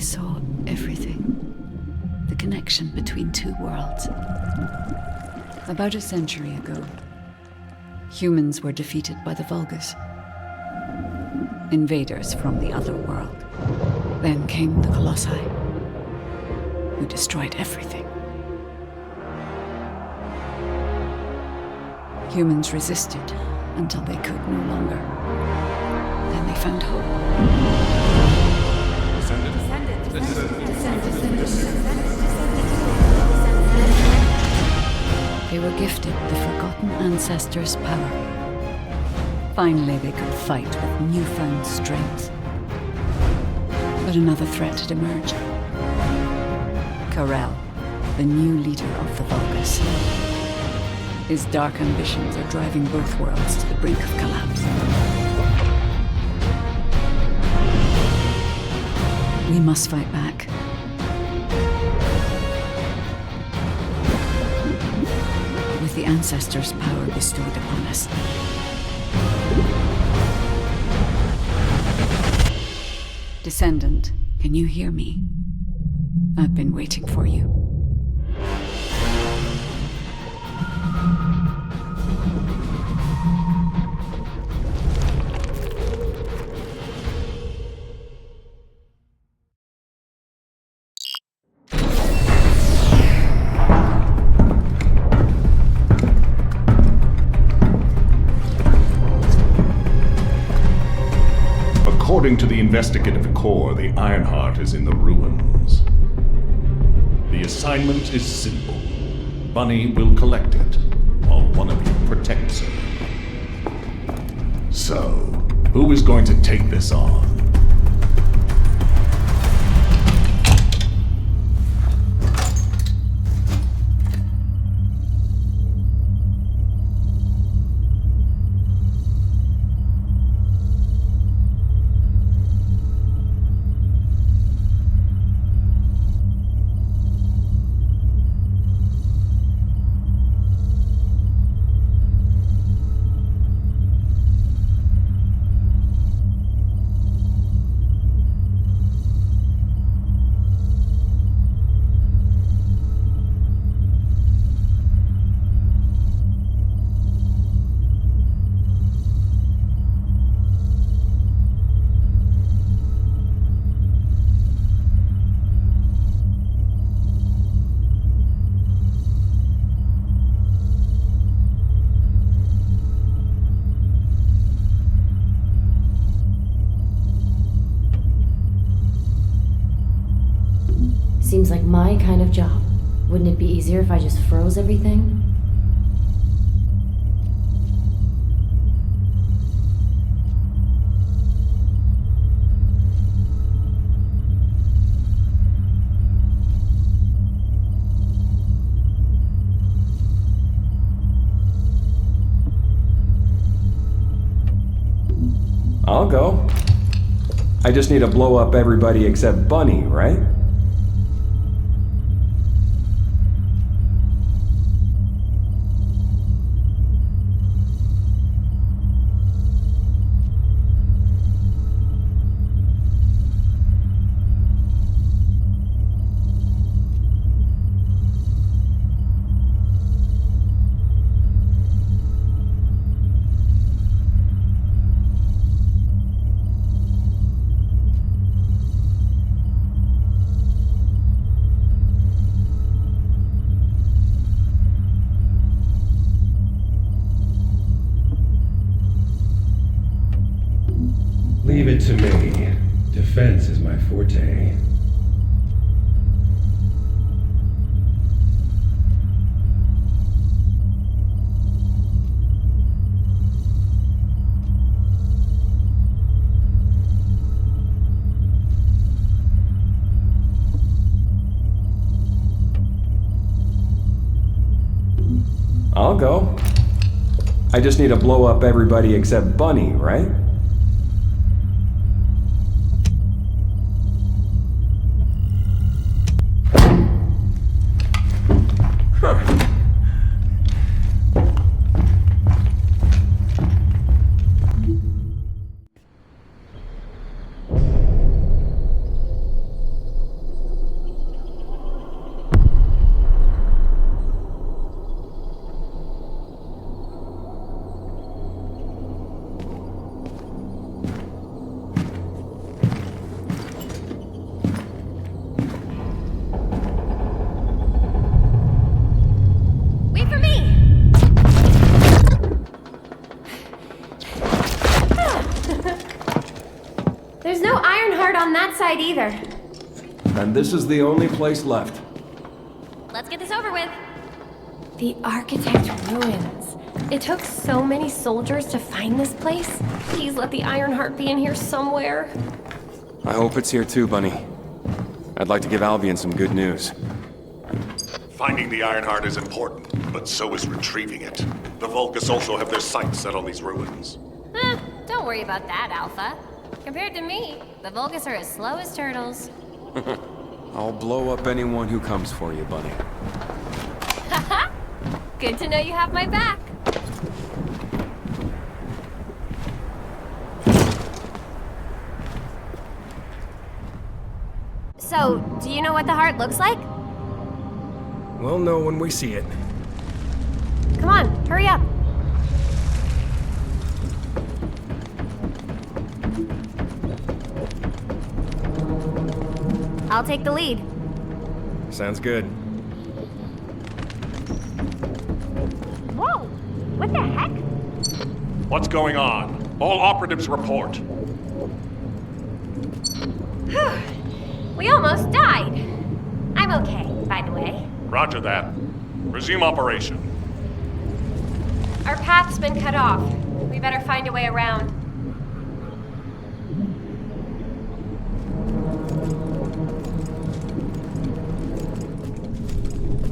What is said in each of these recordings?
saw everything. The connection between two worlds. About a century ago, humans were defeated by the Vulgus. Invaders from the other world. Then came the Colossi, who destroyed everything. Humans resisted until they could no longer. Then they found hope. They were gifted the Forgotten Ancestors' power. Finally, they could fight with newfound strength. But another threat had emerged. Karel, the new leader of the Vulgus. His dark ambitions are driving both worlds to the brink of collapse. We must fight back. With the Ancestors' power bestowed upon us. Descendant, can you hear me? I've been waiting for you. According to the investigative core, the Ironheart is in the ruins. The assignment is simple. Bunny will collect it, while one of you protects her. So, who is going to take this on? Seems like my kind of job. Wouldn't it be easier if I just froze everything? I'll go. I just need to blow up everybody except Bunny, right? Leave it to me. Defense is my forte. I'll go. I just need to blow up everybody except Bunny, right? There's no Ironheart on that side either. And this is the only place left. Let's get this over with. The Architect Ruins. It took so many soldiers to find this place. Please let the Ironheart be in here somewhere. I hope it's here too, Bunny. I'd like to give Albion some good news. Finding the Ironheart is important, but so is retrieving it. The Vulgus also have their sights set on these ruins. Don't worry about that, Alpha. Compared to me, the Vulgus are as slow as turtles. I'll blow up anyone who comes for you, Bunny. Haha! Good to know you have my back. So, do you know what the heart looks like? We'll know when we see it. Come on, hurry up. I'll take the lead. Sounds good. Whoa! What the heck? What's going on? All operatives report. We almost died. I'm okay, by the way. Roger that. Resume operation. Our path's been cut off. We better find a way around.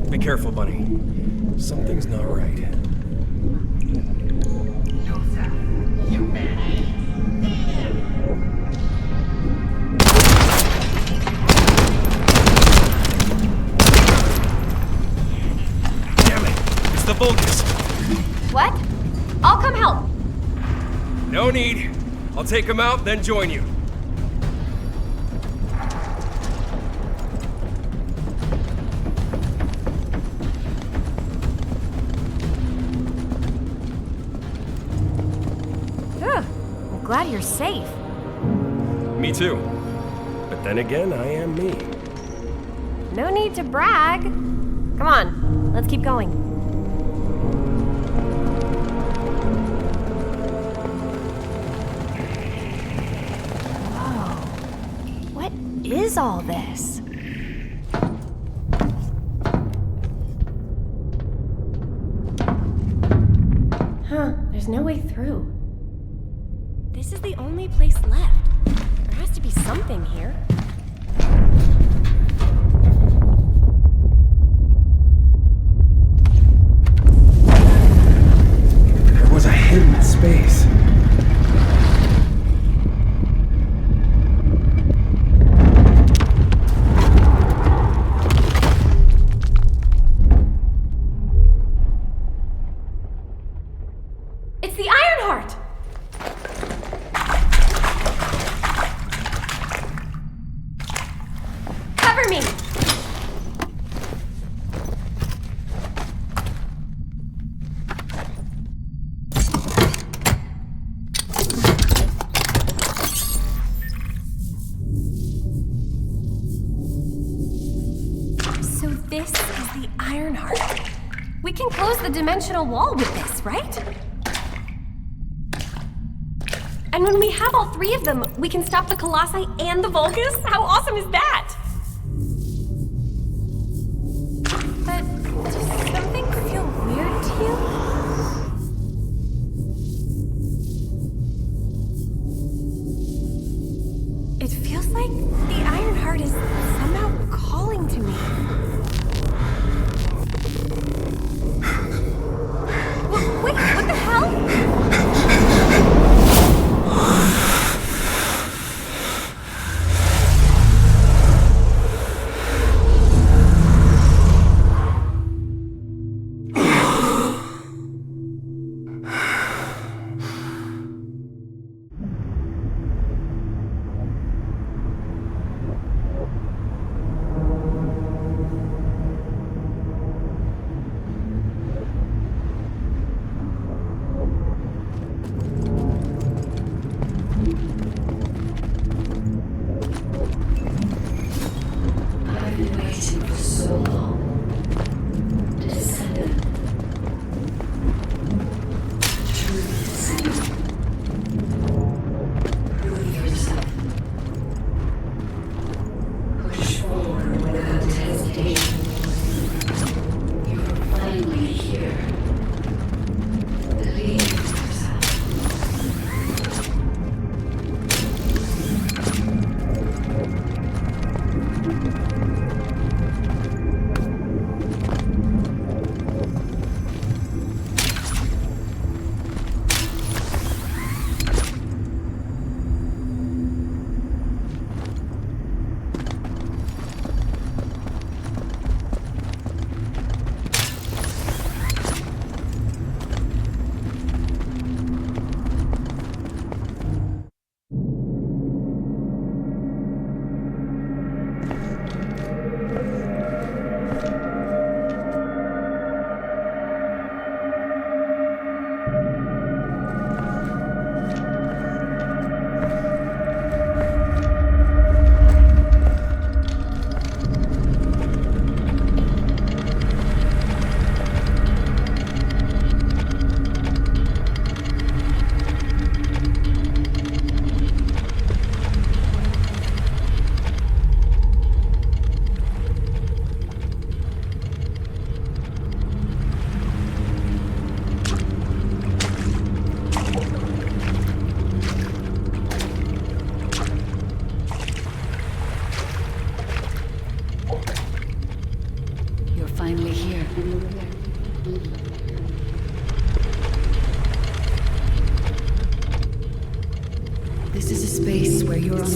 Be careful, Bunny. Something's not right. Damn it! It's the Vulgus! What? I'll come help. No need. I'll take him out, then join you. I'm glad you're safe. Me too. But then again, I am me. No need to brag. Come on, let's keep going. Whoa. What is all this? Huh, there's no way through. This is the only place left. There has to be something here. There was a hidden space. It's the Ironheart! Cover me! So this is the Ironheart. We can close the dimensional wall with this, right? And when we have all three of them, we can stop the Colossi and the Vulgus? How awesome is that? But does something feel weird to you? It feels like the Ironheart is somehow calling to me. Wait, what the hell?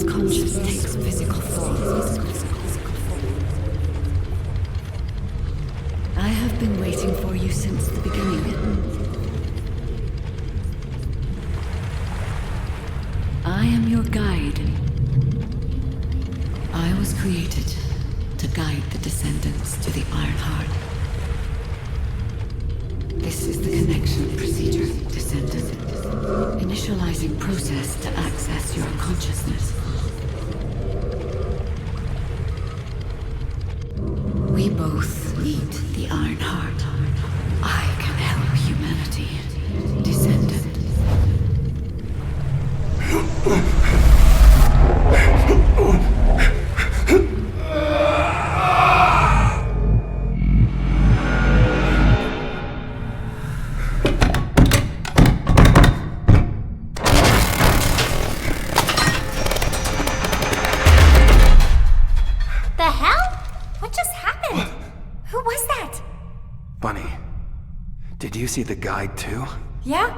unconscious takes physical form. I have been waiting for you since the beginning. I am your guide. I was created to guide the Descendants to the Ironheart. This is the connection procedure, Descendant. Initializing process to access your consciousness. We both need the Ironheart. I can help humanity, Descendant. The hell? What just happened? Who was that? Bunny, did you see the guide too? Yeah,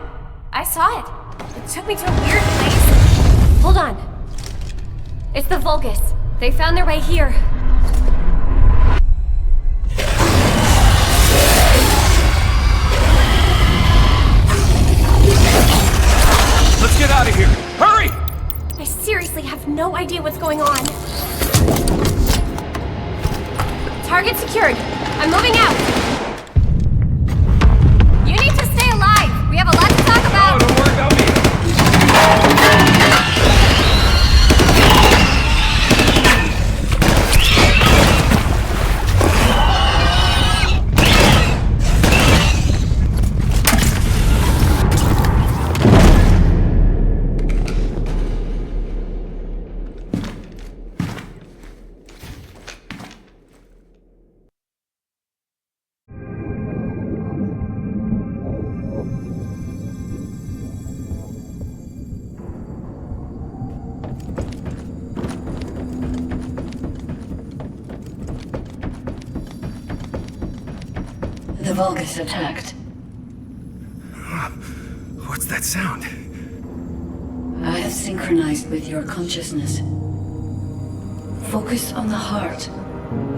I saw it. It took me to a weird place. Hold on. It's the Vulgus. They found their way here. Let's get out of here! Hurry! I seriously have no idea what's going on. Target secured. I'm moving out. You need to stay alive. We have a lot to talk about. Don't worry about me. The Vulgus attacked. What's that sound? I have synchronized with your consciousness. Focus on the heart.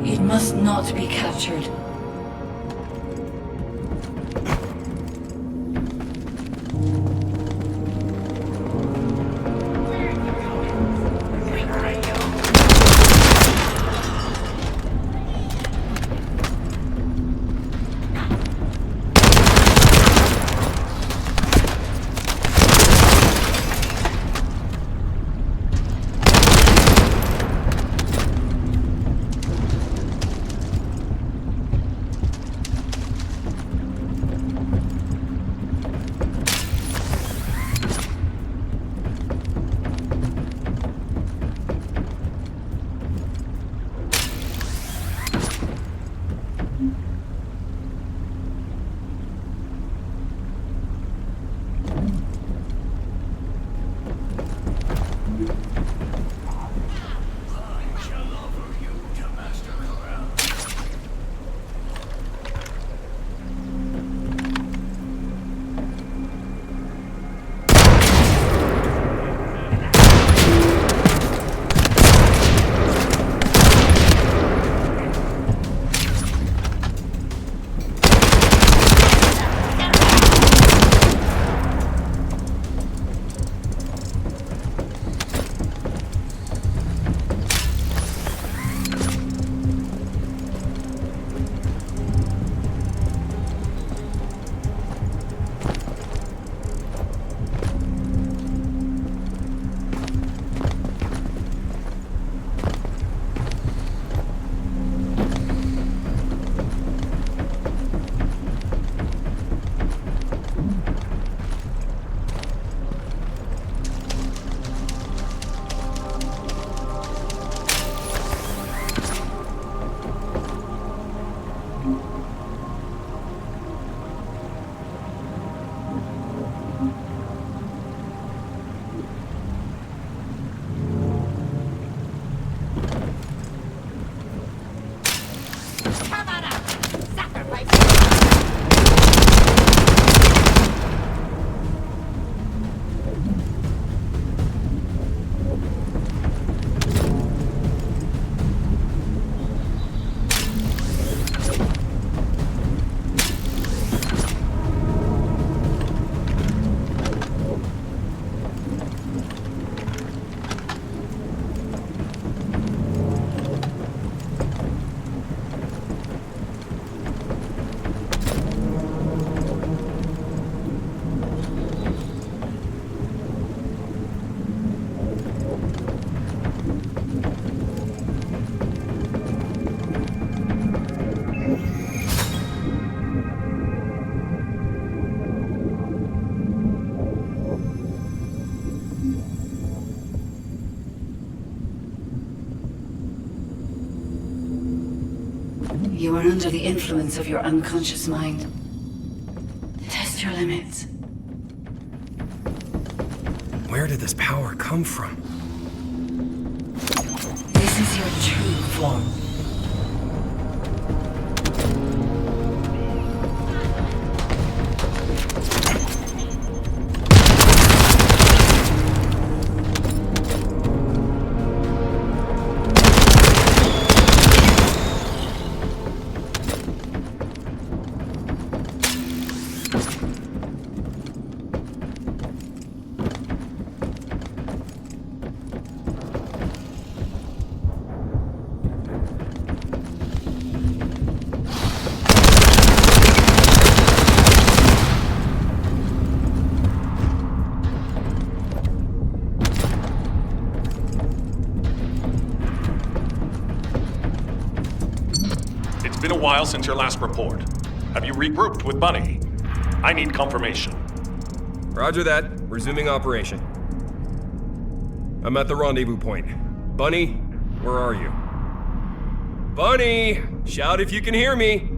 It must not be captured. You are under the influence of your unconscious mind. Test your limits. Where did this power come from? This is your true form. It's been a while since your last report. Have you regrouped with Bunny? I need confirmation. Roger that. Resuming operation. I'm at the rendezvous point. Bunny, where are you? Bunny! Shout if you can hear me!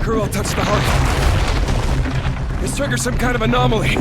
Kuril touched the heart. This triggers some kind of anomaly.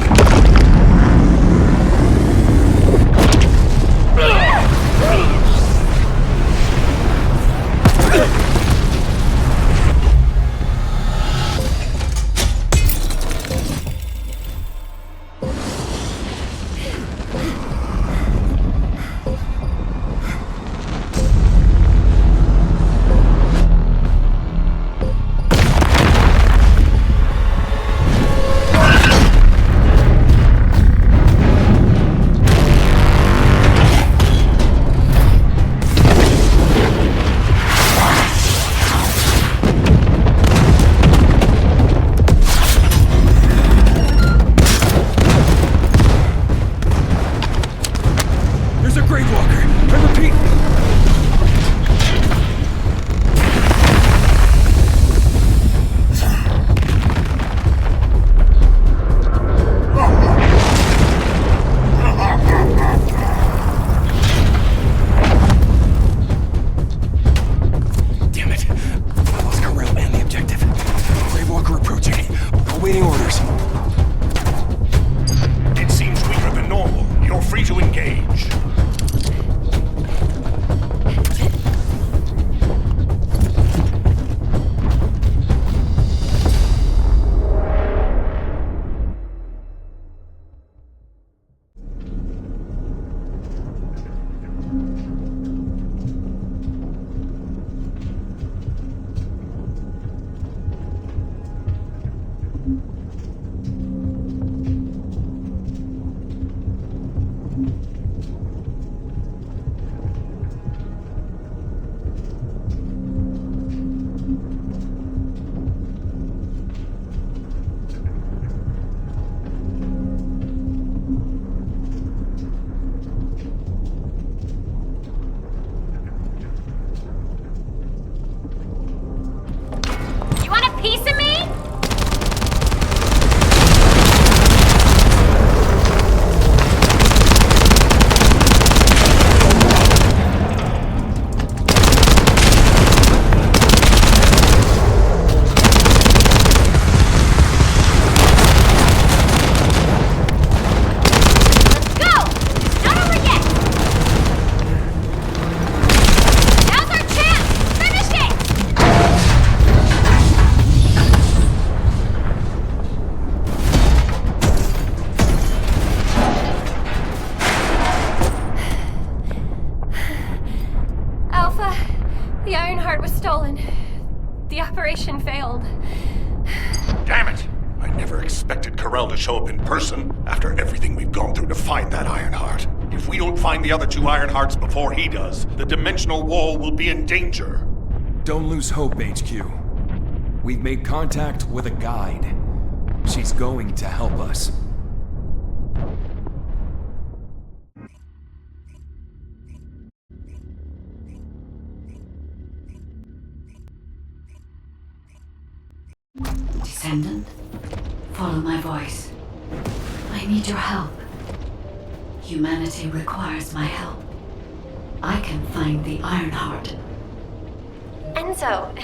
Ironheart was stolen. The operation failed. Damn it! I never expected Corell to show up in person after everything we've gone through to find that Ironheart. If we don't find the other two Ironhearts before he does, the dimensional wall will be in danger. Don't lose hope, HQ. We've made contact with a guide. She's going to help us. Descendant, follow my voice. I need your help. Humanity requires my help. I can find the Ironheart. Enzo,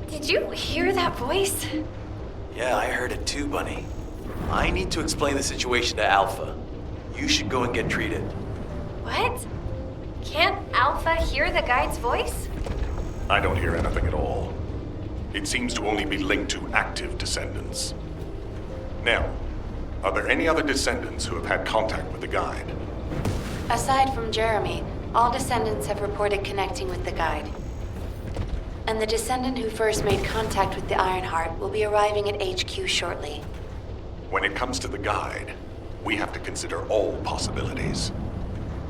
did you hear that voice? Yeah, I heard it too, Bunny. I need to explain the situation to Alpha. You should go and get treated. What? Can't Alpha hear the guide's voice? I don't hear anything at all. It seems to only be linked to active descendants. Now, are there any other descendants who have had contact with the guide? Aside from Jeremy, all descendants have reported connecting with the guide. And the descendant who first made contact with the Ironheart will be arriving at HQ shortly. When it comes to the guide, we have to consider all possibilities.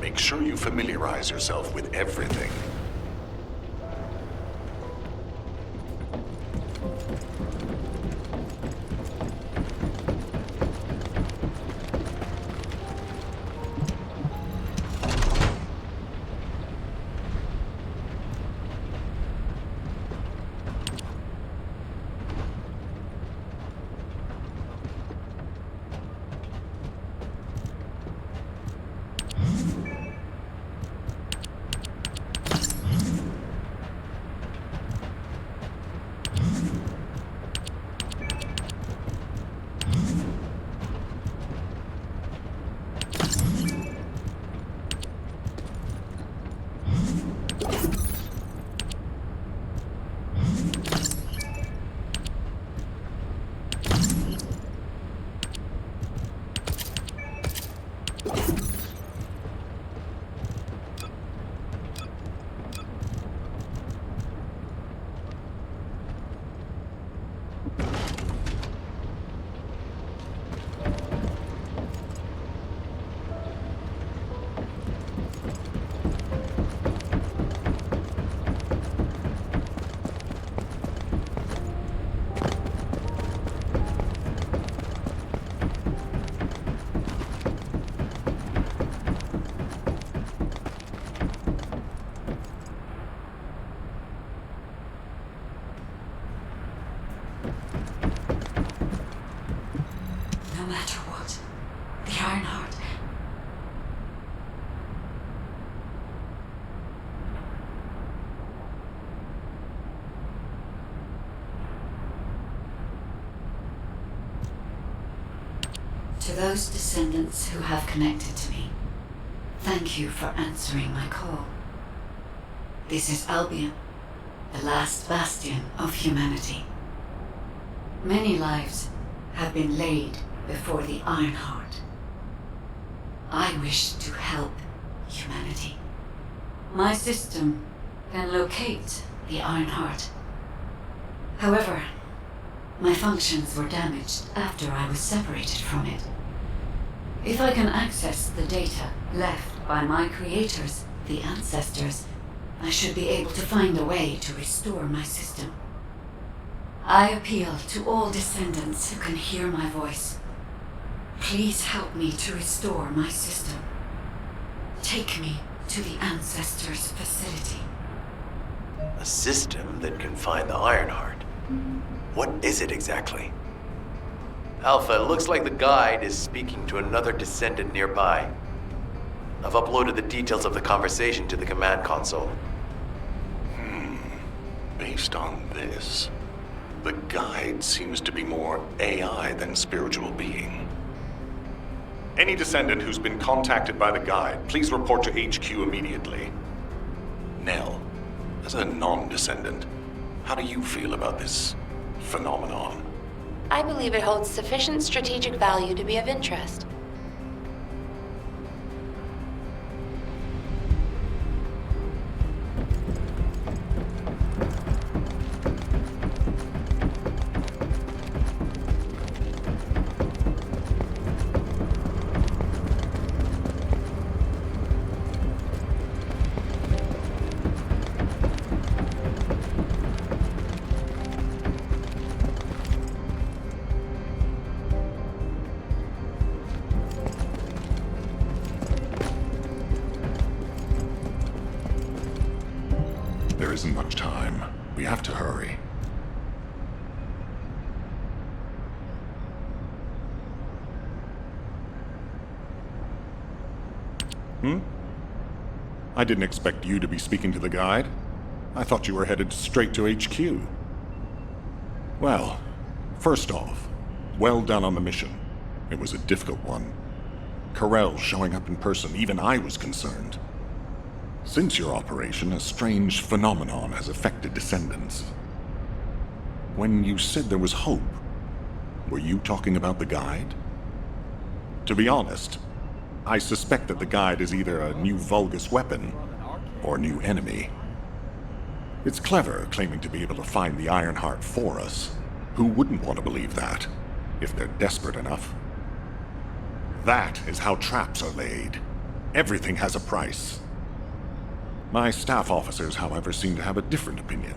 Make sure you familiarize yourself with everything. No matter what, the Ironheart. To those descendants who have connected to me, thank you for answering my call. This is Albion, the last bastion of humanity. Many lives have been laid before the Ironheart. I wish to help humanity. My system can locate the Ironheart. However, my functions were damaged after I was separated from it. If I can access the data left by my creators, the ancestors, I should be able to find a way to restore my system. I appeal to all descendants who can hear my voice. Please help me to restore my system. Take me to the ancestors' facility. A system that can find the Ironheart. What is it exactly? Alpha, it looks like the guide is speaking to another descendant nearby. I've uploaded the details of the conversation to the command console. Based on this, the guide seems to be more AI than spiritual being. Any descendant who's been contacted by the guide, please report to HQ immediately. Nell, as a non-descendant, how do you feel about this phenomenon? I believe it holds sufficient strategic value to be of interest. isn't much time. We have to hurry. I didn't expect you to be speaking to the guide. I thought you were headed straight to HQ. Well, first off, well done on the mission. It was a difficult one. Carell showing up in person, even I was concerned. Since your operation, a strange phenomenon has affected Descendants. When you said there was hope, were you talking about the guide? To be honest, I suspect that the guide is either a new Vulgus weapon or a new enemy. It's clever claiming to be able to find the Ironheart for us. Who wouldn't want to believe that, if they're desperate enough? That is how traps are laid. Everything has a price. My staff officers, however, seem to have a different opinion.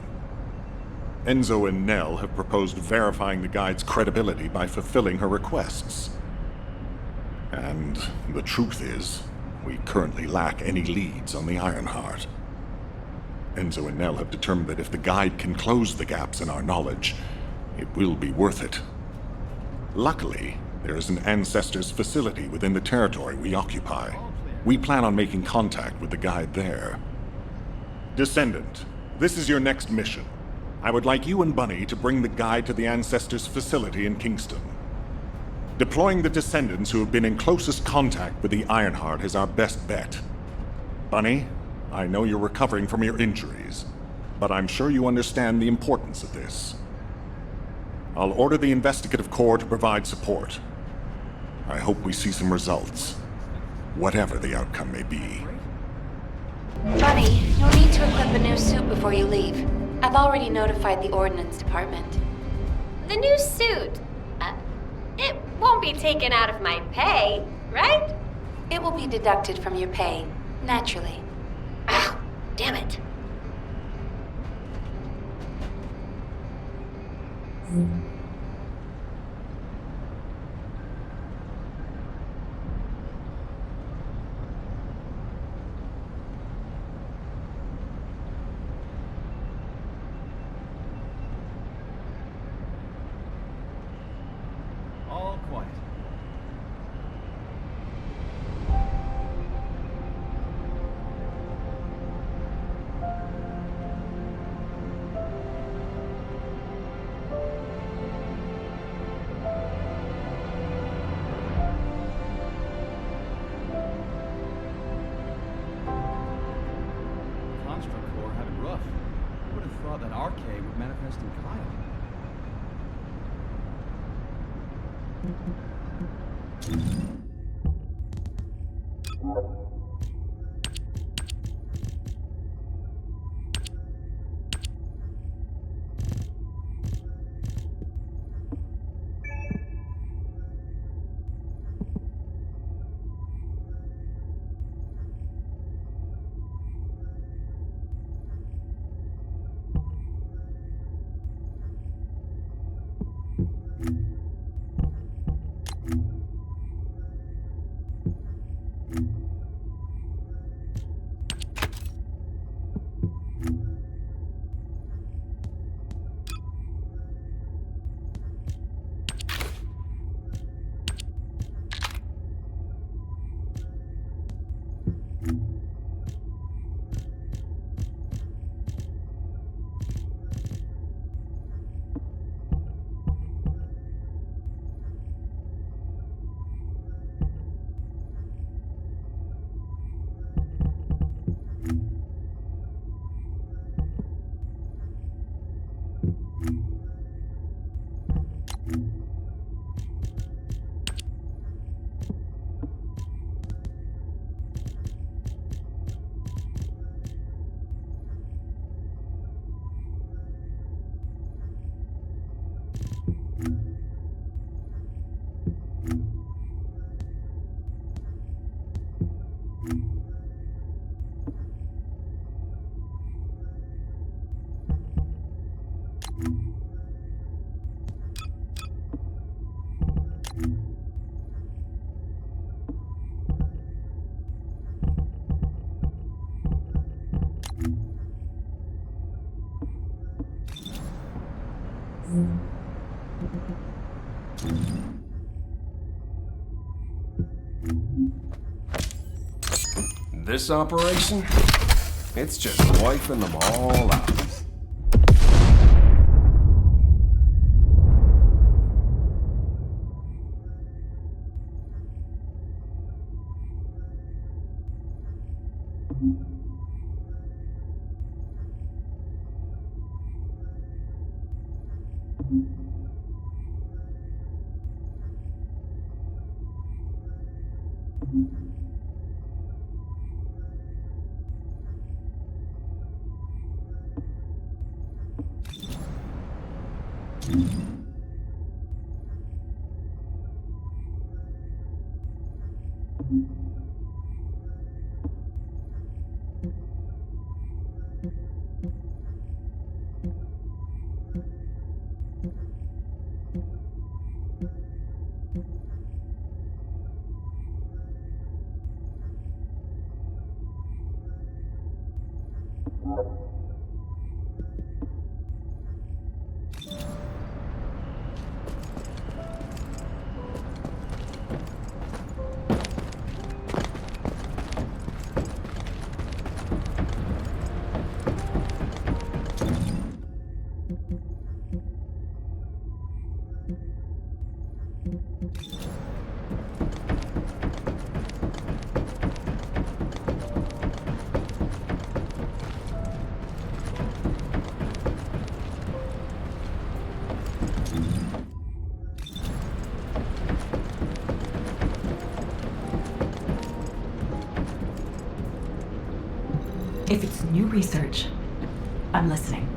Enzo and Nell have proposed verifying the guide's credibility by fulfilling her requests. And the truth is, we currently lack any leads on the Ironheart. Enzo and Nell have determined that if the guide can close the gaps in our knowledge, it will be worth it. Luckily, there is an Ancestors facility within the territory we occupy. We plan on making contact with the guide there. Descendant, this is your next mission. I would like you and Bunny to bring the guide to the Ancestors facility in Kingston. Deploying the Descendants who have been in closest contact with the Ironheart is our best bet. Bunny, I know you're recovering from your injuries, but I'm sure you understand the importance of this. I'll order the Investigative Corps to provide support. I hope we see some results, whatever the outcome may be. Bunny, you'll need to equip a new suit before you leave. I've already notified the Ordnance Department. The new suit. It won't be taken out of my pay, right? It will be deducted from your pay, naturally. Ow, damn it. All quiet. Construct Corps had it rough. Who would have thought that RK would manifest in Kyle? This operation? It's just wiping them all out. If it's new research, I'm listening.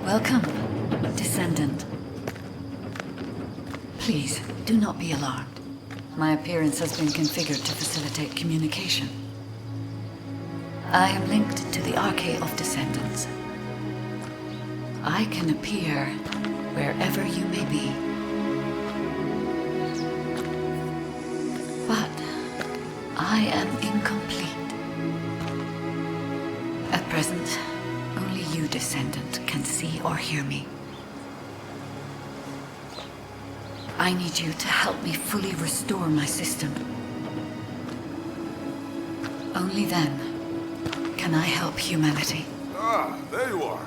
Welcome, Descendant. Please, do not be alarmed. My appearance has been configured to facilitate communication. I am linked to the Arcade of Descendants. I can appear wherever you may be. But I am incomplete. At present, only you, Descendant, can see or hear me. I need you to help me fully restore my system. Only then can I help humanity? Ah, there you are.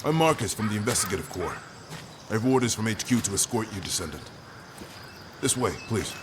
I'm Marcus from the Investigative Corps. I have orders from HQ to escort you, Descendant. This way, please.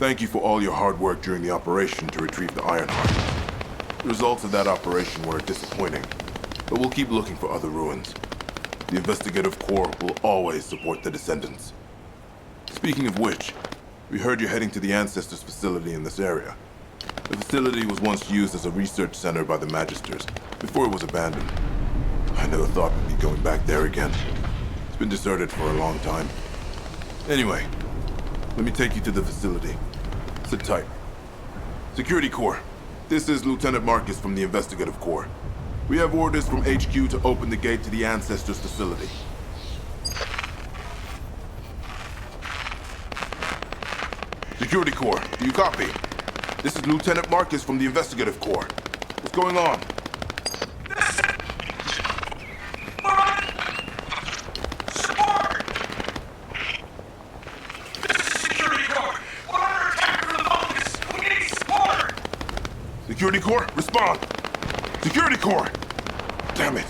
Thank you for all your hard work during the operation to retrieve the Ironheart. The results of that operation were disappointing, but we'll keep looking for other ruins. The Investigative Corps will always support the Descendants. Speaking of which, we heard you're heading to the Ancestors facility in this area. The facility was once used as a research center by the Magisters, before it was abandoned. I never thought we'd be going back there again. It's been deserted for a long time. Anyway, let me take you to the facility. Sit tight. Security Corps, this is Lieutenant Marcus from the Investigative Corps. We have orders from HQ to open the gate to the Ancestors facility. Security Corps, do you copy? This is Lieutenant Marcus from the Investigative Corps. What's going on? Security Corps, respond! Security Corps! Damn it!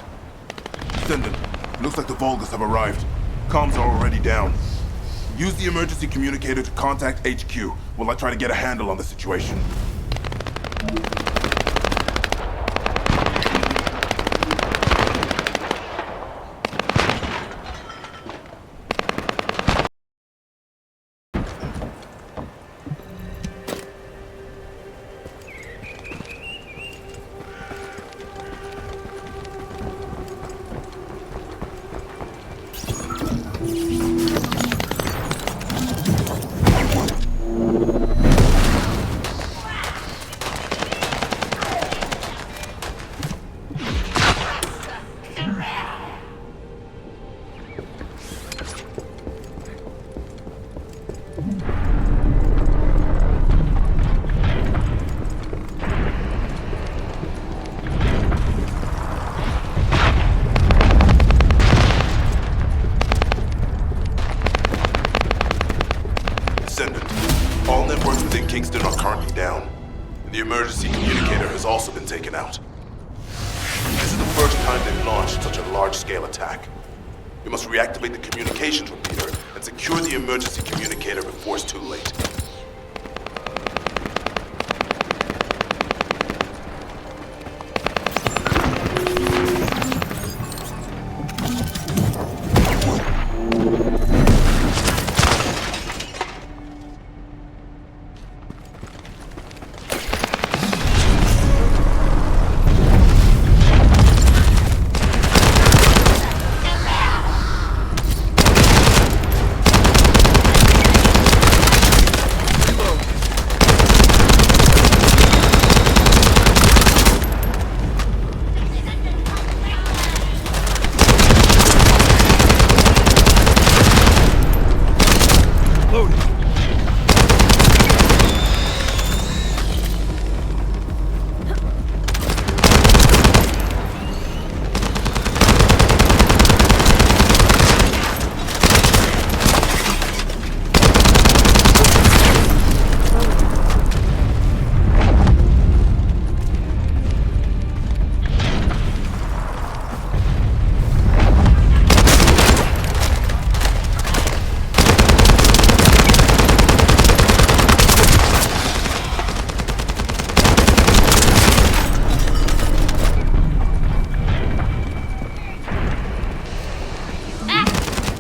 Descendant, it looks like the Vulgus have arrived. Comms are already down. Use the emergency communicator to contact HQ while I try to get a handle on the situation. in Kingston are currently down, and the emergency communicator has also been taken out. This is the first time they've launched such a large-scale attack. We must reactivate the communications repeater and secure the emergency communicator before it's too late.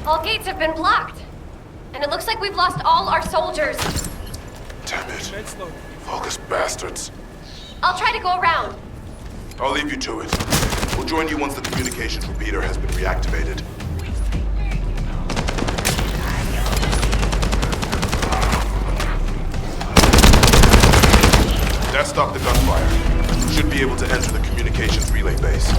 All gates have been blocked. And it looks like we've lost all our soldiers. Damn it. Focus bastards. I'll try to go around. I'll leave you to it. We'll join you once the communications repeater has been reactivated. That stopped the gunfire. We should be able to enter the communications relay base.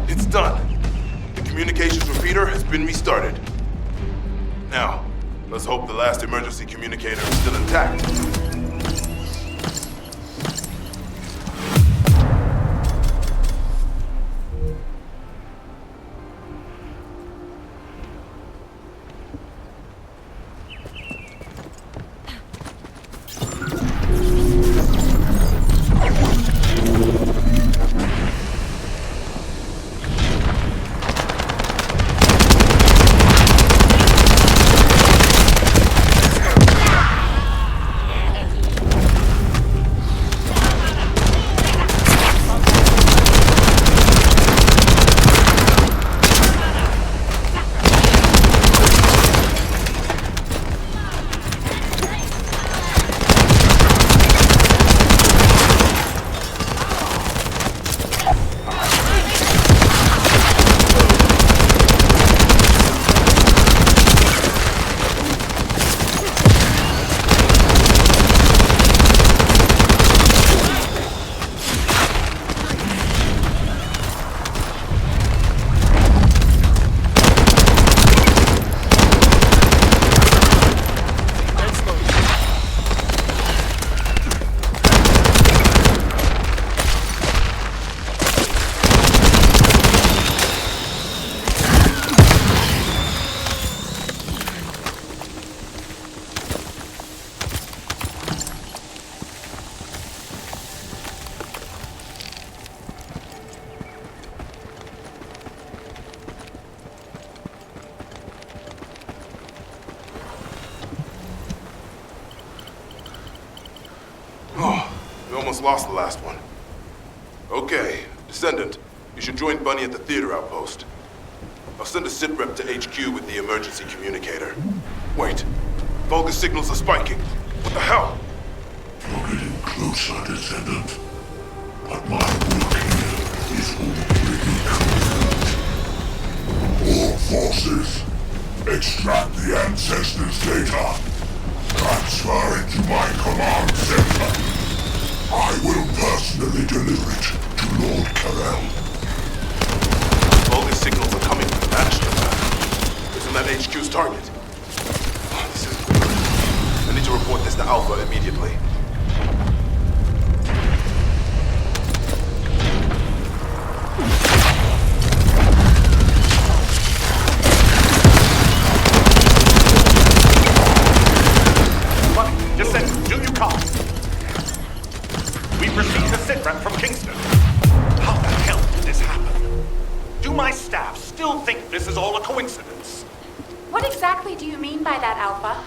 It's done. The communications repeater has been restarted. Now, let's hope the last emergency communicator is still intact. Lost the last one. Okay, Descendant, you should join Bunny at the theater outpost. I'll send a sit rep to HQ with the emergency communicator. Wait, Vulgus signals are spiking. What the hell? You're getting closer, Descendant. But my work here is already complete. All forces, extract the Ancestors' data. Transfer it to my command center. I will personally deliver it to Lord Carell. Vulgus signals are coming from the Bastion. Isn't that HQ's target? Oh, this is weird. I need to report this to Alpha immediately. Bunny, Descendant, do you copy? We've received a sitrep from Kingston. How the hell did this happen? Do my staff still think this is all a coincidence? What exactly do you mean by that, Alpha?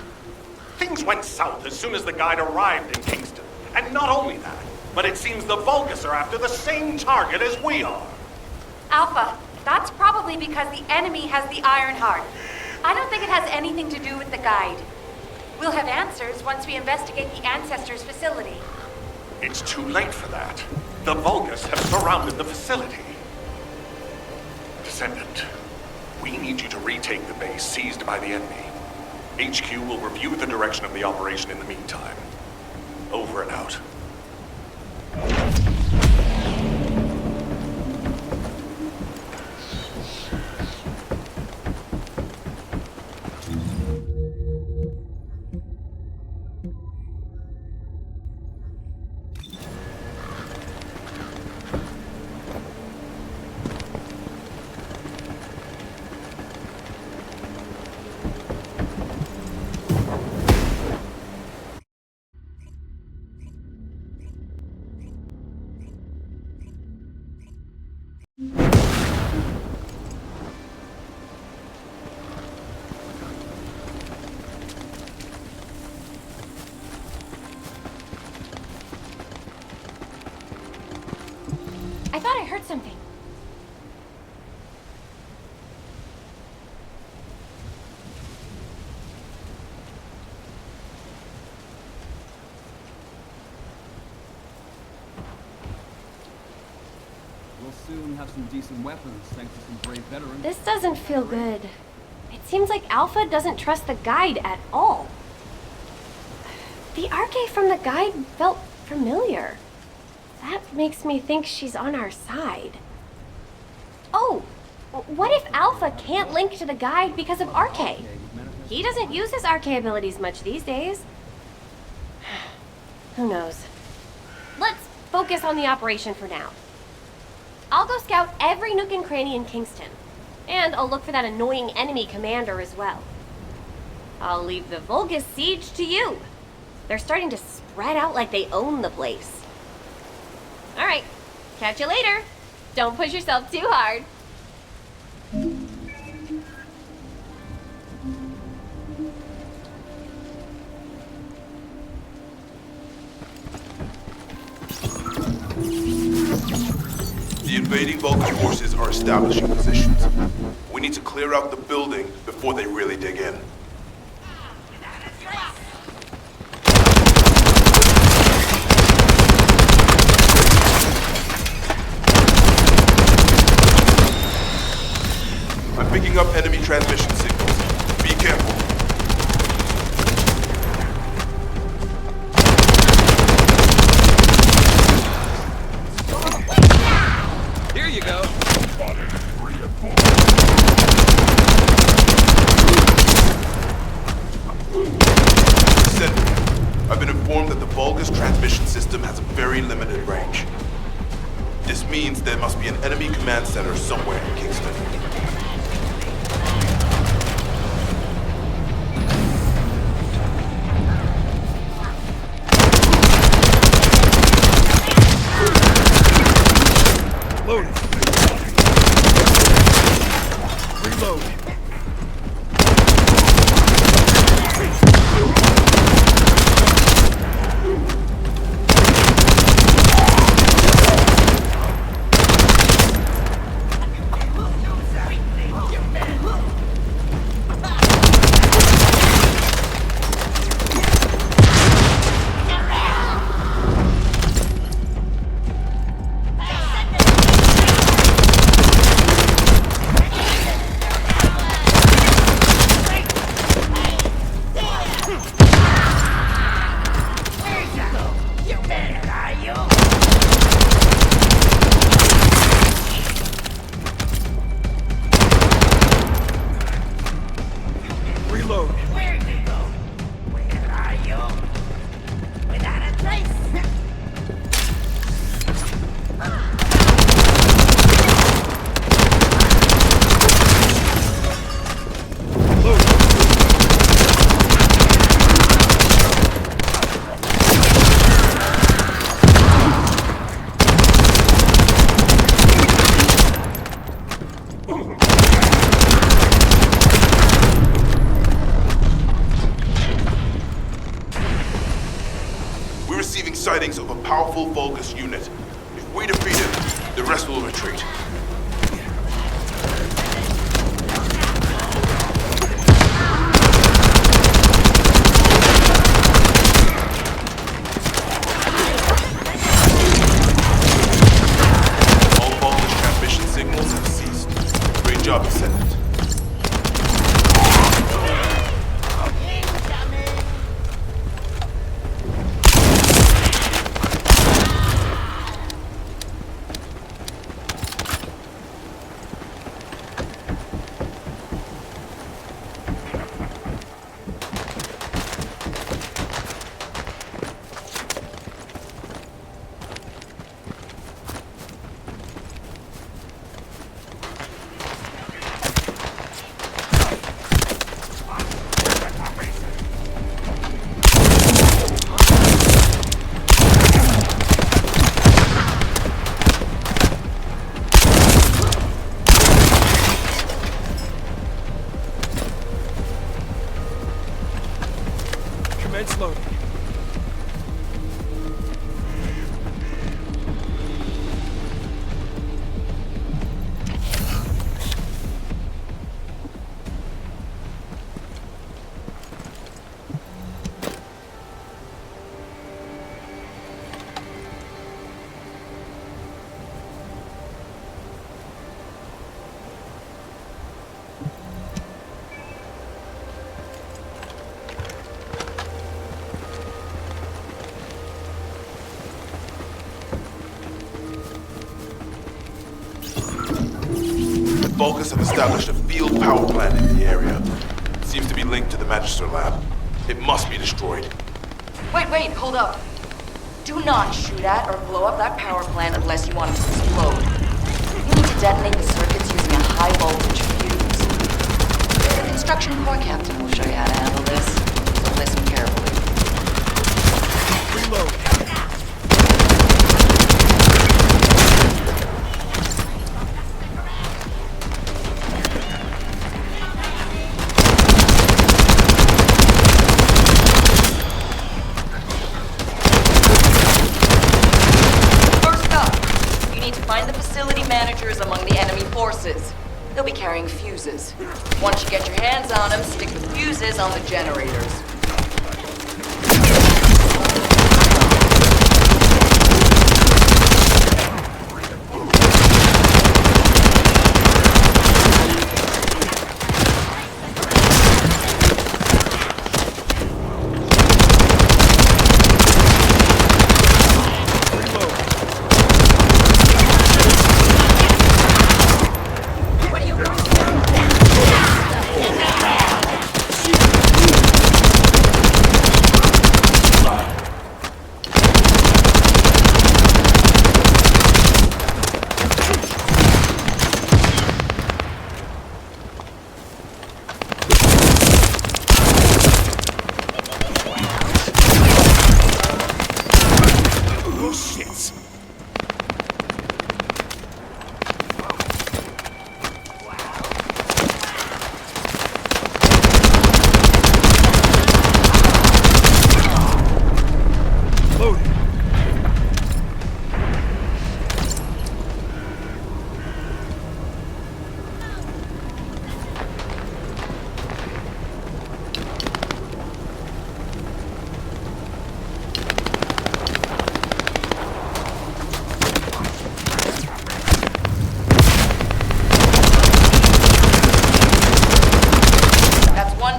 Things went south as soon as the guide arrived in Kingston. And not only that, but it seems the Vulgus are after the same target as we are. Alpha, that's probably because the enemy has the Iron Heart. I don't think it has anything to do with the guide. We'll have answers once we investigate the Ancestors' facility. It's too late for that. The Vulgus have surrounded the facility. Descendant, we need you to retake the base seized by the enemy. HQ will review the direction of the operation in the meantime. Over and out. I thought I heard something. We'll soon have some decent weapons thanks to some brave veterans. This doesn't feel good. It seems like Alpha doesn't trust the guide at all. The Arche from the guide felt familiar. That makes me think she's on our side. Oh, What if Alpha can't link to the guide because of RK? He doesn't use his RK abilities much these days. Who knows? Let's focus on the operation for now. I'll go scout every nook and cranny in Kingston. And I'll look for that annoying enemy commander as well. I'll leave the Vulgus siege to you. They're starting to spread out like they own the place. Alright, catch you later. Don't push yourself too hard. The invading Vulcan forces are establishing positions. We need to clear out the building before they really dig in. I'm picking up enemy transmission signals. Be careful. Here you go. Descendant, I've been informed that the Vulgus transmission system has a very limited range. This means there must be an enemy command center somewhere in Kingston. Loading. Reload. Reload. Where you go? Where are you? Without a trace. We're receiving sightings of a powerful Vulgus unit. If we defeat it, the rest will retreat. All Vulgus transmission signals have ceased. Great job, Descendant. Vulcus have established a field power plant in the area. It seems to be linked to the Magister lab. It must be destroyed. Wait, hold up. Do not shoot at or blow up that power plant unless you want it to explode. You need to detonate the circuits using a high voltage fuse. The construction corps captain will show you how to handle this, so listen carefully. Reload. Managers among the enemy forces. They'll be carrying fuses. Once you get your hands on them, stick the fuses on the generators.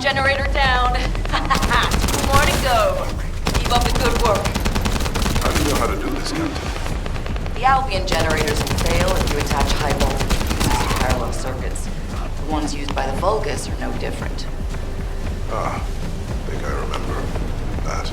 Generator down. 2 more to go. Keep up the good work. How do you know how to do this, Captain? The Albion generators will fail if you attach high voltage fuses to parallel circuits. The ones used by the Vulgus are no different. I think I remember that.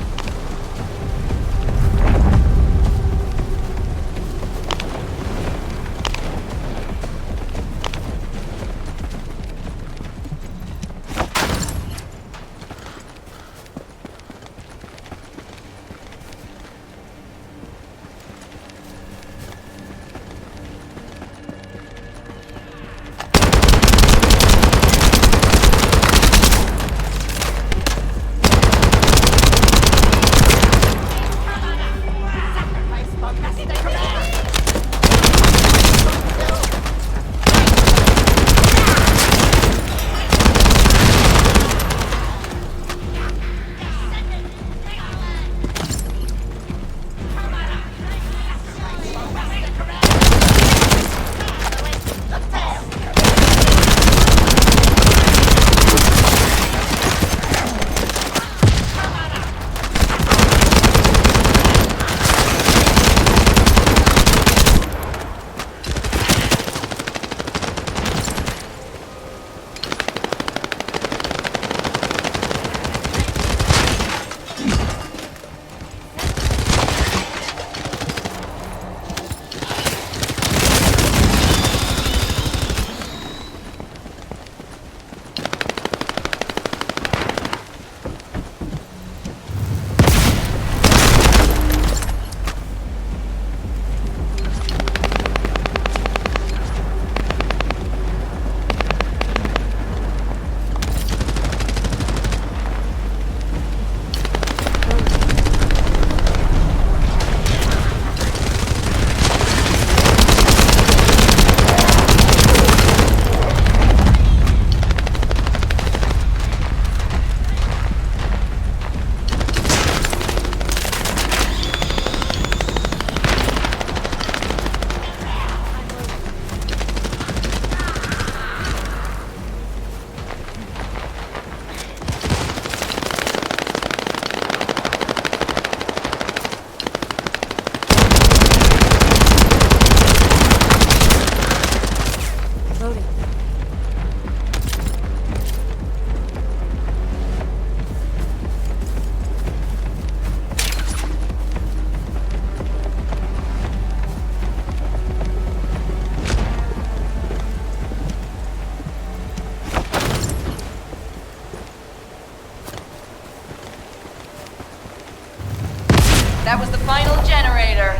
That was the final generator.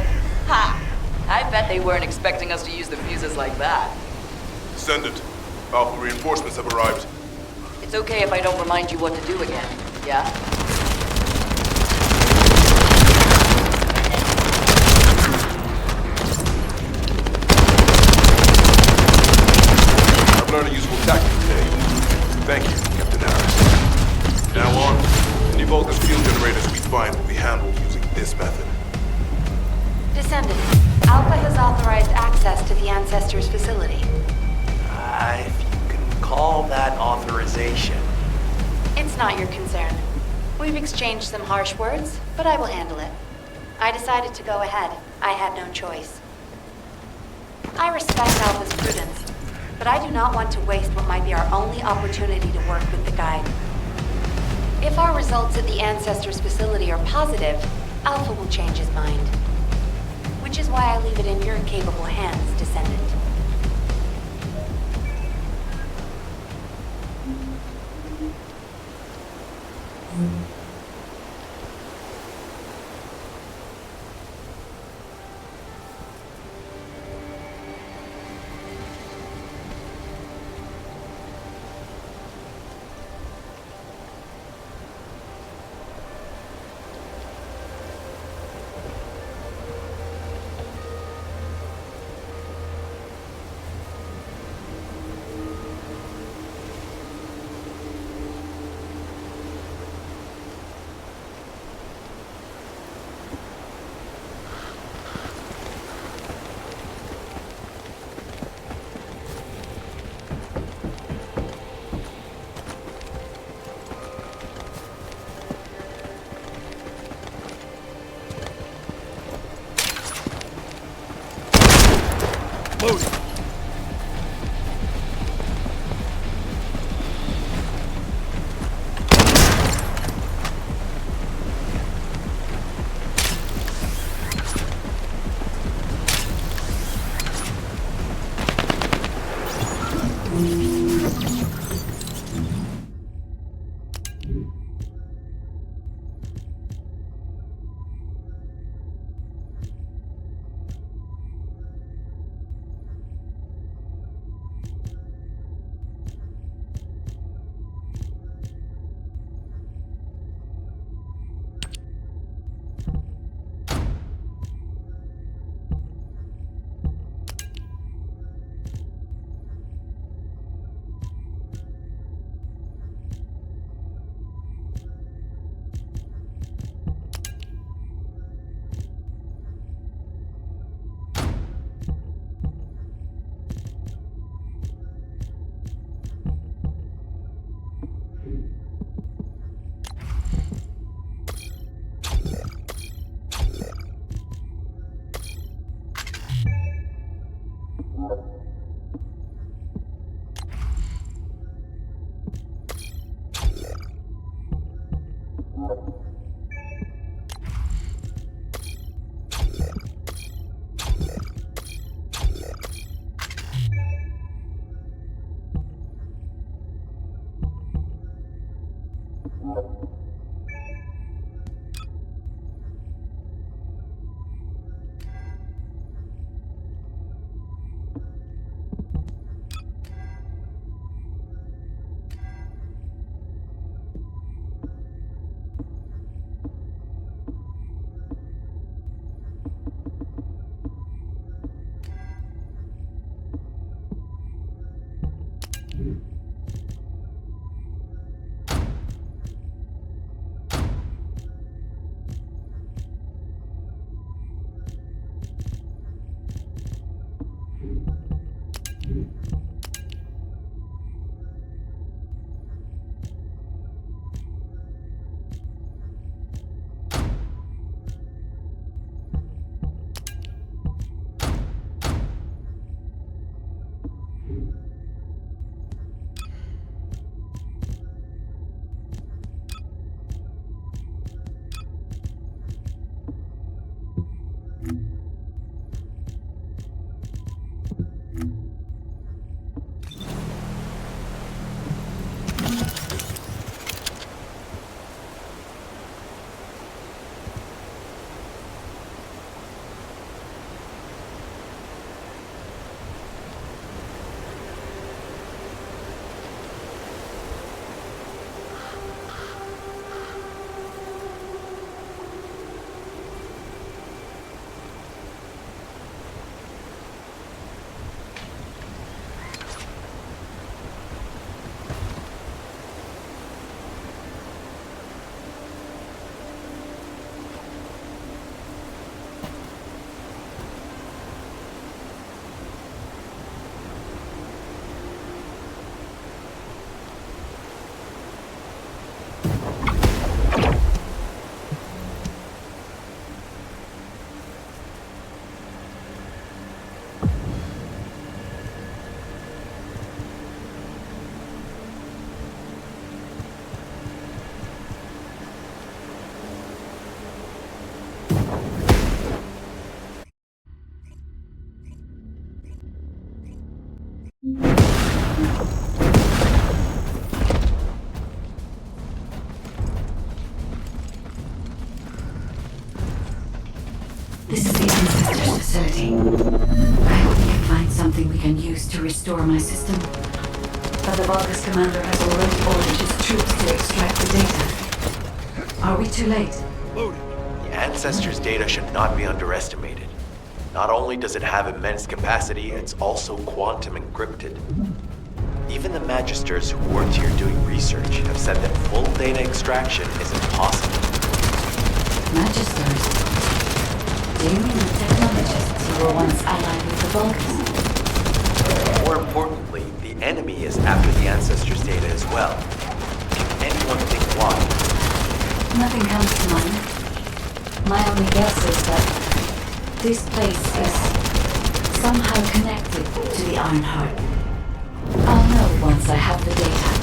Ha! I bet they weren't expecting us to use the fuses like that. Descendant, Alpha reinforcements have arrived. It's okay if I don't remind you what to do again, yeah? I've learned a useful tactic today. Thank you, Captain Harris. Now on, any Vulcan field generators we find will be handled using this method. Descendant, Alpha has authorized access to the Ancestors' facility. If you can call that authorization. It's not your concern. We've exchanged some harsh words, but I will handle it. I decided to go ahead. I had no choice. I respect Alpha's prudence, but I do not want to waste what might be our only opportunity to work with the Guide. If our results at the Ancestors' facility are positive, Alpha will change his mind. Which is why I leave it in your capable hands, Descendant. Loading. can use to restore my system. But the Vulgus commander has already ordered his troops to extract the data. Are we too late? The Ancestors' data should not be underestimated. Not only does it have immense capacity, it's also quantum encrypted. Even the Magisters who worked here doing research have said that full data extraction is impossible. Magisters? Do you mean the technologists who were once allied with the Vulgus? More importantly, the enemy is after the Ancestors' data as well. Can anyone think why? Nothing comes to mind. My only guess is that this place is somehow connected to the Ironheart. I'll know once I have the data.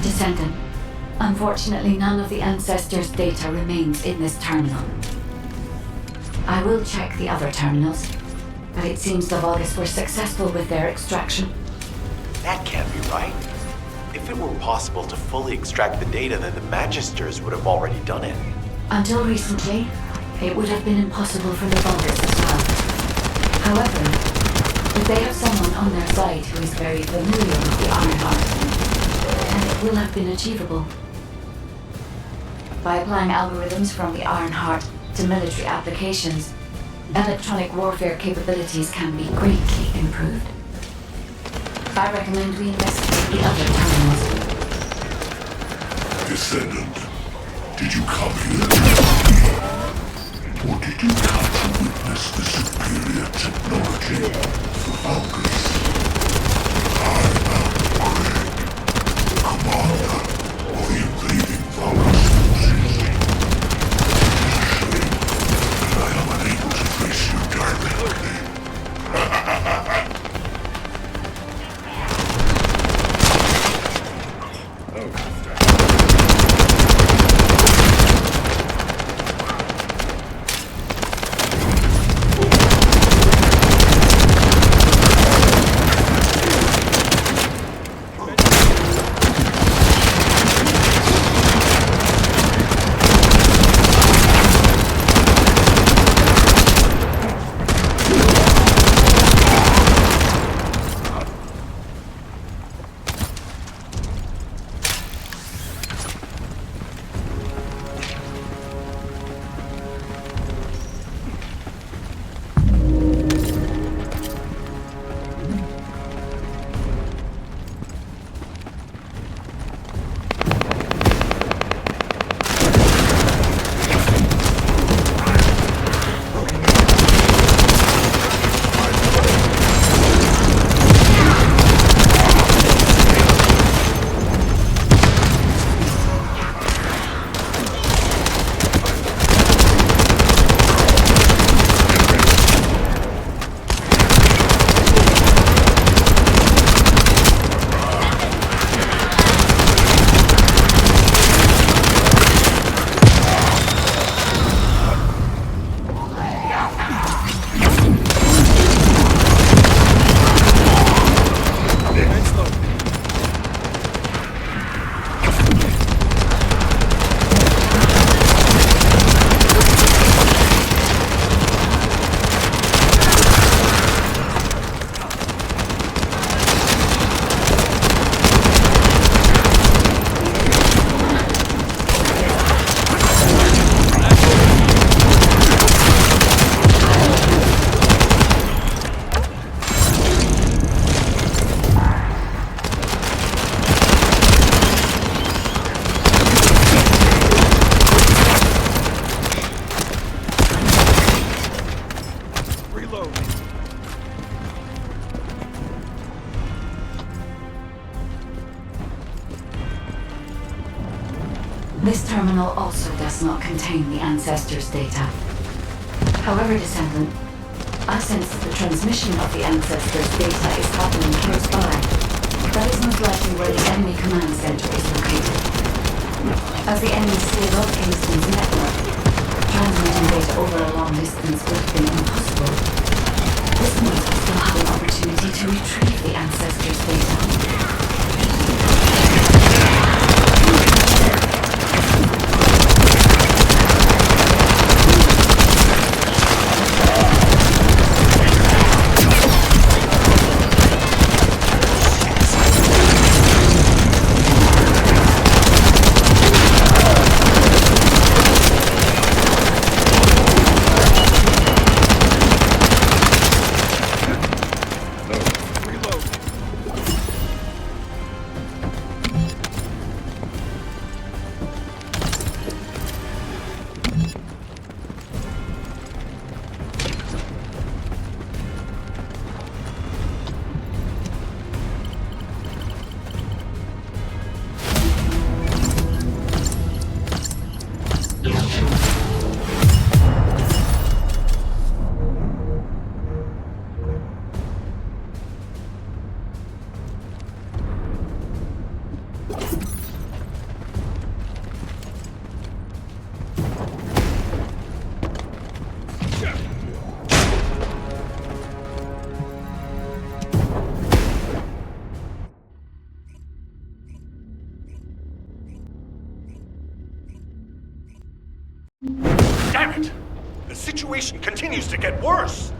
Descendant. Unfortunately, none of the Ancestors' data remains in this terminal. I will check the other terminals, but it seems the Vulgus were successful with their extraction. That can't be right. If it were possible to fully extract the data, then the Magisters would have already done it. Until recently, it would have been impossible for the Vulgus as well. However, if they have someone on their side who is very familiar with the Ironheart, then it will have been achievable. By applying algorithms from the Ironheart to military applications, electronic warfare capabilities can be greatly improved. I recommend we investigate the other terminals. Descendant, did you come here? Or did you come to witness the superior technology of the Vulgus? I am Greg, commander of the invading Vulgus forces. It is a shame that I am unable to face you directly. This terminal also does not contain the Ancestors' data. However, Descendant, I sense that the transmission of the Ancestors' data is happening close by. That is most likely where the enemy command center is located. As the enemy sealed off Kingston's network, transmitting data over a long distance would have been impossible. This means we still have an opportunity to retrieve the Ancestors' data. Damn it! The situation continues to get worse!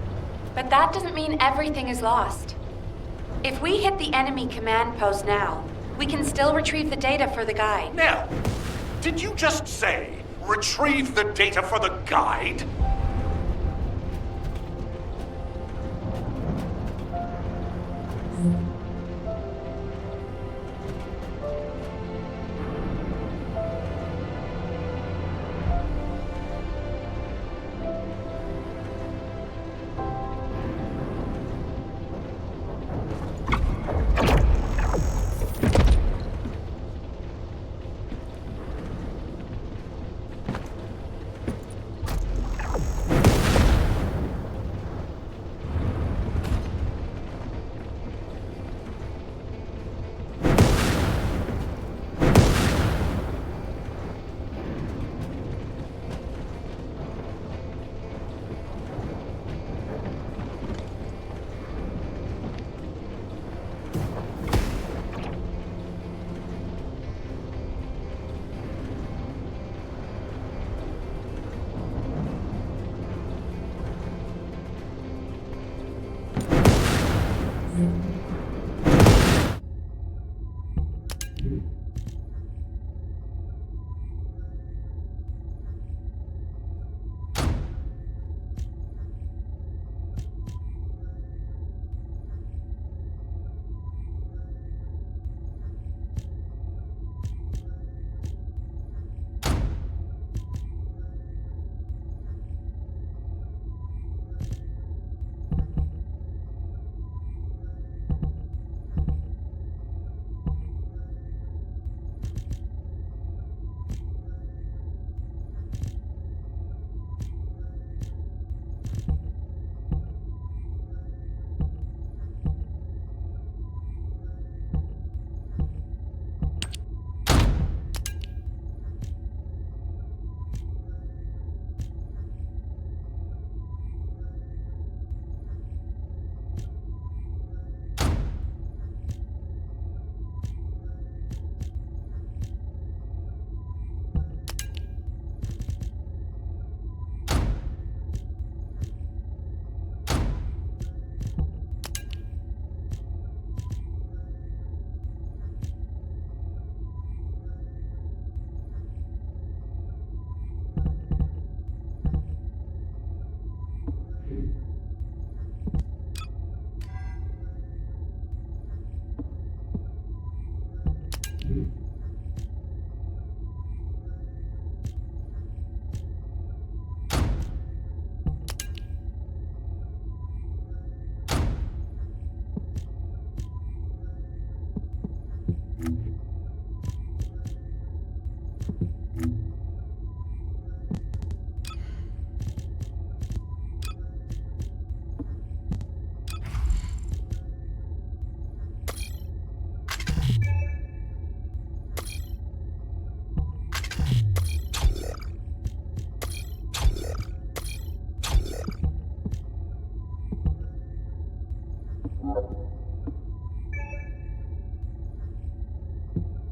But that doesn't mean everything is lost. If we hit the enemy command post now, we can still retrieve the data for the guide. Now, did you just say, retrieve the data for the guide?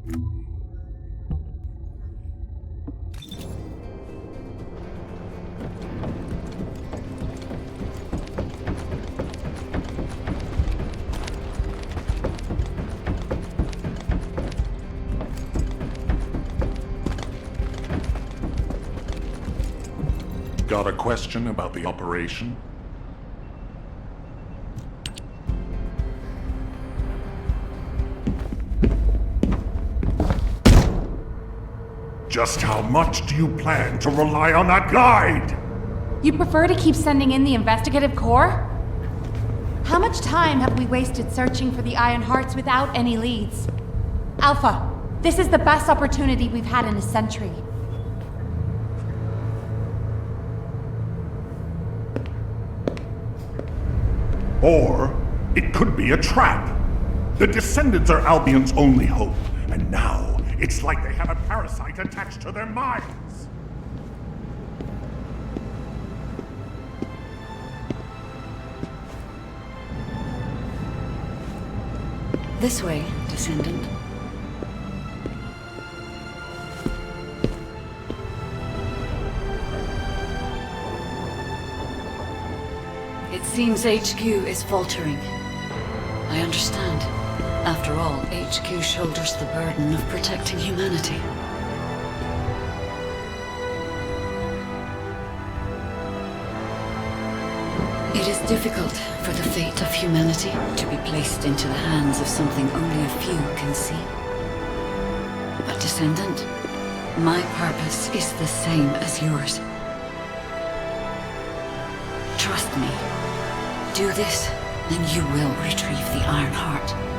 Got a question about the operation? Just how much do you plan to rely on that guide? You prefer to keep sending in the investigative corps? How much time have we wasted searching for the Iron Hearts without any leads? Alpha, this is the best opportunity we've had in a century. Or it could be a trap. The Descendants are Albion's only hope, and now it's like they have a parasite attached to their minds. This way, Descendant. It seems HQ is faltering. I understand. After all, HQ shoulders the burden of protecting humanity. It is difficult for the fate of humanity to be placed into the hands of something only a few can see. But Descendant, my purpose is the same as yours. Trust me. Do this, and you will retrieve the Iron Heart.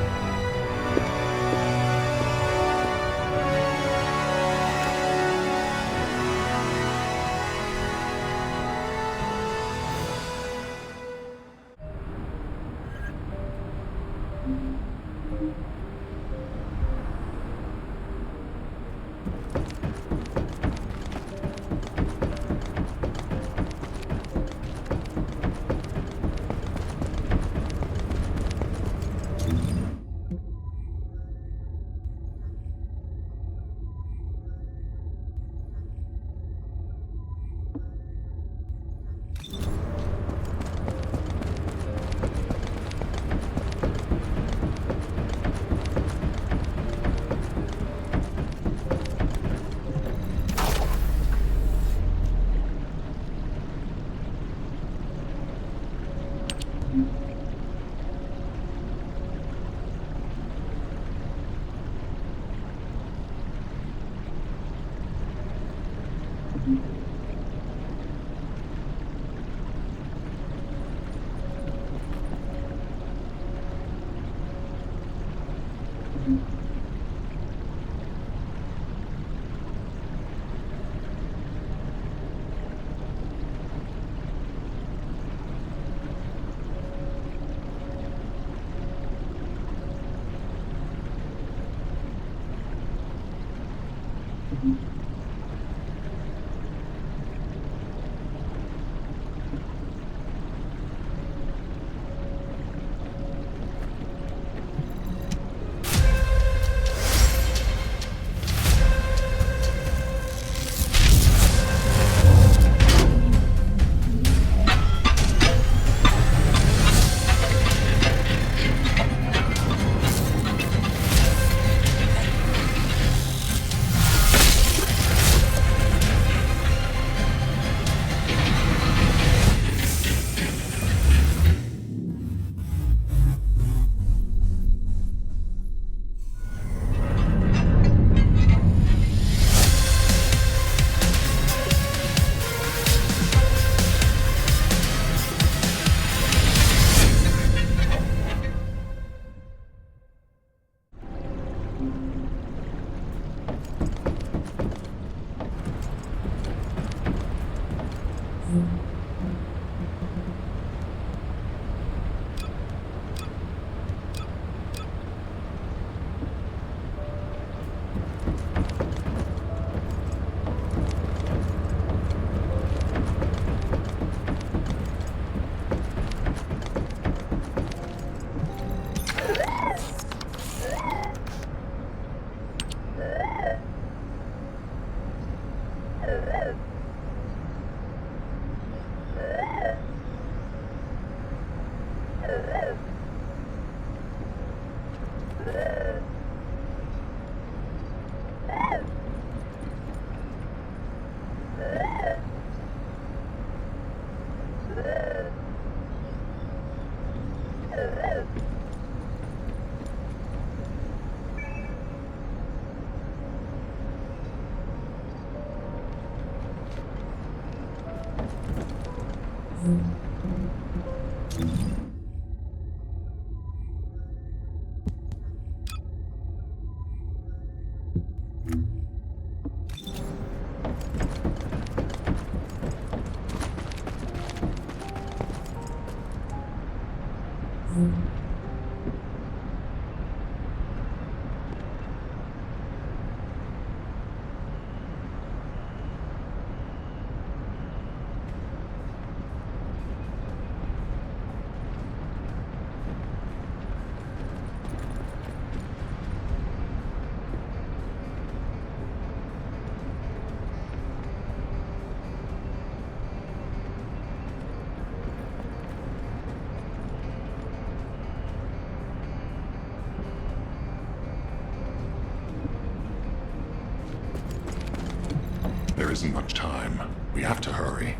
isn't much time. We have to hurry.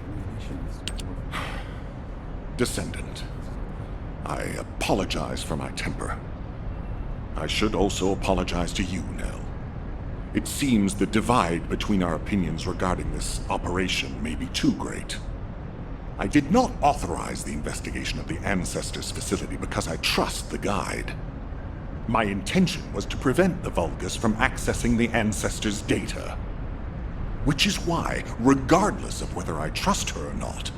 Descendant, I apologize for my temper. I should also apologize to you, Nell. It seems the divide between our opinions regarding this operation may be too great. I did not authorize the investigation of the Ancestors' facility because I trust the guide. My intention was to prevent the Vulgus from accessing the Ancestors' data. Which is why, regardless of whether I trust her or not,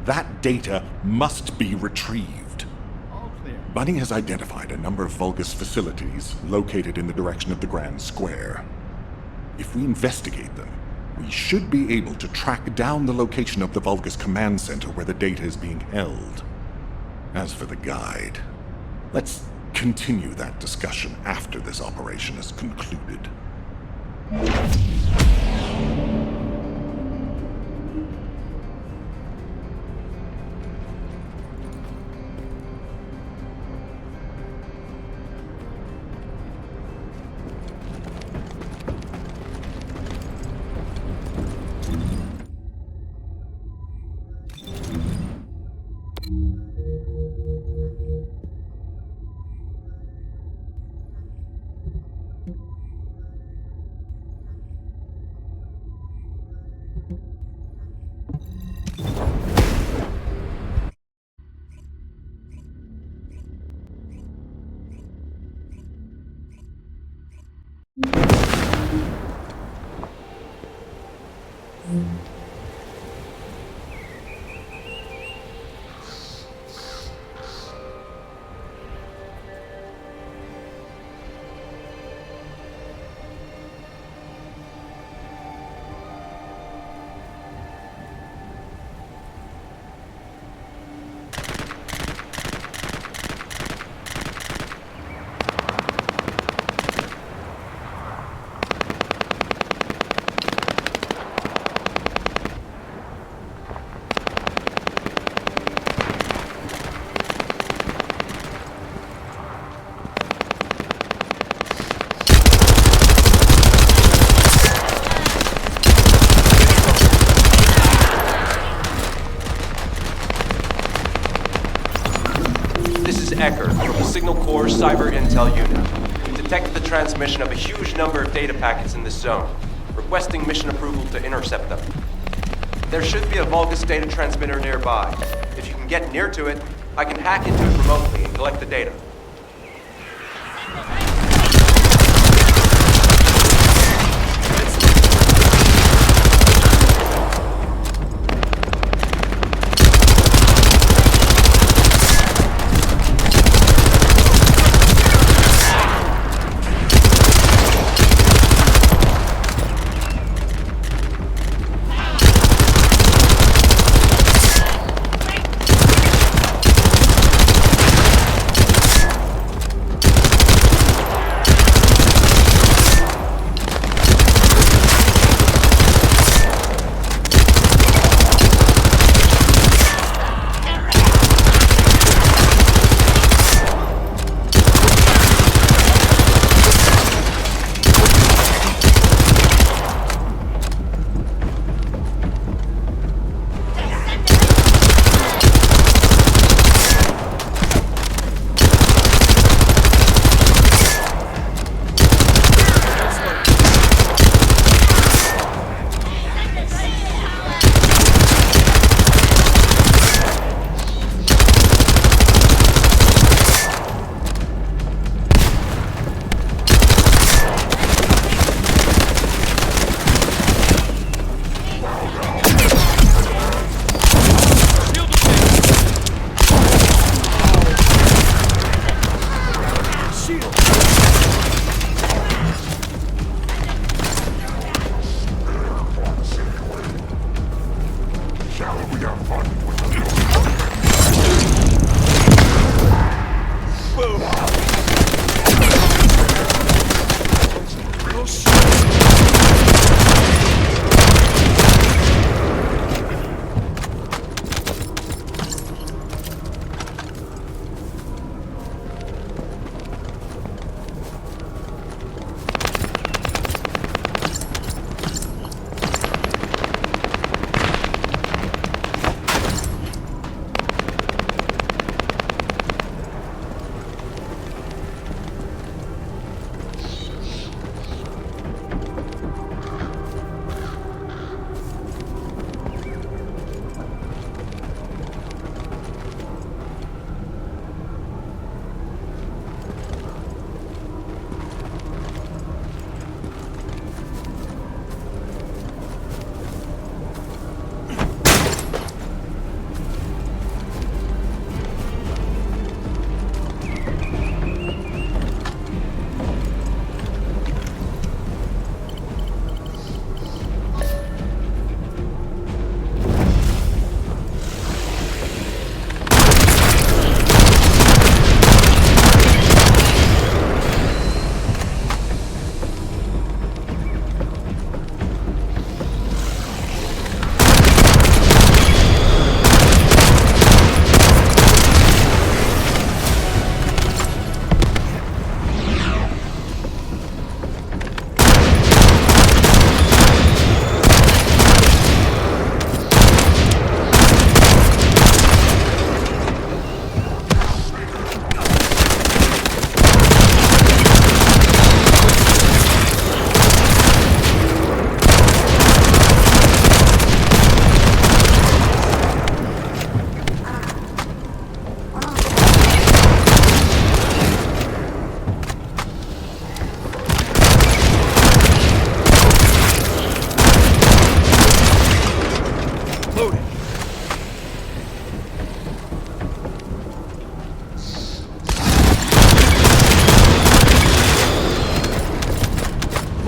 that data must be retrieved. Bunny has identified a number of Vulgus facilities located in the direction of the Grand Square. If we investigate them, we should be able to track down the location of the Vulgus command center where the data is being held. As for the guide, let's continue that discussion after this operation is concluded. Eckert from the Signal Corps Cyber Intel Unit. We detected the transmission of a huge number of data packets in this zone, requesting mission approval to intercept them. There should be a Vulgus data transmitter nearby. If you can get near to it, I can hack into it remotely and collect the data.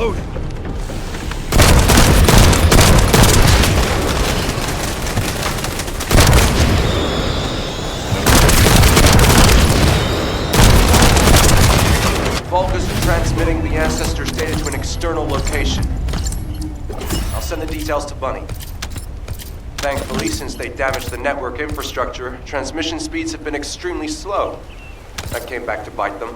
Loading. Vulgus are transmitting the Ancestors' data to an external location. I'll send the details to Bunny. Thankfully, since they damaged the network infrastructure, transmission speeds have been extremely slow. That came back to bite them.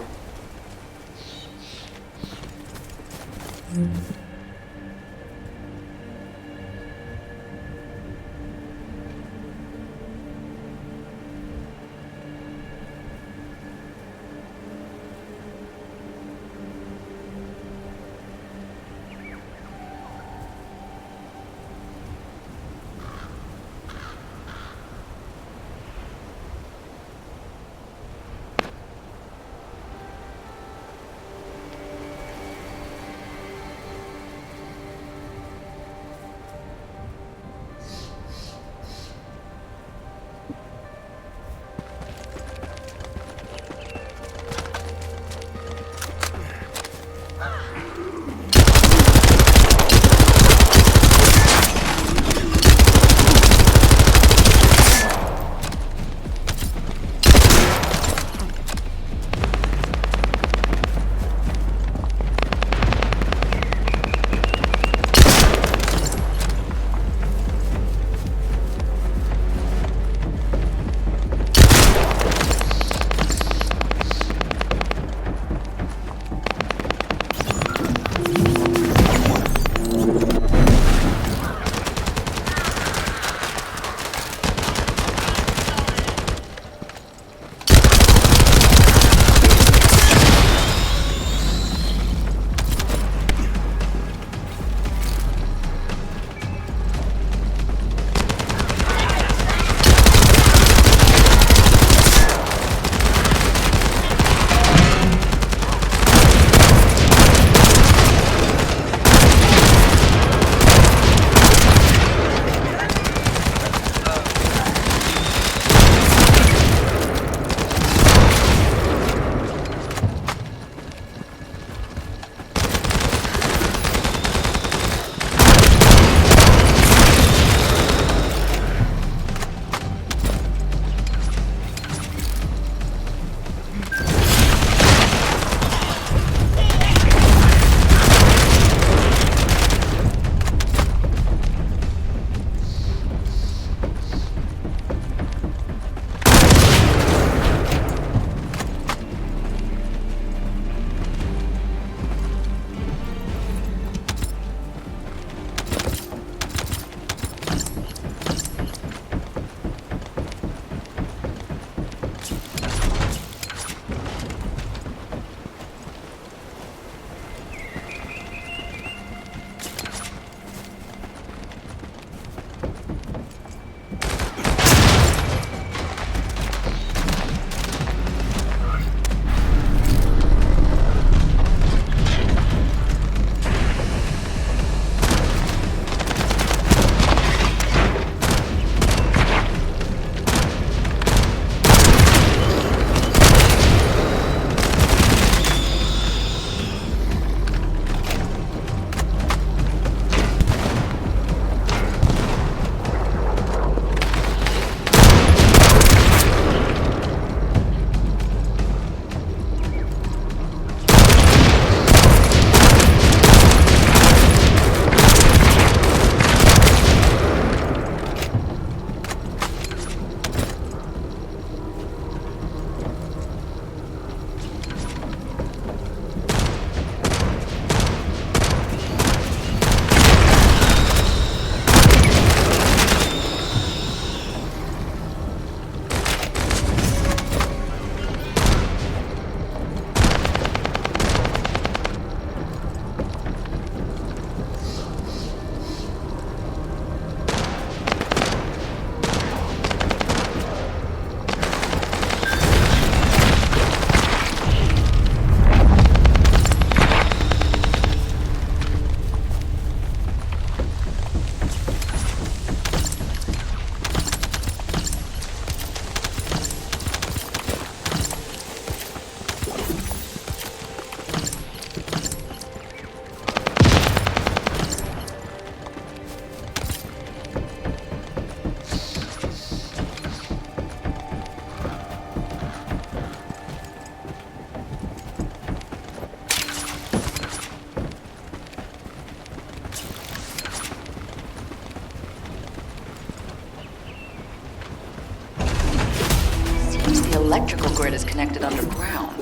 electrical grid is connected underground.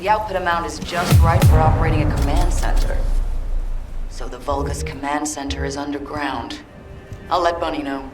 The output amount is just right for operating a command center. So the Vulgus command center is underground. I'll let Bunny know.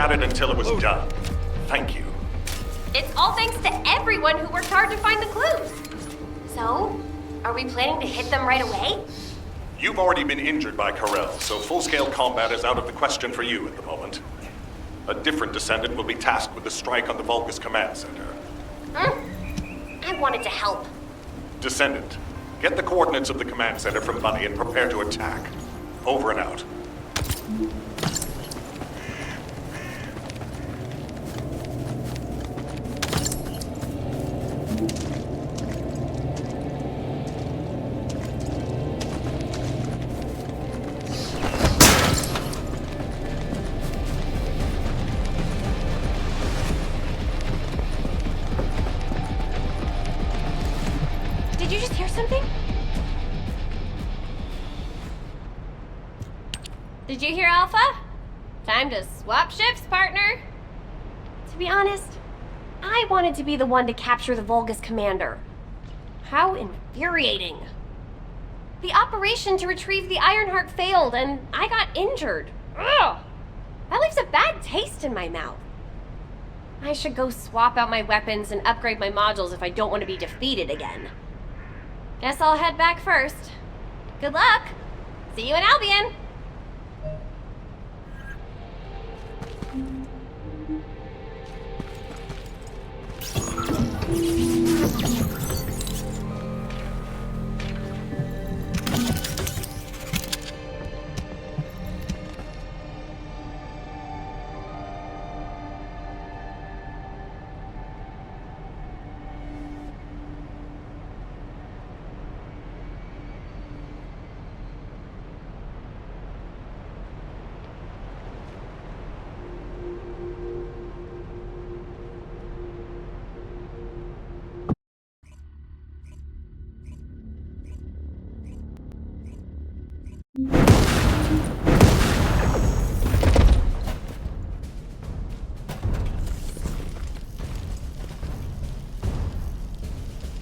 Until it was done. Thank you. It's all thanks to everyone who worked hard to find the clues. So, are we planning to hit them right away? You've already been injured by Karel, so full-scale combat is out of the question for you at the moment. A different Descendant will be tasked with the strike on the Vulgus command center. I wanted to help. Descendant, get the coordinates of the command center from Bunny and prepare to attack. Over and out. Did you just hear something? Did you hear Alpha? Time to swap shifts, partner. To be honest, I wanted to be the one to capture the Vulgus commander. How infuriating. The operation to retrieve the Ironheart failed and I got injured. Ugh! That leaves a bad taste in my mouth. I should go swap out my weapons and upgrade my modules if I don't want to be defeated again. Guess I'll head back first. Good luck! See you in Albion!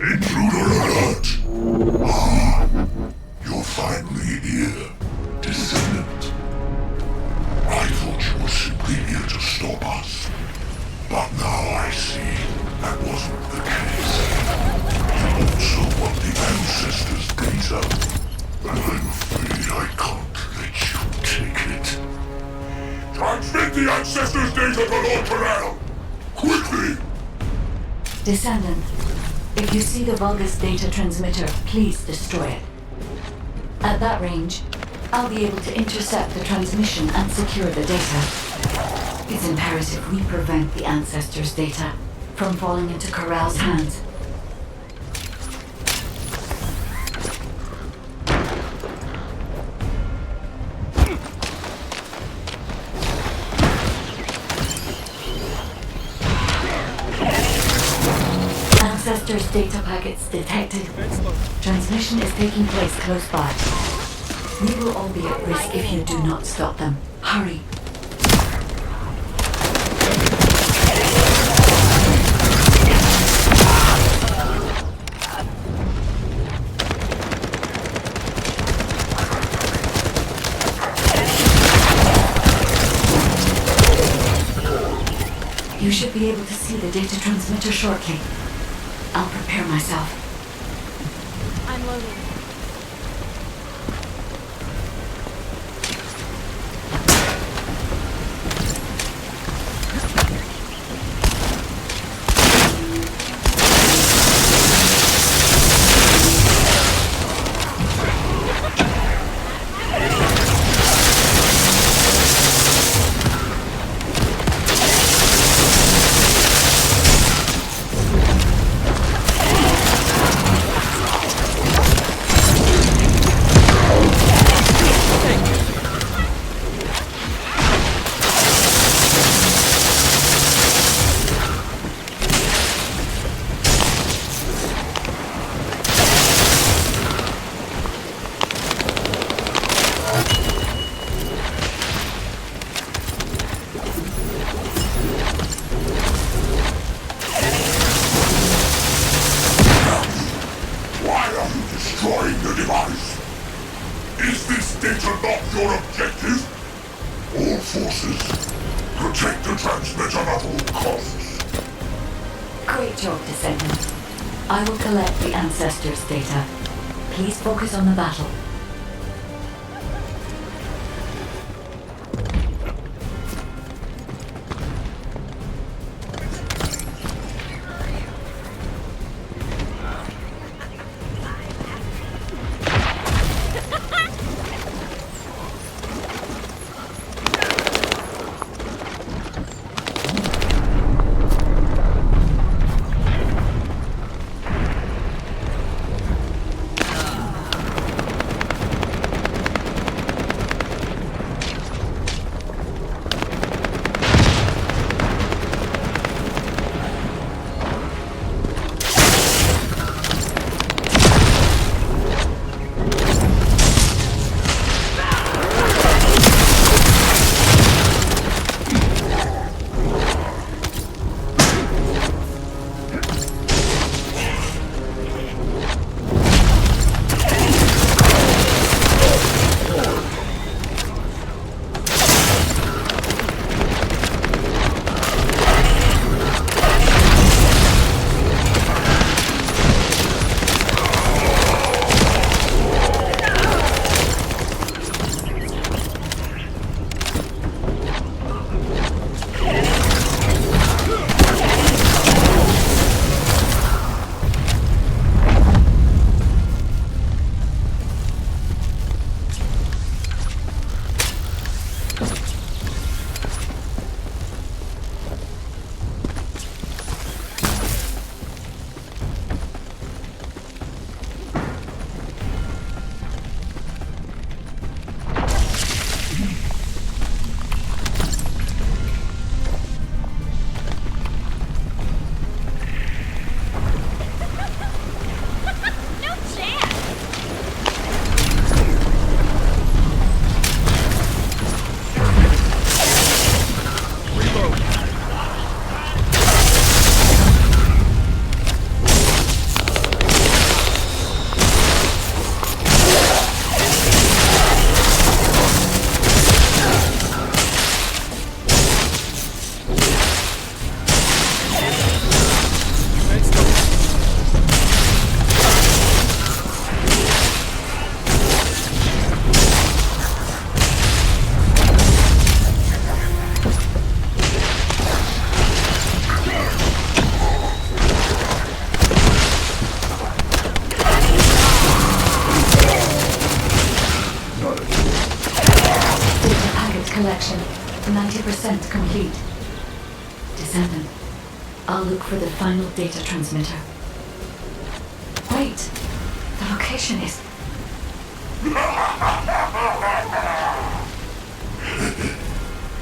Intruder alert! Ah, you're finally here, Descendant. I thought you were simply here to stop us. But now I see that wasn't the case. You also want the Ancestors' data. And I'm afraid I can't let you take it. Transmit the Ancestors' data to Lord Terrell! Quickly! Descendant, if you see the Vulgus data transmitter, please destroy it. At that range, I'll be able to intercept the transmission and secure the data. It's imperative we prevent the Ancestors' data from falling into Corral's hands. Ancestors' data packets detected. Transmission is taking place close by. We will all be at risk if you do not stop them. Hurry. You should be able to see the data transmitter shortly. I'll prepare myself. I'm loading. Destroying the device. Is this data not your objective? All forces, protect the transmitter at all costs. Great job, Descendant. I will collect the Ancestors' data. Please focus on the battle. collection 90% complete. Descendant, I'll look for the final data transmitter. Wait, the location is...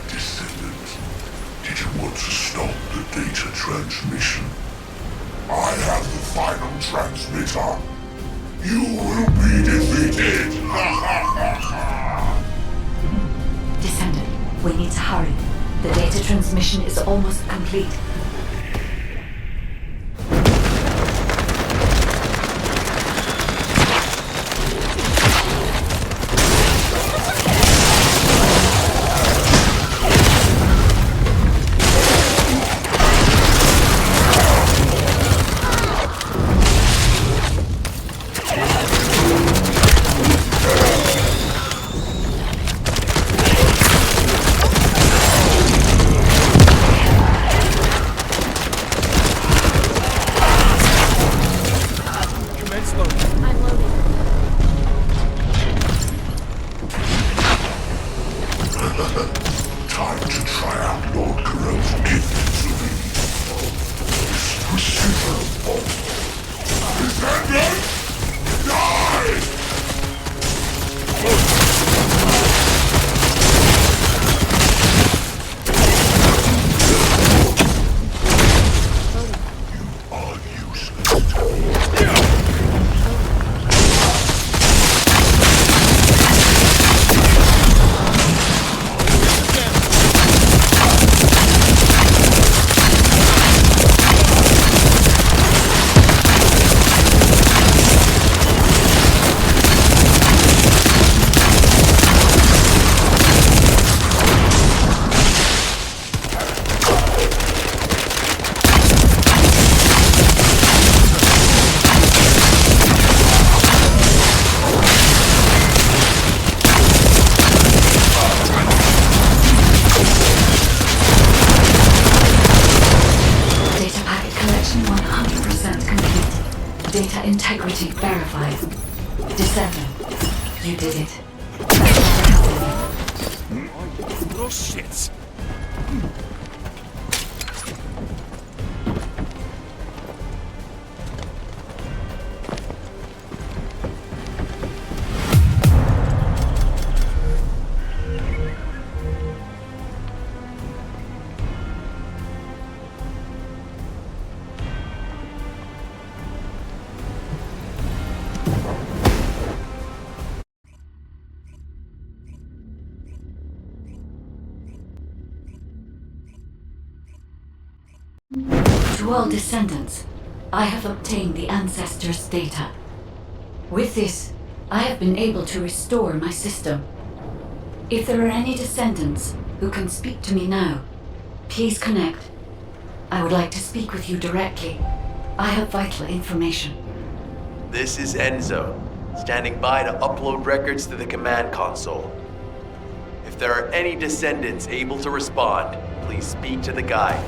Descendant, did you want to stop the data transmission? I have the final transmitter. You will be defeated! Descendant, we need to hurry. The data transmission is almost complete. Time to try out Lord Corell's gift to me. This precision bolt. Descendant! Die! Data integrity verified. Descendant, you did it. Oh, shit. To all descendants, I have obtained the ancestors' data. With this, I have been able to restore my system. If there are any descendants who can speak to me now, please connect. I would like to speak with you directly. I have vital information. This is Enzo, standing by to upload records to the command console. If there are any descendants able to respond, please speak to the guide.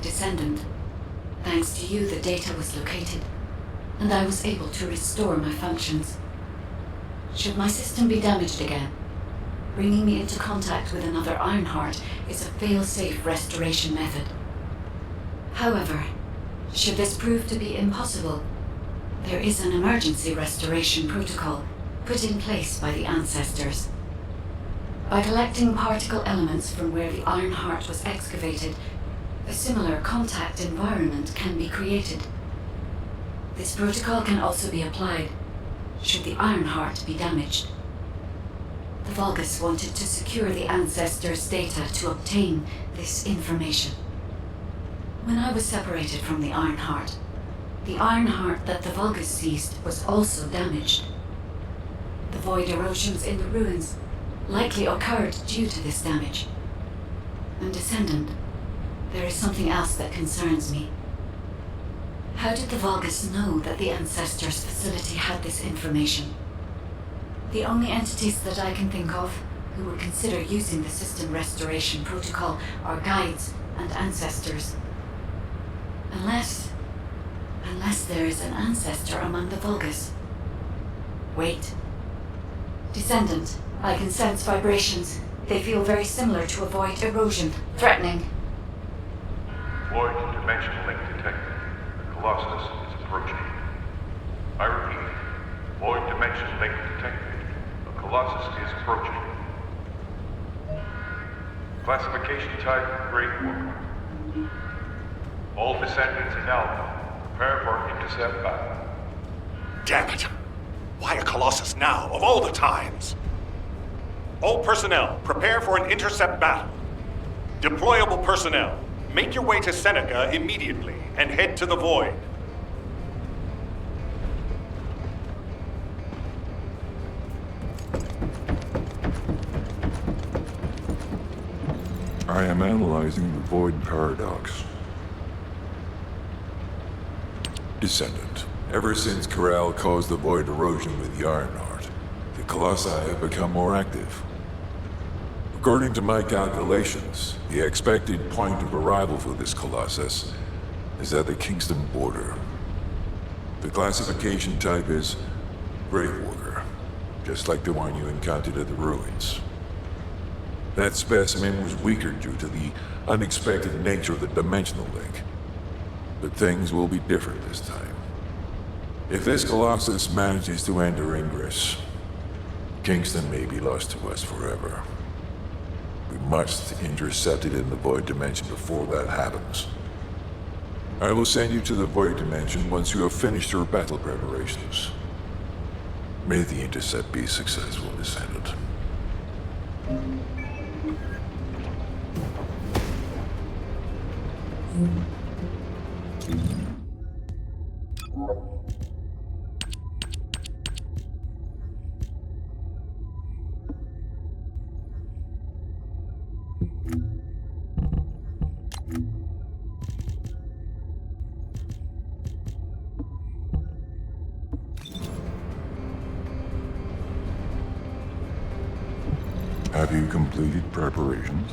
Descendant. Thanks to you, the data was located, and I was able to restore my functions. Should my system be damaged again, bringing me into contact with another Ironheart is a fail-safe restoration method. However, should this prove to be impossible, there is an emergency restoration protocol put in place by the ancestors. By collecting particle elements from where the Ironheart was excavated, a similar contact environment can be created. This protocol can also be applied should the Ironheart be damaged. The Vulgus wanted to secure the ancestors' data to obtain this information. When I was separated from the Ironheart that the Vulgus seized was also damaged. The void erosions in the ruins likely occurred due to this damage. And Descendant, there is something else that concerns me. How did the Vulgus know that the Ancestors' facility had this information? The only entities that I can think of who would consider using the system restoration protocol are guides and ancestors. Unless there is an ancestor among the Vulgus. Wait. Descendant, I can sense vibrations. They feel very similar to a void erosion, threatening. Void dimension link detected. The Colossus is approaching. I repeat, void dimension link detected. The Colossus is approaching. Classification type, Great War. All descendants in Alpha, prepare for intercept battle. Damn it! Why a Colossus now, of all the times? All personnel, prepare for an intercept battle. Deployable personnel, make your way to Seneca immediately and head to the Void. I am analyzing the Void Paradox. Descendant. Ever since Corral caused the Void erosion with the Ironheart, the Colossi have become more active. According to my calculations, the expected point of arrival for this Colossus is at the Kingston border. The classification type is Grave Walker, just like the one you encountered at the ruins. That specimen was weaker due to the unexpected nature of the dimensional link. But things will be different this time. If this Colossus manages to enter Ingress, Kingston may be lost to us forever. We must intercept it in the Void Dimension before that happens. I will send you to the Void Dimension once you have finished your battle preparations. May the intercept be successful, Descendant. Have you completed preparations?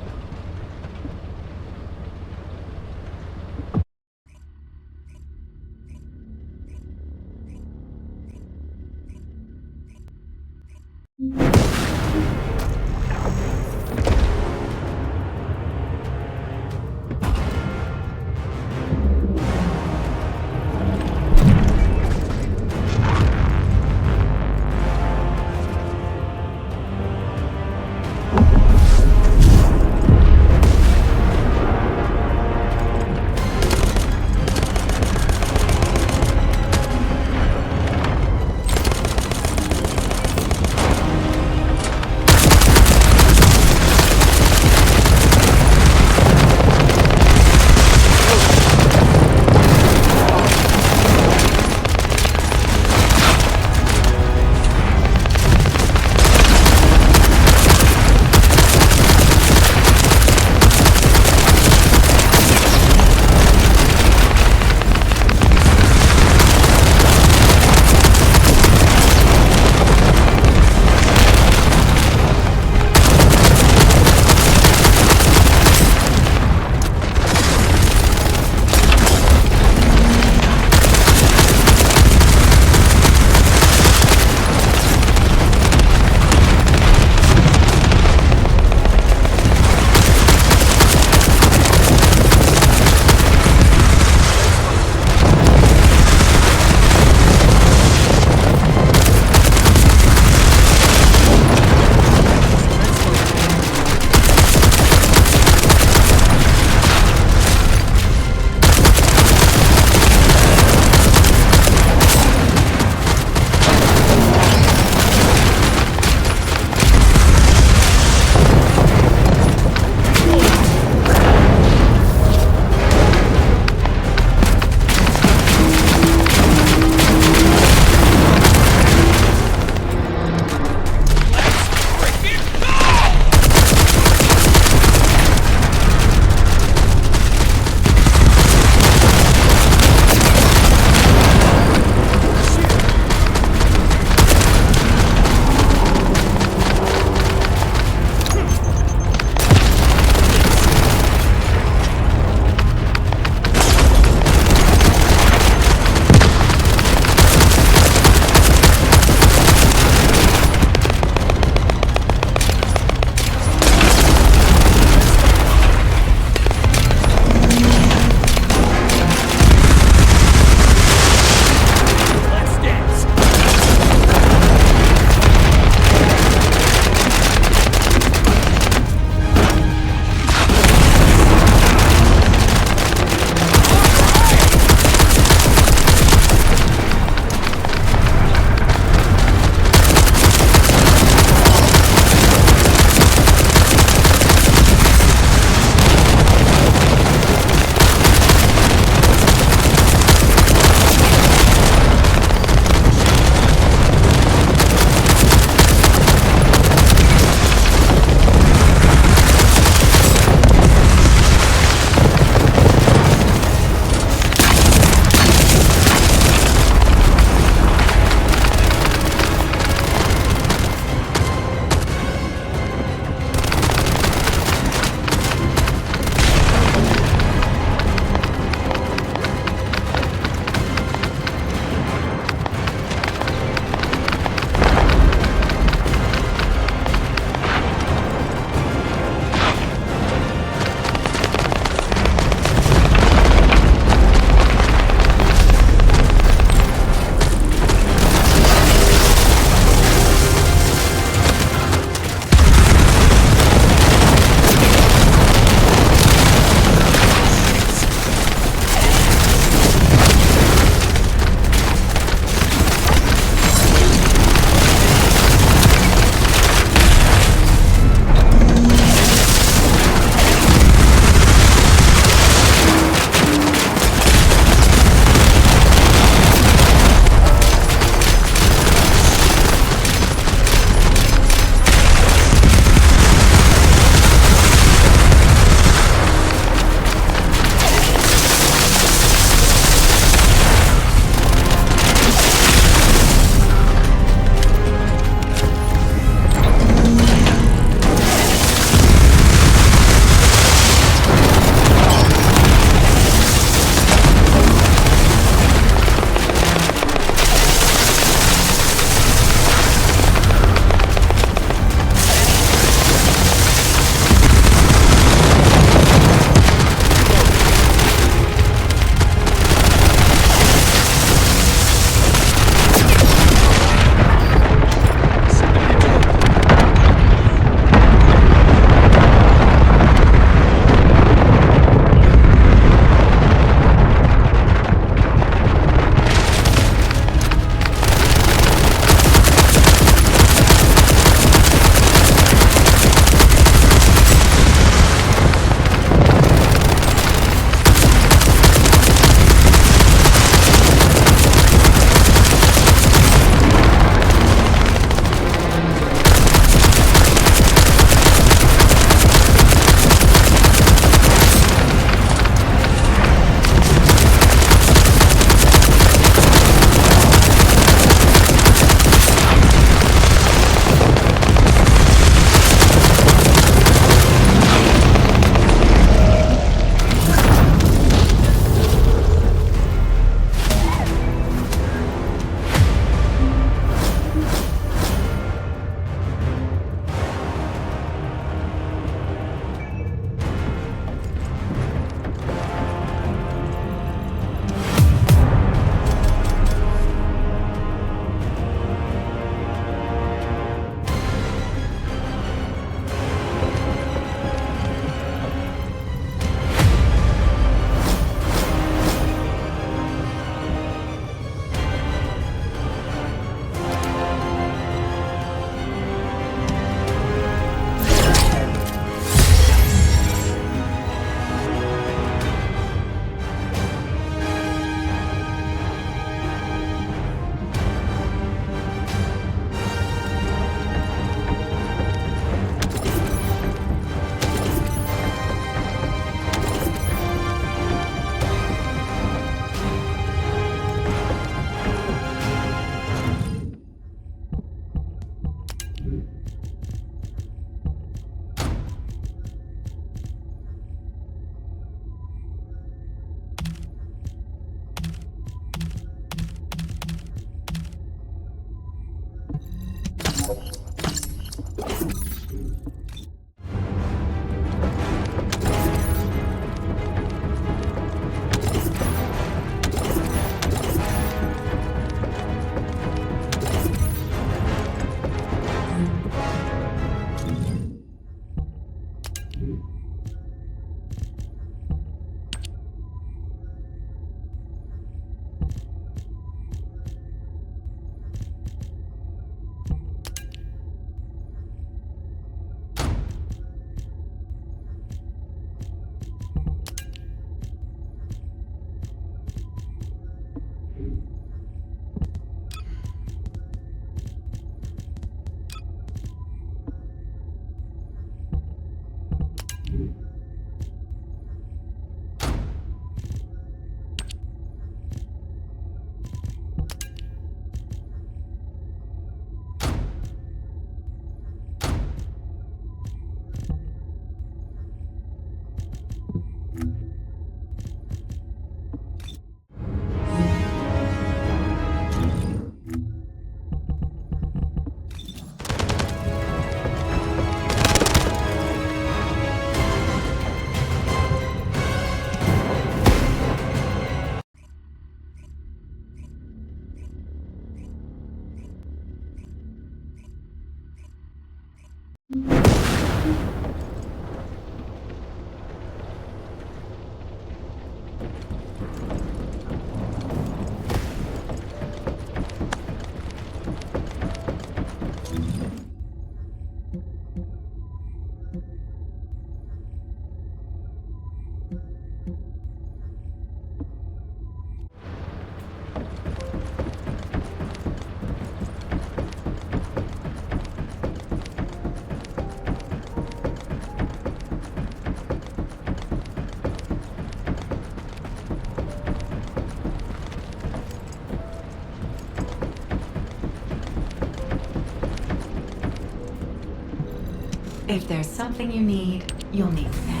If there's something you need, you'll need to pay.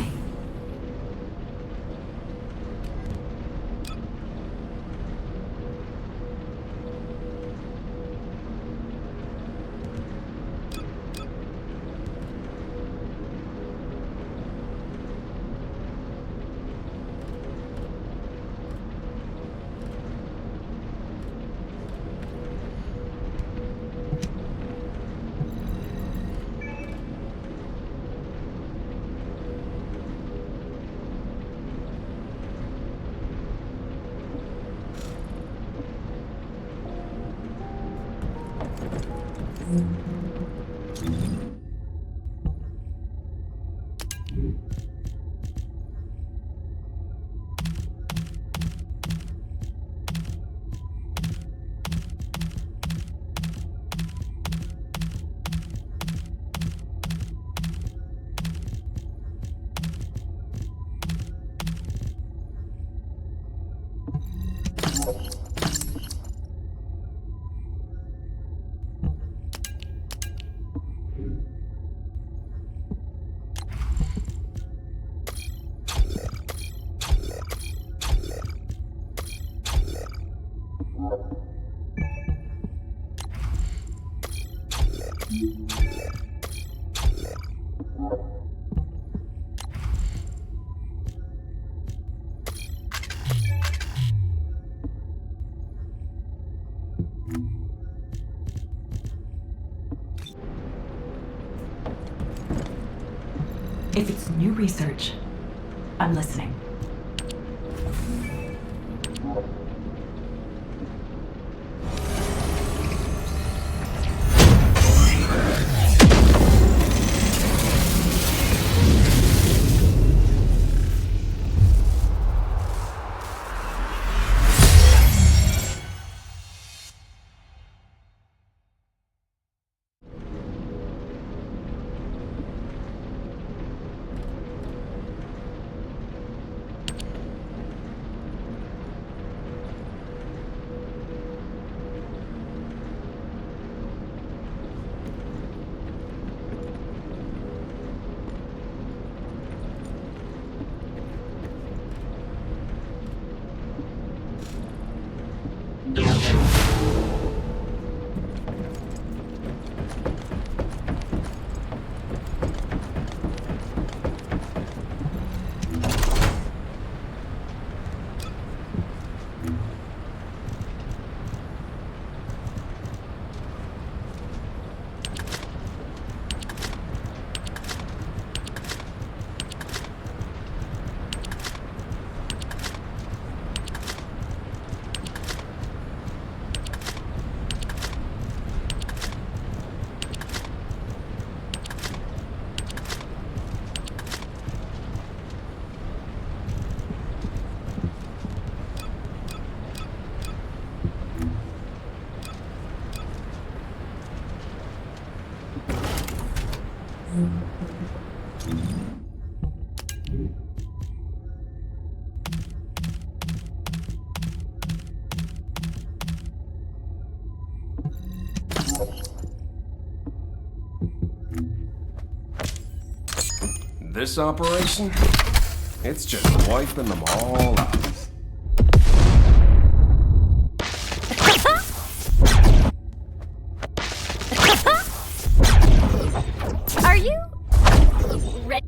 If it's new research, I'm listening. This operation? It's just wiping them all out. Are you ready?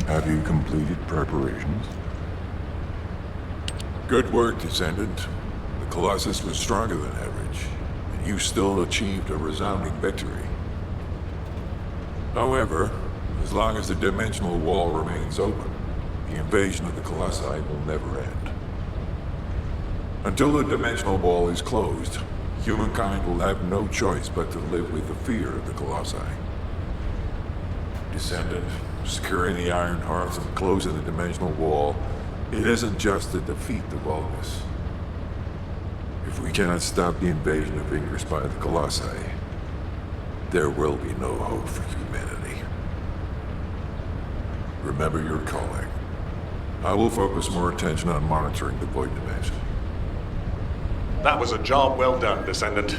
Have you completed preparations? Good work, Descendant. The Colossus was stronger than average, and you still achieved a resounding victory. However, as long as the dimensional wall remains open, the invasion of the Colossi will never end. Until the dimensional wall is closed, humankind will have no choice but to live with the fear of the Colossi. Descendant, securing the Iron Hearts and closing the dimensional wall, it isn't just to defeat the Vulgus. If we cannot stop the invasion of Ingress by the Colossi, there will be no hope for humanity. Remember your calling. I will focus more attention on monitoring the void dimension. That was a job well done, Descendant.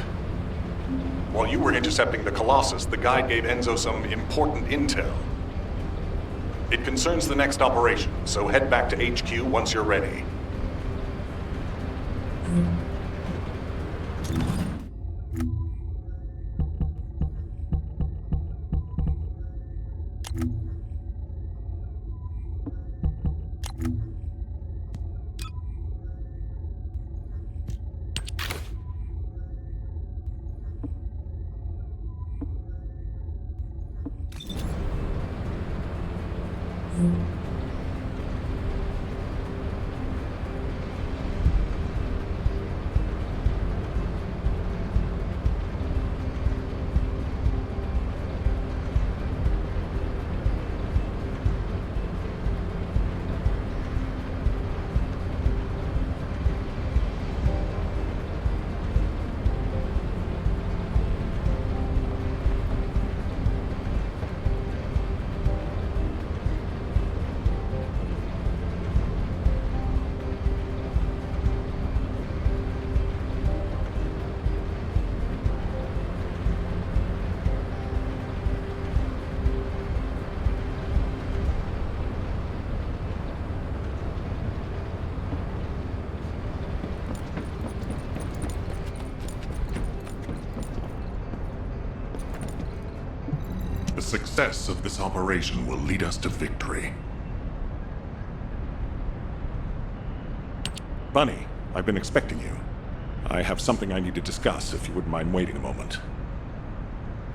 While you were intercepting the Colossus, the guide gave Enzo some important intel. It concerns the next operation, so head back to HQ once you're ready. The success of this operation will lead us to victory. Bunny, I've been expecting you. I have something I need to discuss, if you wouldn't mind waiting a moment.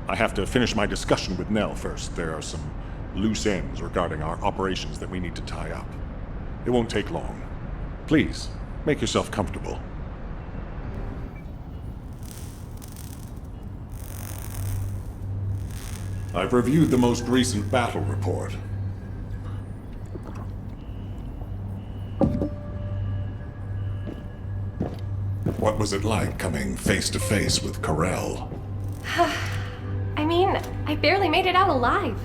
I have to finish my discussion with Nell first. There are some loose ends regarding our operations that we need to tie up. It won't take long. Please, make yourself comfortable. I've reviewed the most recent battle report. What was it like coming face to face with Corel? I mean, I barely made it out alive.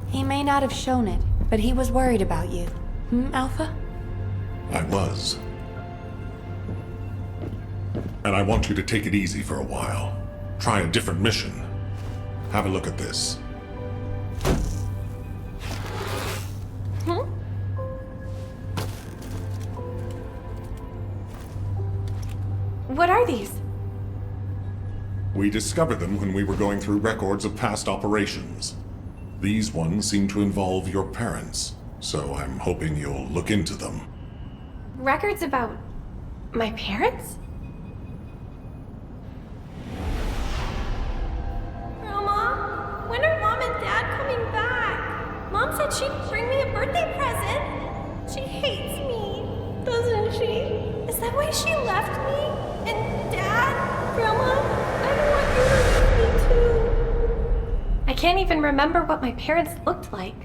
He may not have shown it, but he was worried about you. Alpha? I was. And I want you to take it easy for a while. Try a different mission. Have a look at this. What are these? We discovered them when we were going through records of past operations. These ones seem to involve your parents, so I'm hoping you'll look into them. Records about my parents? Grandma, when are Mom and Dad coming back? Mom said she'd bring me a birthday present. She hates me, doesn't she? Is that why she left me? And Dad? Grandma? I don't want you to leave me too. I can't even remember what my parents looked like.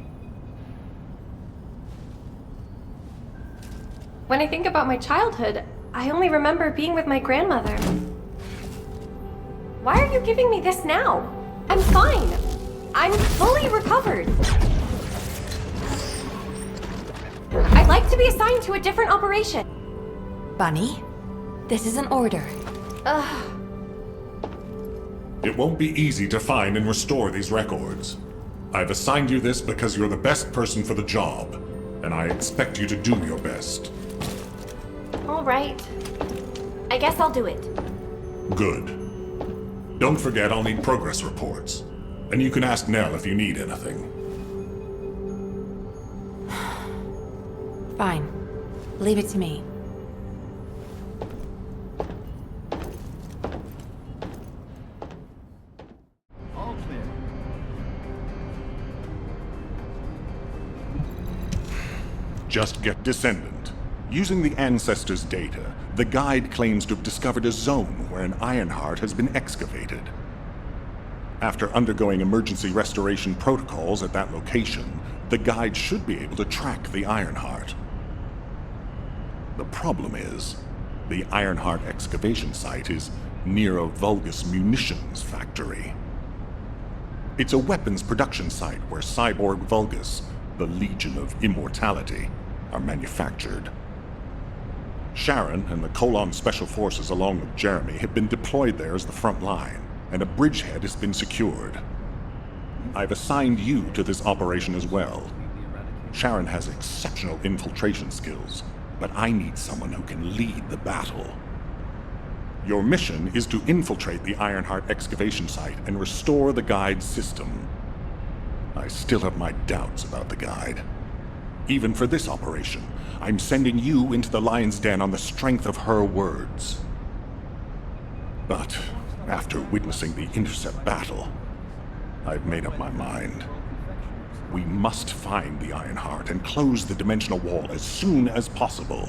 When I think about my childhood, I only remember being with my grandmother. Why are you giving me this now? I'm fine. I'm fully recovered. I'd like to be assigned to a different operation. Bunny, this is an order. Ugh. It won't be easy to find and restore these records. I've assigned you this because you're the best person for the job, and I expect you to do your best. All right. I guess I'll do it. Good. Don't forget, I'll need progress reports. And you can ask Nell if you need anything. Fine. Leave it to me. All clear. Just get Descendant. Using the Ancestors' data, the guide claims to have discovered a zone where an Ironheart has been excavated. After undergoing emergency restoration protocols at that location, the guide should be able to track the Ironheart. The problem is, the Ironheart excavation site is near a Vulgus munitions factory. It's a weapons production site where cyborg Vulgus the Legion of Immortality, are manufactured. Sharon and the Colon Special Forces, along with Jeremy, have been deployed there as the front line, and a bridgehead has been secured. I've assigned you to this operation as well. Sharon has exceptional infiltration skills, but I need someone who can lead the battle. Your mission is to infiltrate the Ironheart excavation site and restore the Guide's system. I still have my doubts about the Guide. Even for this operation, I'm sending you into the Lion's Den on the strength of her words. But after witnessing the Intercept battle, I've made up my mind. We must find the Ironheart and close the dimensional wall as soon as possible.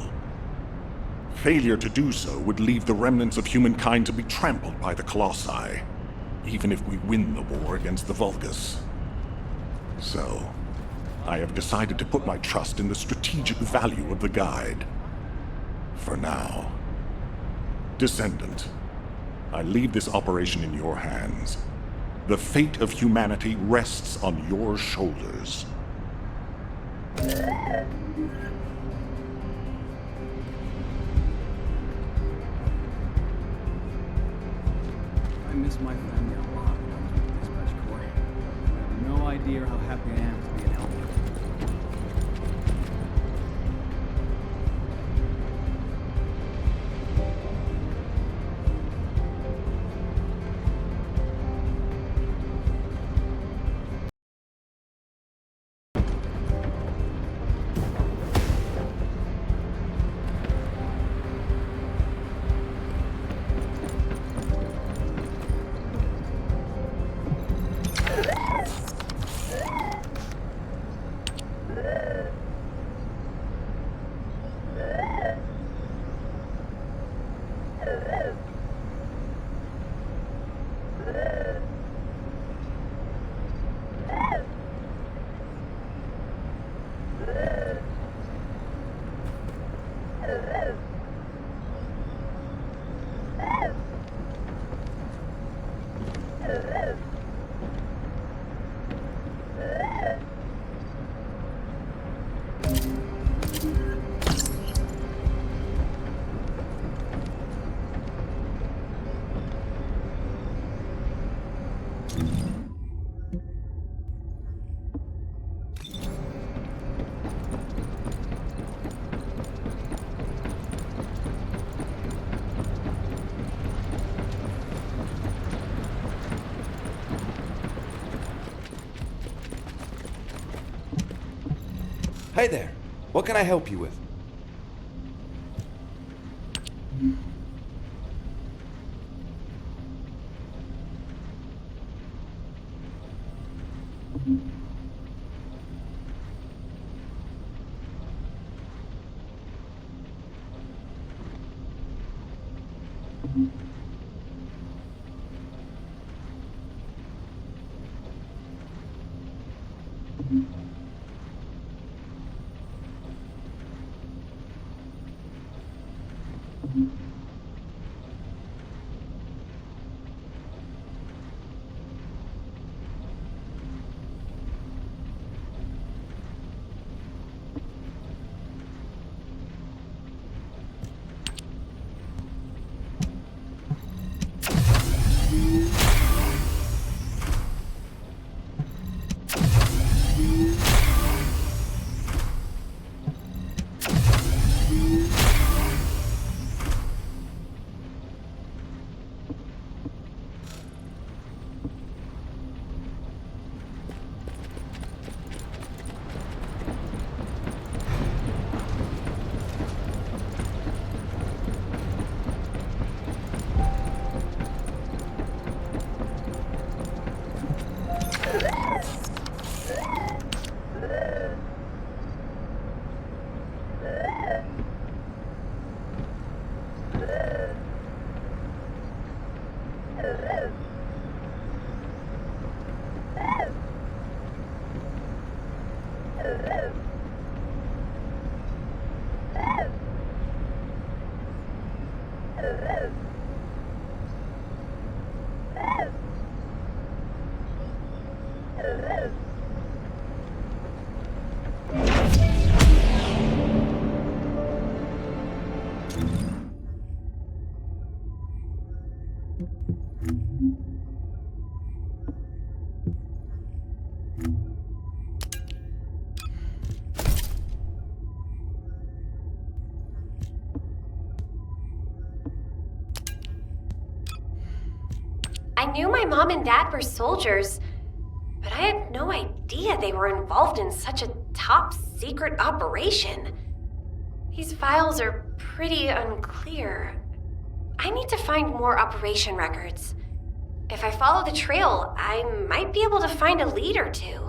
Failure to do so would leave the remnants of humankind to be trampled by the Colossi, even if we win the war against the Vulgus. So, I have decided to put my trust in the strategic value of the Guide. For now. Descendant, I leave this operation in your hands. The fate of humanity rests on your shoulders. I miss my family a lot when I was with the Dispatch Corps. I have no idea how happy I am to be an Albion. Hey there. What can I help you with? knew my mom and dad were soldiers, but I had no idea they were involved in such a top secret operation. These files are pretty unclear. I need to find more operation records. If I follow the trail, I might be able to find a lead or two.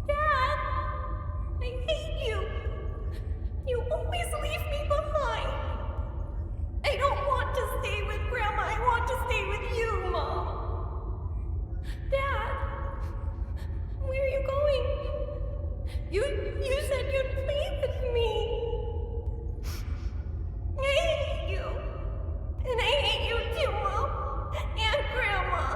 Dad! I hate you! You always leave me behind! I don't want to stay with Grandma, I want to stay with you, Mom! Dad! Where are you going? You said you'd play with me! I hate you! And I hate you too, Mom! And Grandma!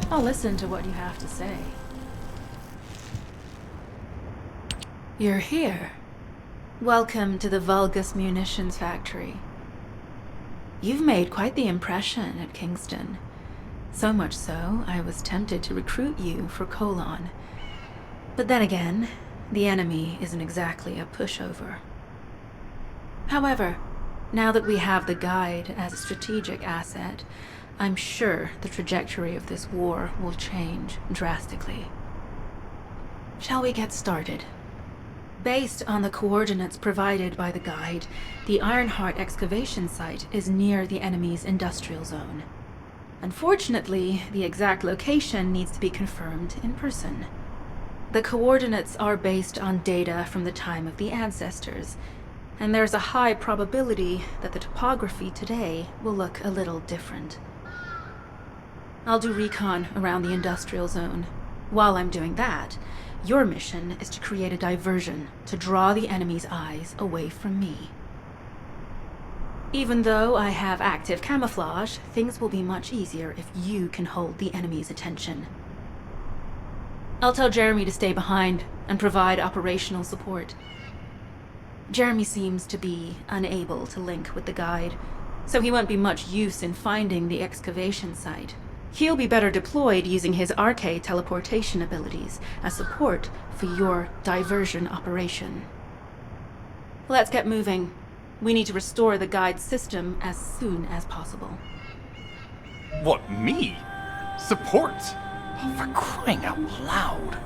I'll listen to what you have to say. You're here. Welcome to the Vulgus Munitions Factory. You've made quite the impression at Kingston. So much so, I was tempted to recruit you for Colon. But then again, the enemy isn't exactly a pushover. However, now that we have the guide as a strategic asset, I'm sure the trajectory of this war will change drastically. Shall we get started? Based on the coordinates provided by the guide, the Ironheart excavation site is near the enemy's industrial zone. Unfortunately, the exact location needs to be confirmed in person. The coordinates are based on data from the time of the ancestors, and there's a high probability that the topography today will look a little different. I'll do recon around the industrial zone. While I'm doing that, your mission is to create a diversion to draw the enemy's eyes away from me. Even though I have active camouflage, things will be much easier if you can hold the enemy's attention. I'll tell Jeremy to stay behind and provide operational support. Jeremy seems to be unable to link with the guide, so he won't be much use in finding the excavation site. He'll be better deployed using his arcade teleportation abilities as support for your diversion operation. Let's get moving. We need to restore the guide system as soon as possible. What, me? Support? Oh, for crying out loud.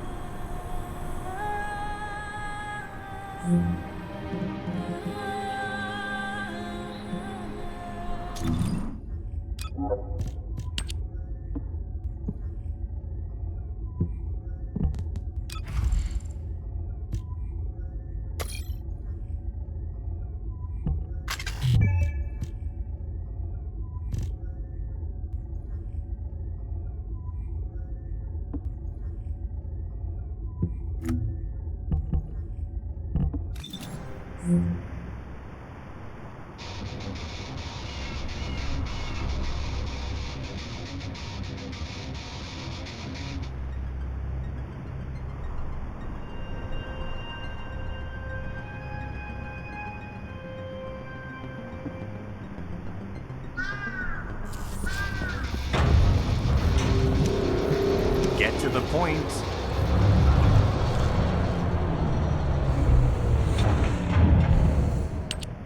to the point.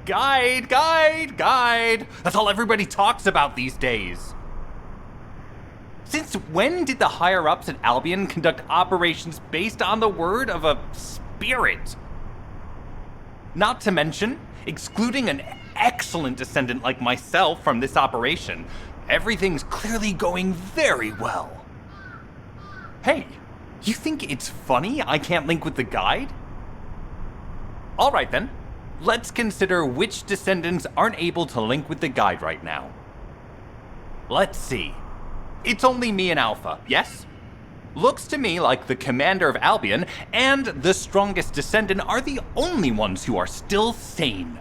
Guide! That's all everybody talks about these days. Since when did the higher-ups at Albion conduct operations based on the word of a spirit? Not to mention, excluding an excellent descendant like myself from this operation, everything's clearly going very well. Hey, you think it's funny I can't link with the guide? Alright then, let's consider which descendants aren't able to link with the guide right now. Let's see. It's only me and Alpha, yes? Looks to me like the commander of Albion and the strongest descendant are the only ones who are still sane.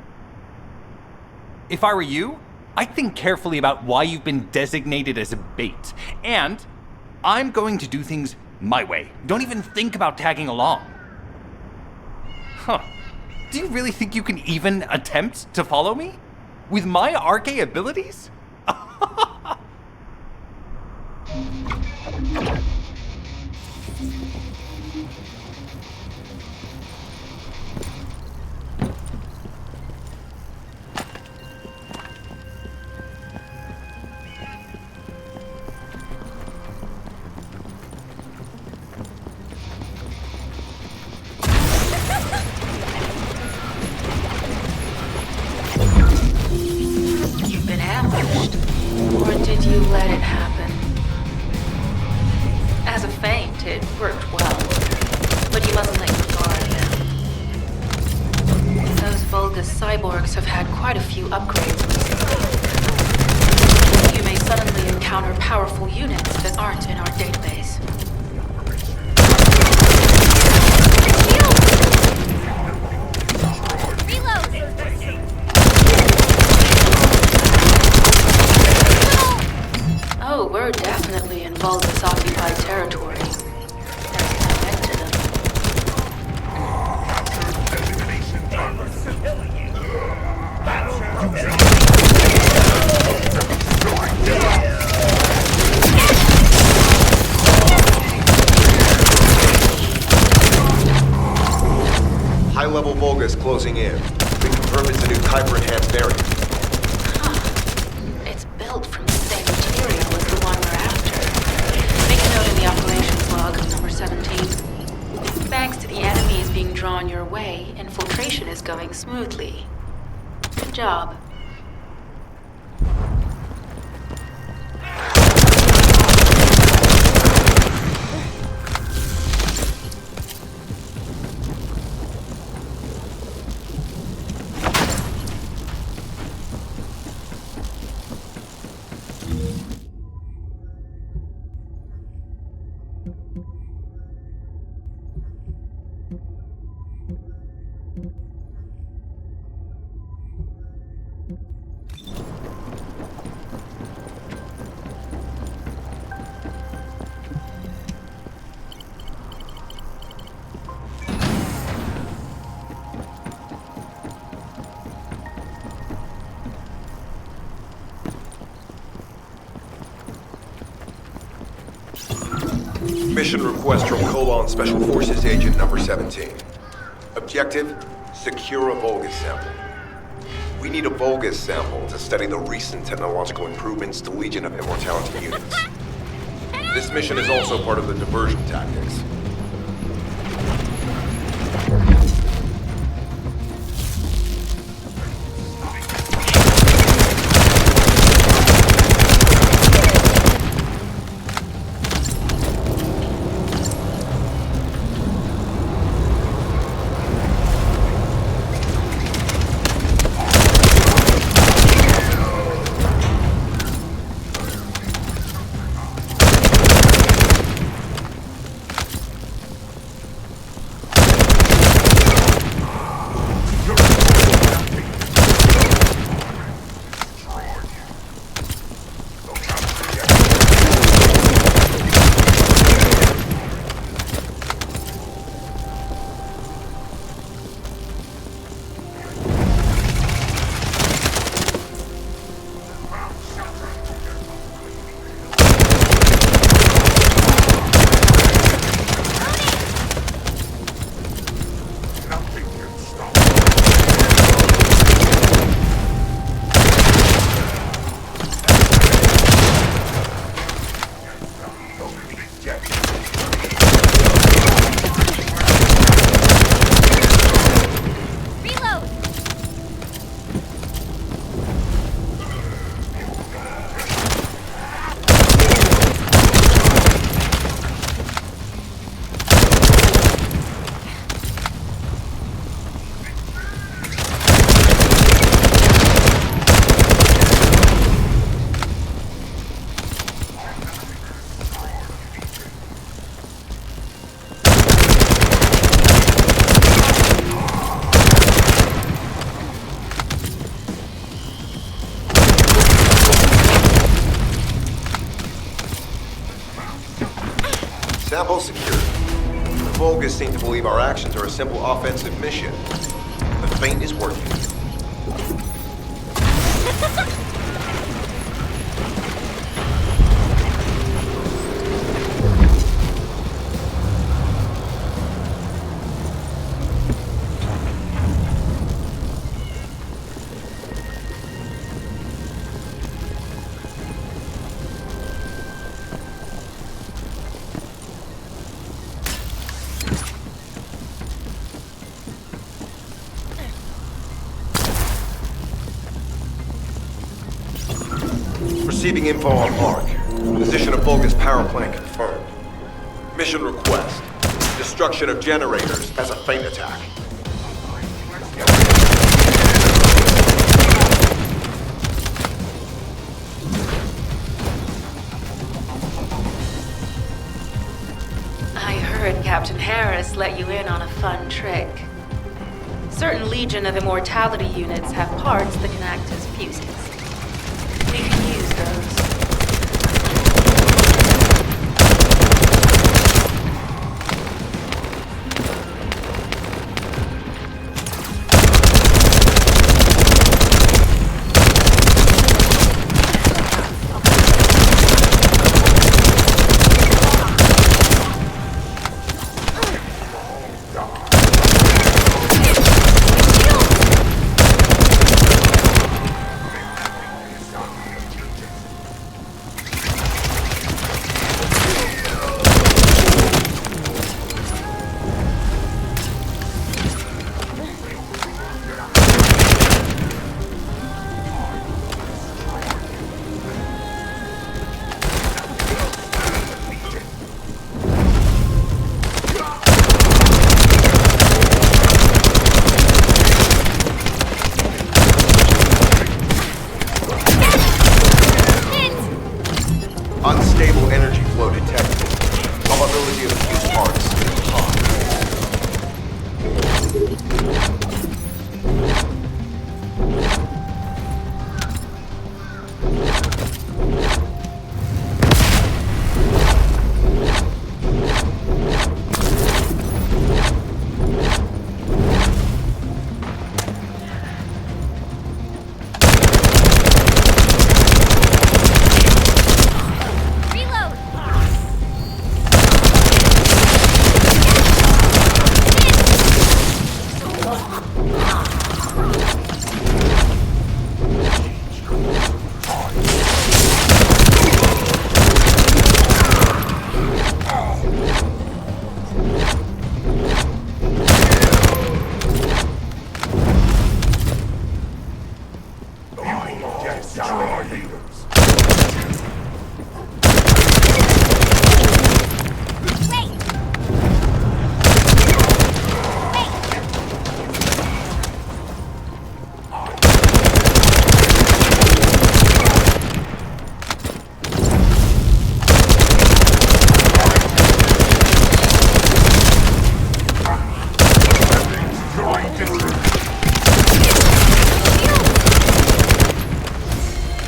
If I were you, I'd think carefully about why you've been designated as a bait, and I'm going to do things my way. Don't even think about tagging along. Huh. Do you really think you can even attempt to follow me? With my Arche abilities? You've been ambushed. Or did you let it happen? As a feint, it worked well. But you mustn't let your guard down. Those Vulgus cyborgs have had quite a few upgrades recently. You may suddenly encounter powerful units that aren't in our database. Oh, we're definitely in Vulgus-occupied territory. Let's connect to them. High-level Vulgus closing in. We confirm it's a new Kuiper-enhanced variant. It's built from the same material as the one we're after. Make a note in the operations log, number 17. Thanks to the enemies being drawn your way, infiltration is going smoothly. Good job. Mission request from Colon Special Forces Agent number 17. Objective, secure a Vulgus sample. We need a Vulgus sample to study the recent technological improvements to Legion of Immortality units. This mission is also part of the diversion tactics. Sample secured. The Vulgus seem to believe our actions are a simple offensive mission. The feint is working. Receiving info on Mark. Position of Vulgus power plant confirmed. Mission request. Destruction of generators as a feint attack. I heard Captain Harris let you in on a fun trick. Certain Legion of Immortality units have parts that can act as fuses. We can use those. Unstable energy flow detected. Probability of fuse parts high.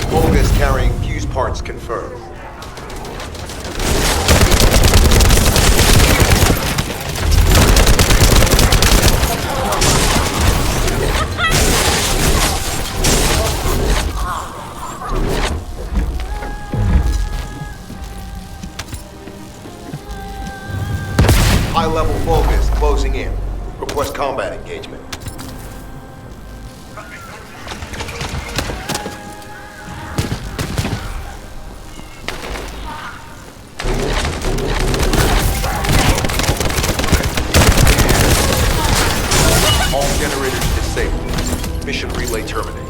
Vulgus carrying fuse parts confirmed. High-level Vulgus closing in. Request combat engagement. All generators disabled. Mission relay terminated.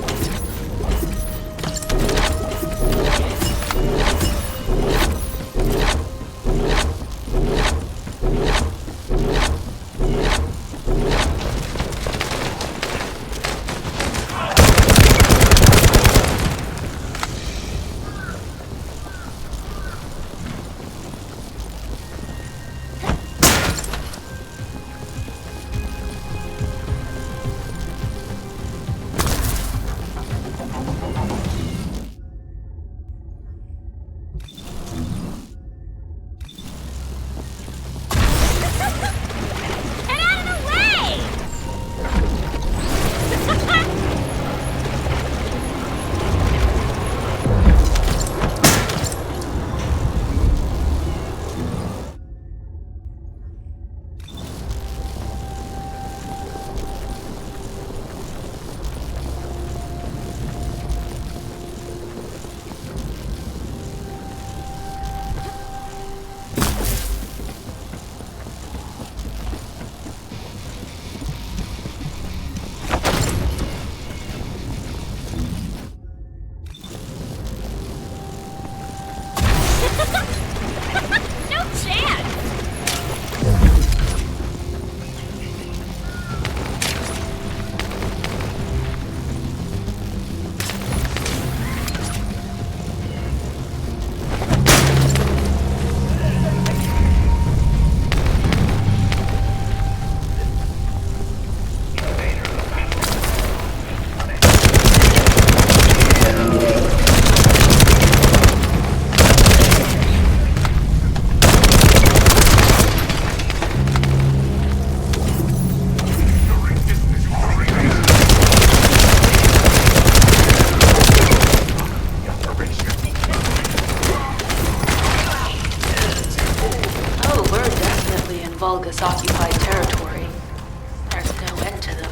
Vulgus-occupied territory. There's no end to them.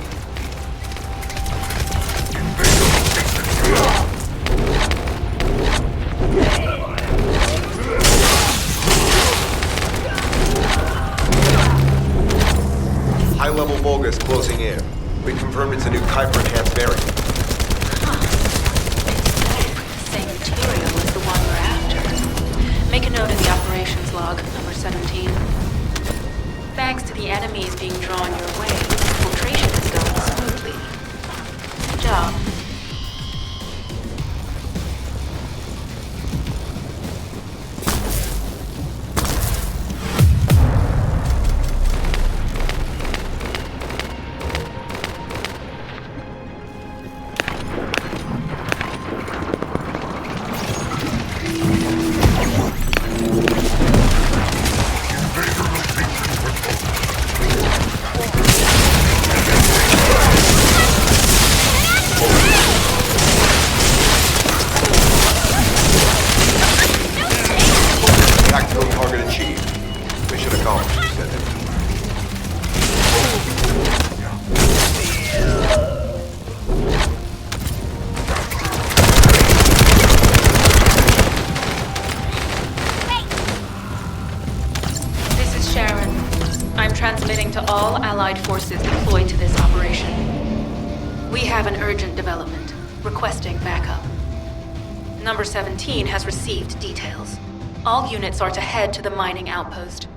High-level Vulgus closing in. We confirmed it's a new Kuiper-enhanced variant. Same material as the one we're after. Make a note in the operations log, number 17. Thanks to the enemies being drawn your way, infiltration is going smoothly. Good job. Tactical target achieved. Mission accomplished, Descendant. This is Sharon. I'm transmitting to all Allied forces deployed to this operation. We have an urgent development, requesting backup. Number 17 has received details. All units are to head to the mining outpost.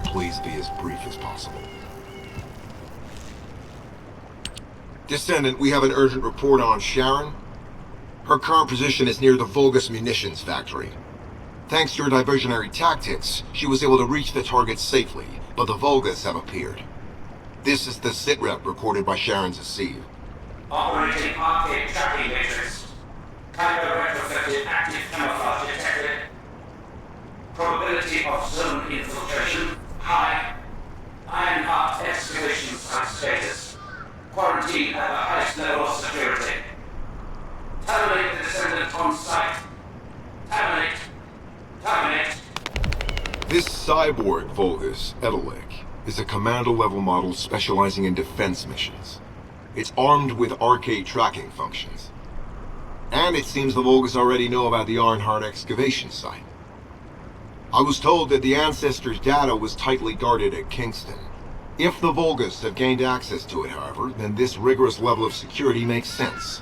Please be as brief as possible. Descendant, we have an urgent report on Sharon. Her current position is near the Vulgus munitions factory. Thanks to her diversionary tactics, she was able to reach the target safely, but the Vulgus have appeared. This is the sitrep recorded by Sharon's Deceive. Operating arcade tracking matrix. Kyber retrofitted active camouflage detected. Probability of zone infiltration high. Ironheart excavation site status. Quarantine at the highest level of security. Terminate the Descendant on site. Terminate. Terminate. This cyborg Vulgus, Edelek, is a commando-level model specializing in defense missions. It's armed with arcade tracking functions. And it seems the Vulgus already know about the Ironheart excavation site. I was told that the Ancestors' data was tightly guarded at Kingston. If the Vulgus have gained access to it, however, then this rigorous level of security makes sense.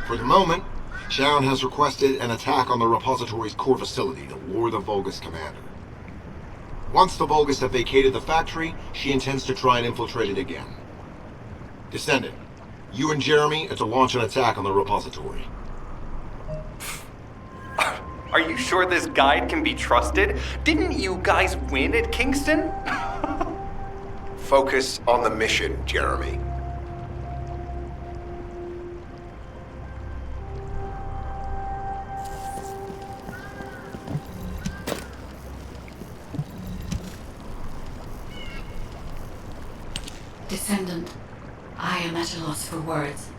For the moment, Sharon has requested an attack on the repository's core facility to lure the Vulgus commander. Once the Vulgus have vacated the factory, she intends to try and infiltrate it again. Descendant, you and Jeremy are to launch an attack on the repository. Are you sure this guide can be trusted? Didn't you guys win at Kingston? Focus on the mission, Jeremy. Descendant, I am at a loss for words.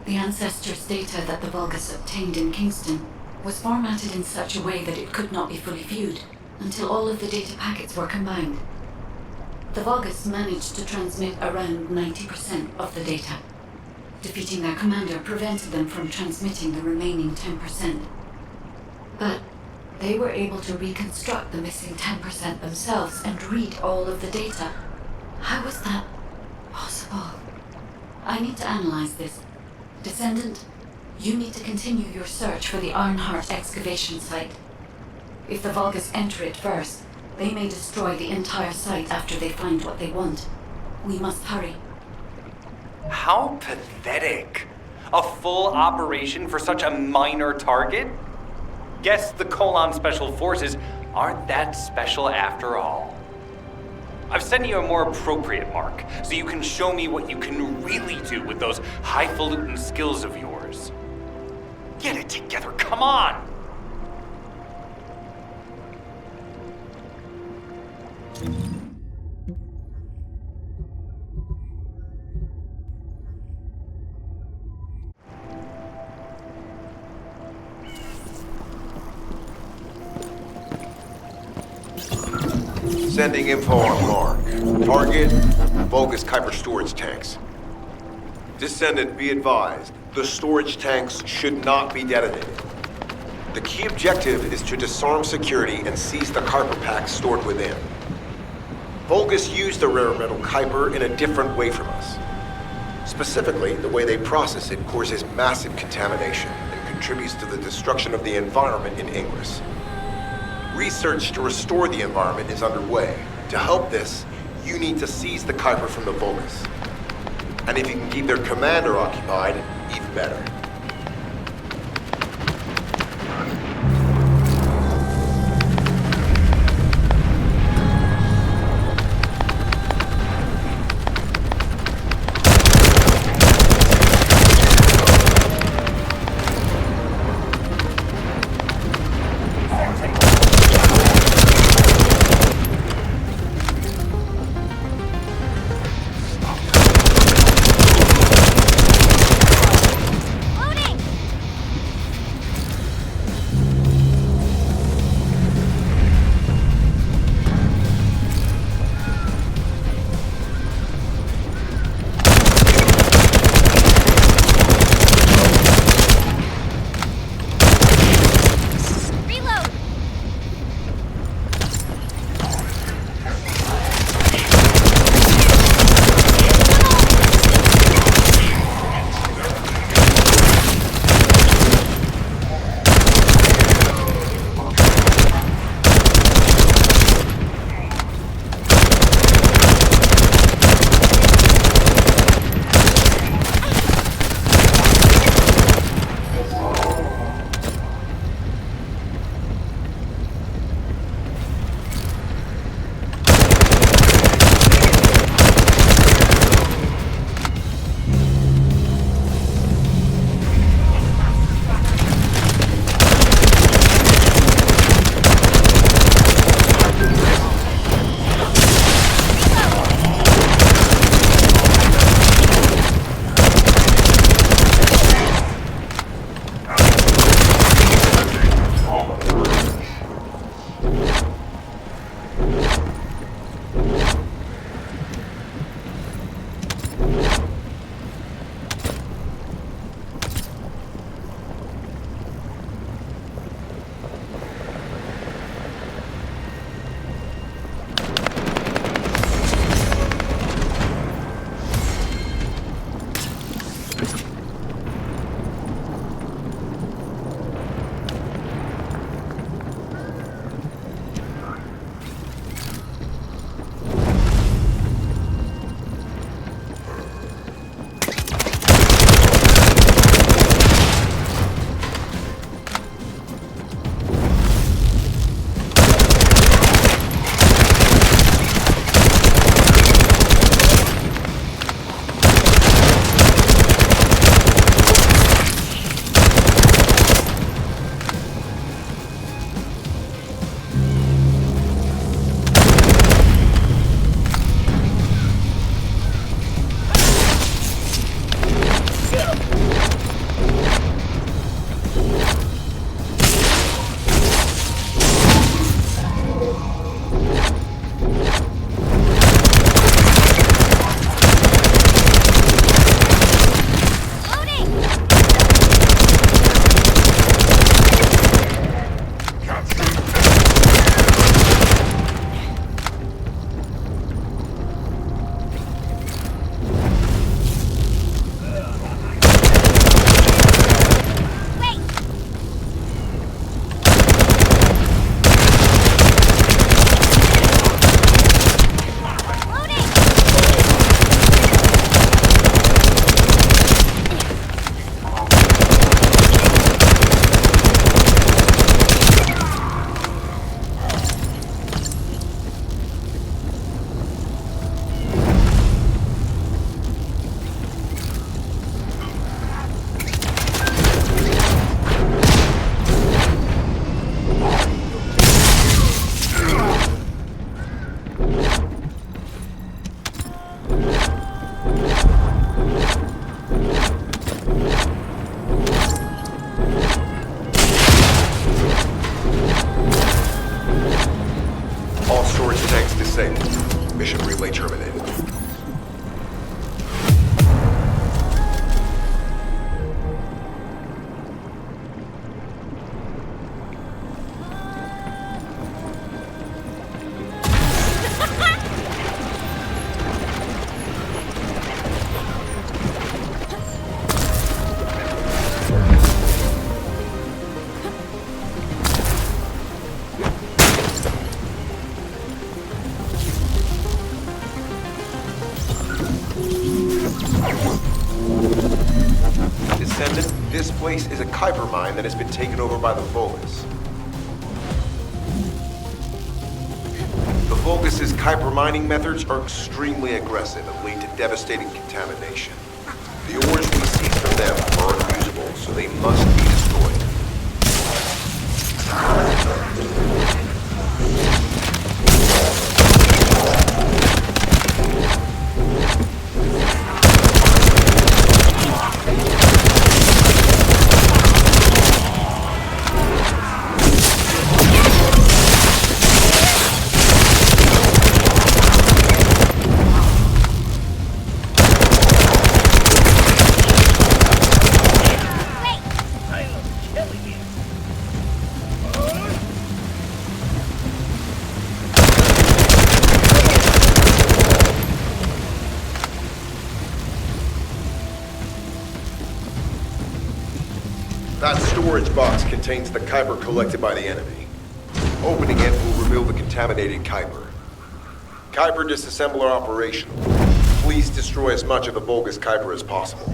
The Ancestors' data that the Vulgus obtained in Kingston was formatted in such a way that it could not be fully viewed until all of the data packets were combined. The Vulgus managed to transmit around 90% of the data. Defeating their commander prevented them from transmitting the remaining 10%. But they were able to reconstruct the missing 10% themselves and read all of the data. How was that possible? I need to analyze this. Descendant, you need to continue your search for the Ironheart excavation site. If the Vulgus enter it first, they may destroy the entire site after they find what they want. We must hurry. How pathetic. A full operation for such a minor target? Guess the Colon Special Forces aren't that special after all. I've sent you a more appropriate mark, so you can show me what you can really do with those highfalutin skills of yours. Get it together, come on! Sending info on mark. Target, Vulgus Kuiper storage tanks. Descendant, be advised, the storage tanks should not be detonated. The key objective is to disarm security and seize the Kuiper packs stored within. Vulgus use the rare metal Kuiper in a different way from us. Specifically, the way they process it causes massive contamination and contributes to the destruction of the environment in Ingress. Research to restore the environment is underway. To help this, you need to seize the Kuiper from the Vulgus. And if you can keep their commander occupied, even better. Mission relay terminated. Descendant, this place is a Kuiper mine that has been taken over by the Vulgus. The Vulgus' Kuiper mining methods are extremely aggressive and lead to devastating contamination. The ores we seize from them are unusable, so they must be destroyed. That storage box contains the Kuiper collected by the enemy. Opening it will reveal the contaminated Kuiper. Kuiper disassembler operational. Please destroy as much of the Vulgus Kuiper as possible.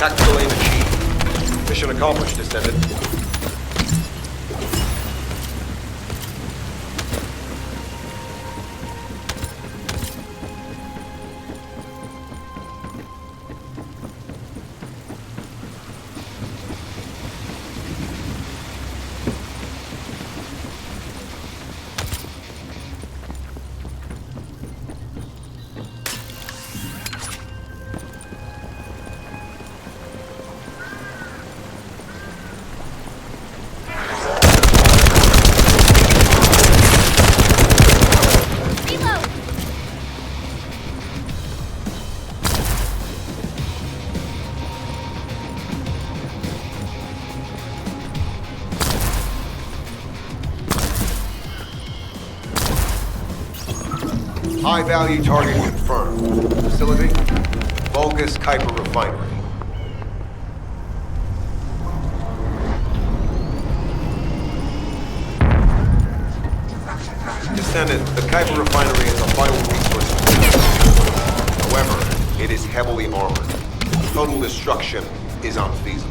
Tactical aim achieved. Mission accomplished, Descendant. High-value target confirmed. Facility? Vulgus Kuiper Refinery. Descendant, the Kuiper Refinery is a vital resource. However, it is heavily armored. Total destruction is unfeasible.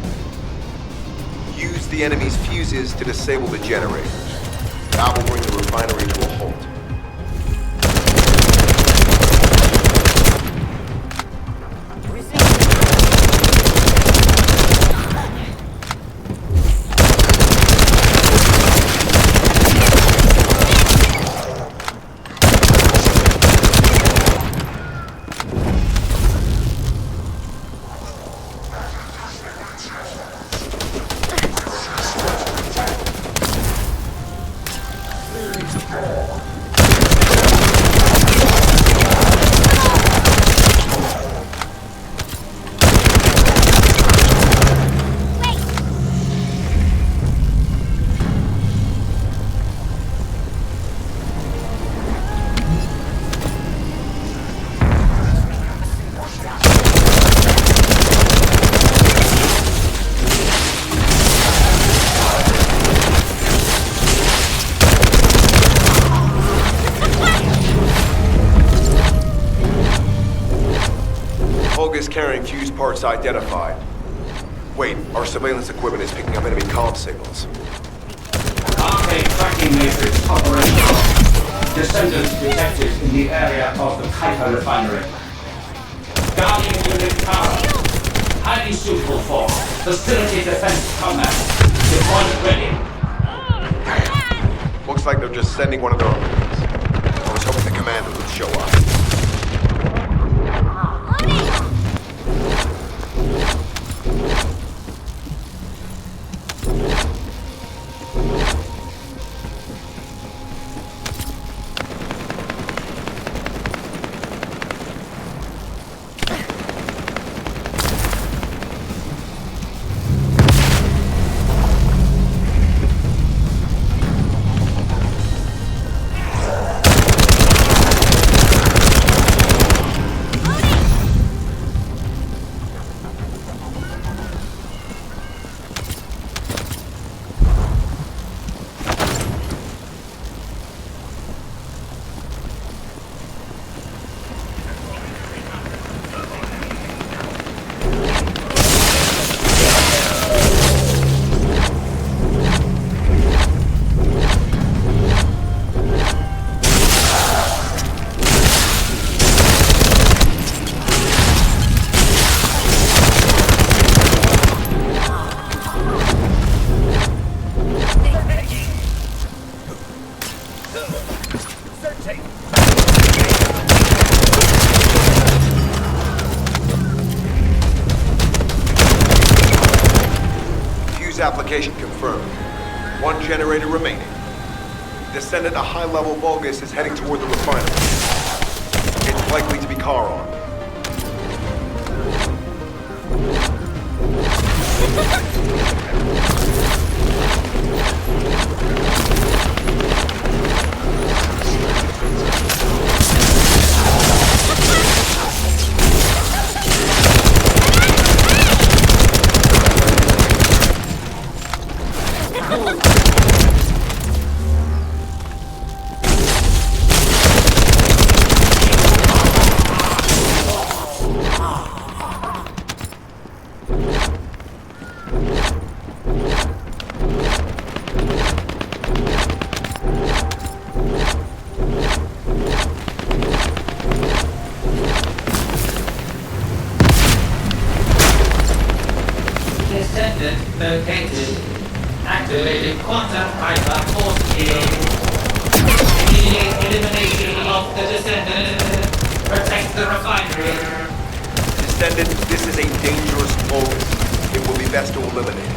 Use the enemy's fuses to disable the generators. That will bring the refinery to a halt. Carrying fuse parts identified. Wait, our surveillance equipment is picking up enemy comm signals. Arcade tracking matrix operational. Descendants detected in the area of the Kuiper Refinery. Guardian unit power. Highly suitable for facility defense combat. Deployment ready. Looks like they're just sending one of their own units. I was hoping the commander would show up. application confirmed. One generator remaining. Descendant, a high-level Vulgus is heading toward the refinery. It's likely to be Charon. Descendant located. Activated quantum hyper force field. Immediate elimination of the Descendant. Protect the refinery. Descendant, this is a dangerous Vulgus. It will be best to eliminate it.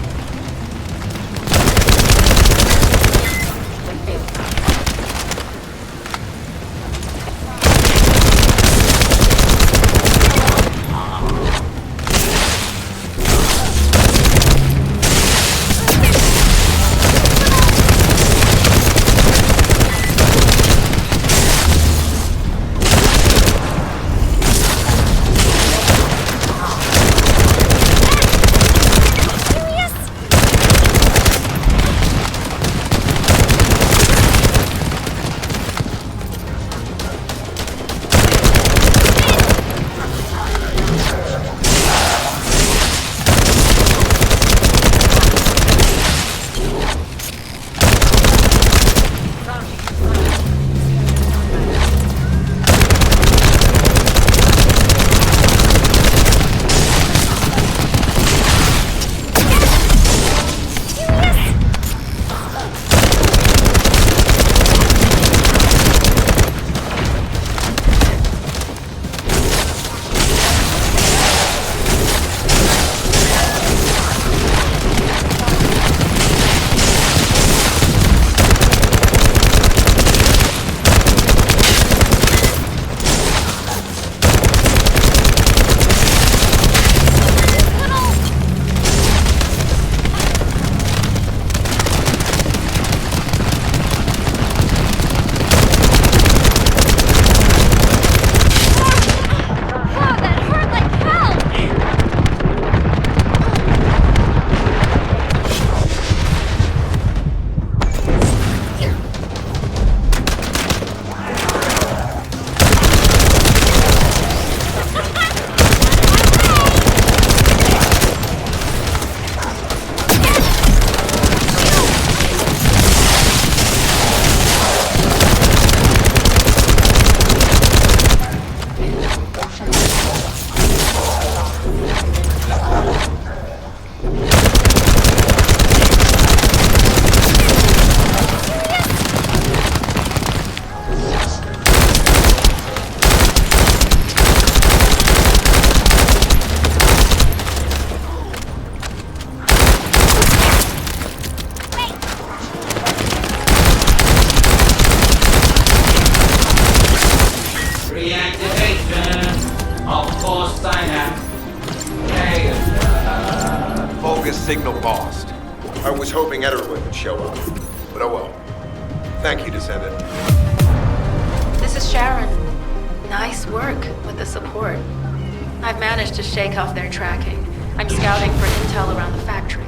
Signal lost. I was hoping Ederwood would show up, but oh well. Thank you, Descendant. This is Sharon. Nice work with the support. I've managed to shake off their tracking. I'm scouting for intel around the factory.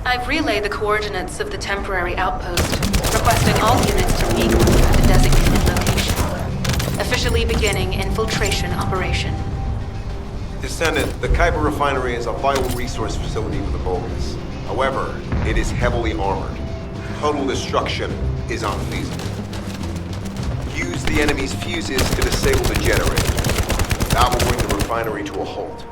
I've relayed the coordinates of the temporary outpost, requesting all units to regroup at the designated location. Officially beginning infiltration operation. Descendant, the Kuiper refinery is a vital resource facility for the Vulgus. However, it is heavily armored. Total destruction is unfeasible. Use the enemy's fuses to disable the generator. That will bring the refinery to a halt.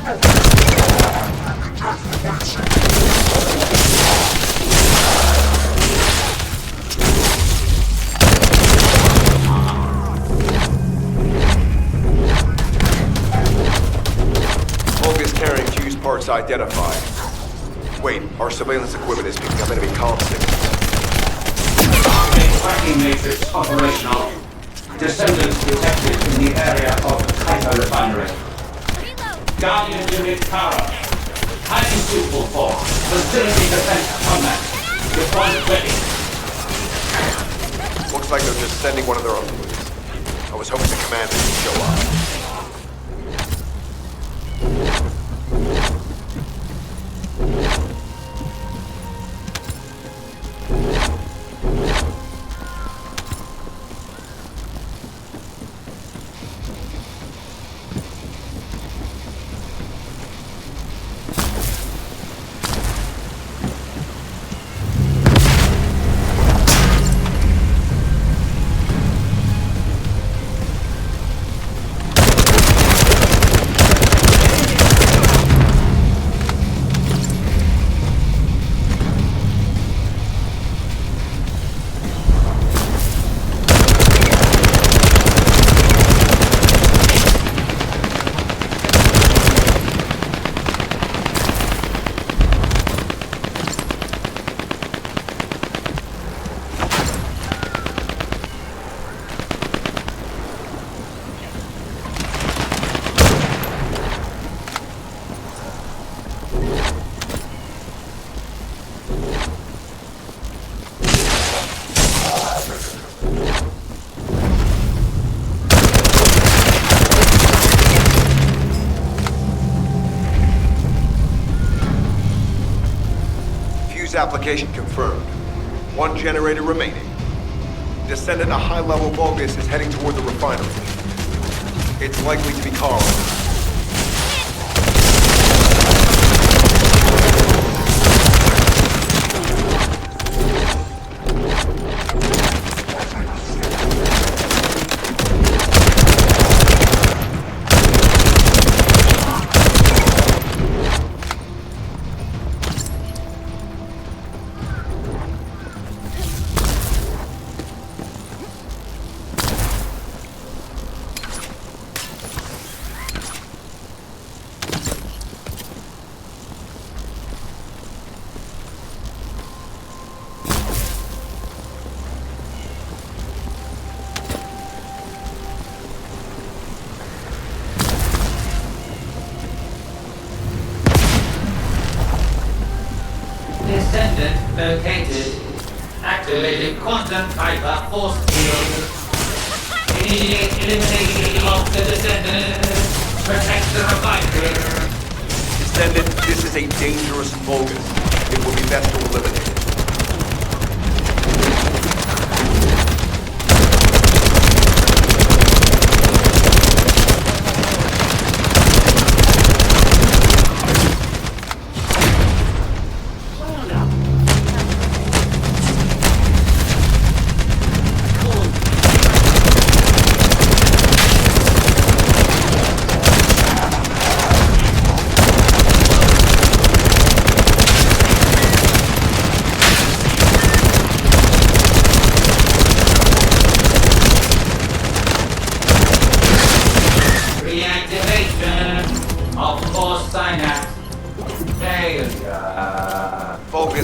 Vulgus carrying fuse parts identified. Wait, our surveillance equipment is picking up enemy comm signals. Main tracking matrix operational. Descendants detected in the area of the Kuiper refinery. Guardian unit power. Highly suitable for facility defense combat. Deployment ready. Looks like they're just sending one of their own units. I was hoping the commander would show up. Application confirmed. One generator remaining. Descendant a high-level Vulgus is heading toward the refinery. It's likely to be Carl. Descendant located. Activated quantum Kuiper force field. Initiate elimination of the Descendant. Protect the refinery. Descendant, this is a dangerous Vulgus. It would be best to eliminate it.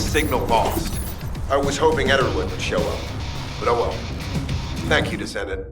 Signal lost. I was hoping Ederlin would show up, but oh well. Thank you, Descendant.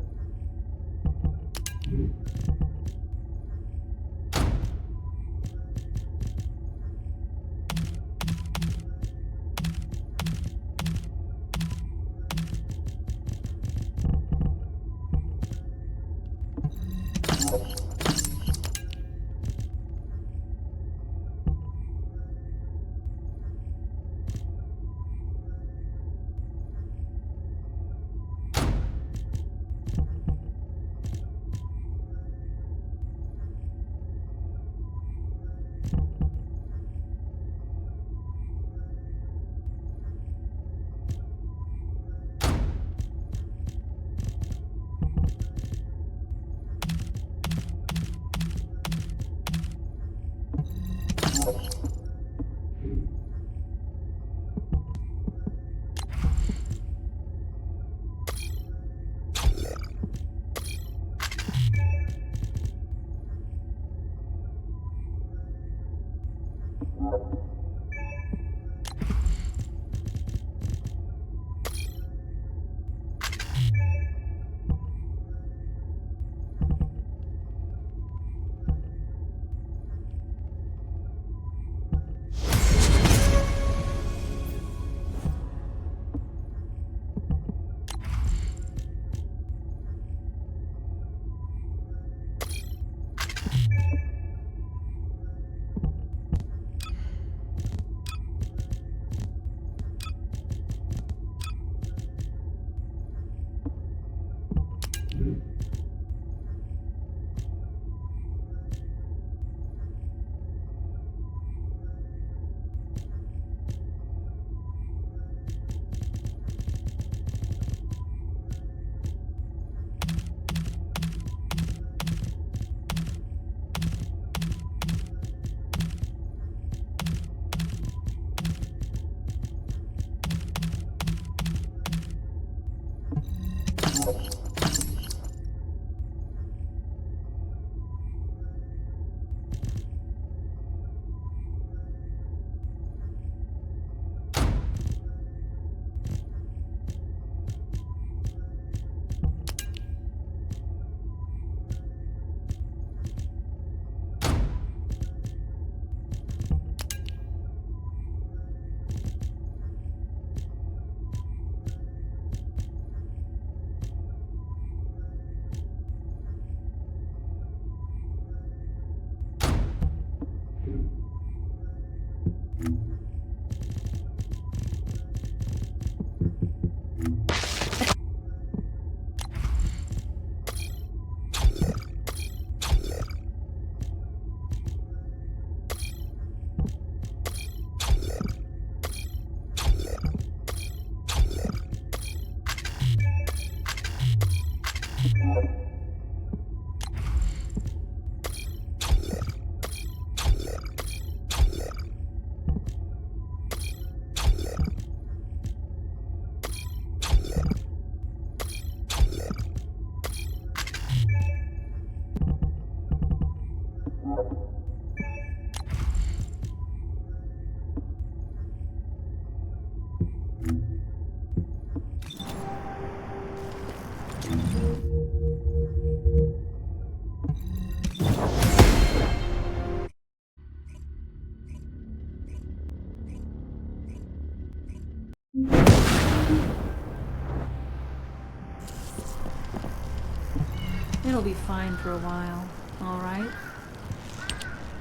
It'll be fine for a while, all right?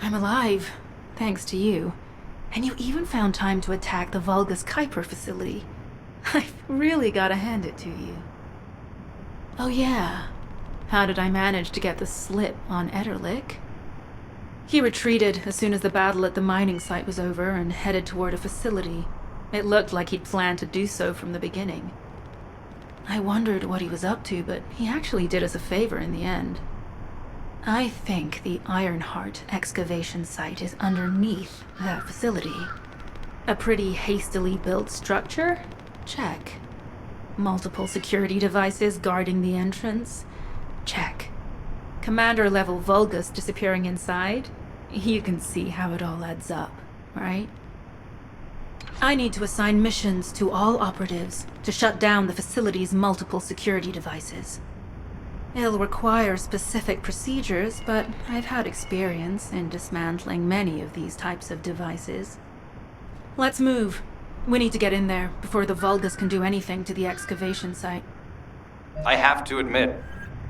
I'm alive, thanks to you. And you even found time to attack the Vulgus Kuiper facility. I've really gotta hand it to you. Oh yeah, how did I manage to get the slip on Ederlich? He retreated as soon as the battle at the mining site was over and headed toward a facility. It looked like he'd planned to do so from the beginning. I wondered what he was up to, but he actually did us a favor in the end. I think the Ironheart excavation site is underneath that facility. A pretty hastily built structure? Check. Multiple security devices guarding the entrance? Check. Commander-level Vulgus disappearing inside? You can see how it all adds up, right? I need to assign missions to all operatives to shut down the facility's multiple security devices. It'll require specific procedures, but I've had experience in dismantling many of these types of devices. Let's move. We need to get in there before the Vulgus can do anything to the excavation site. I have to admit,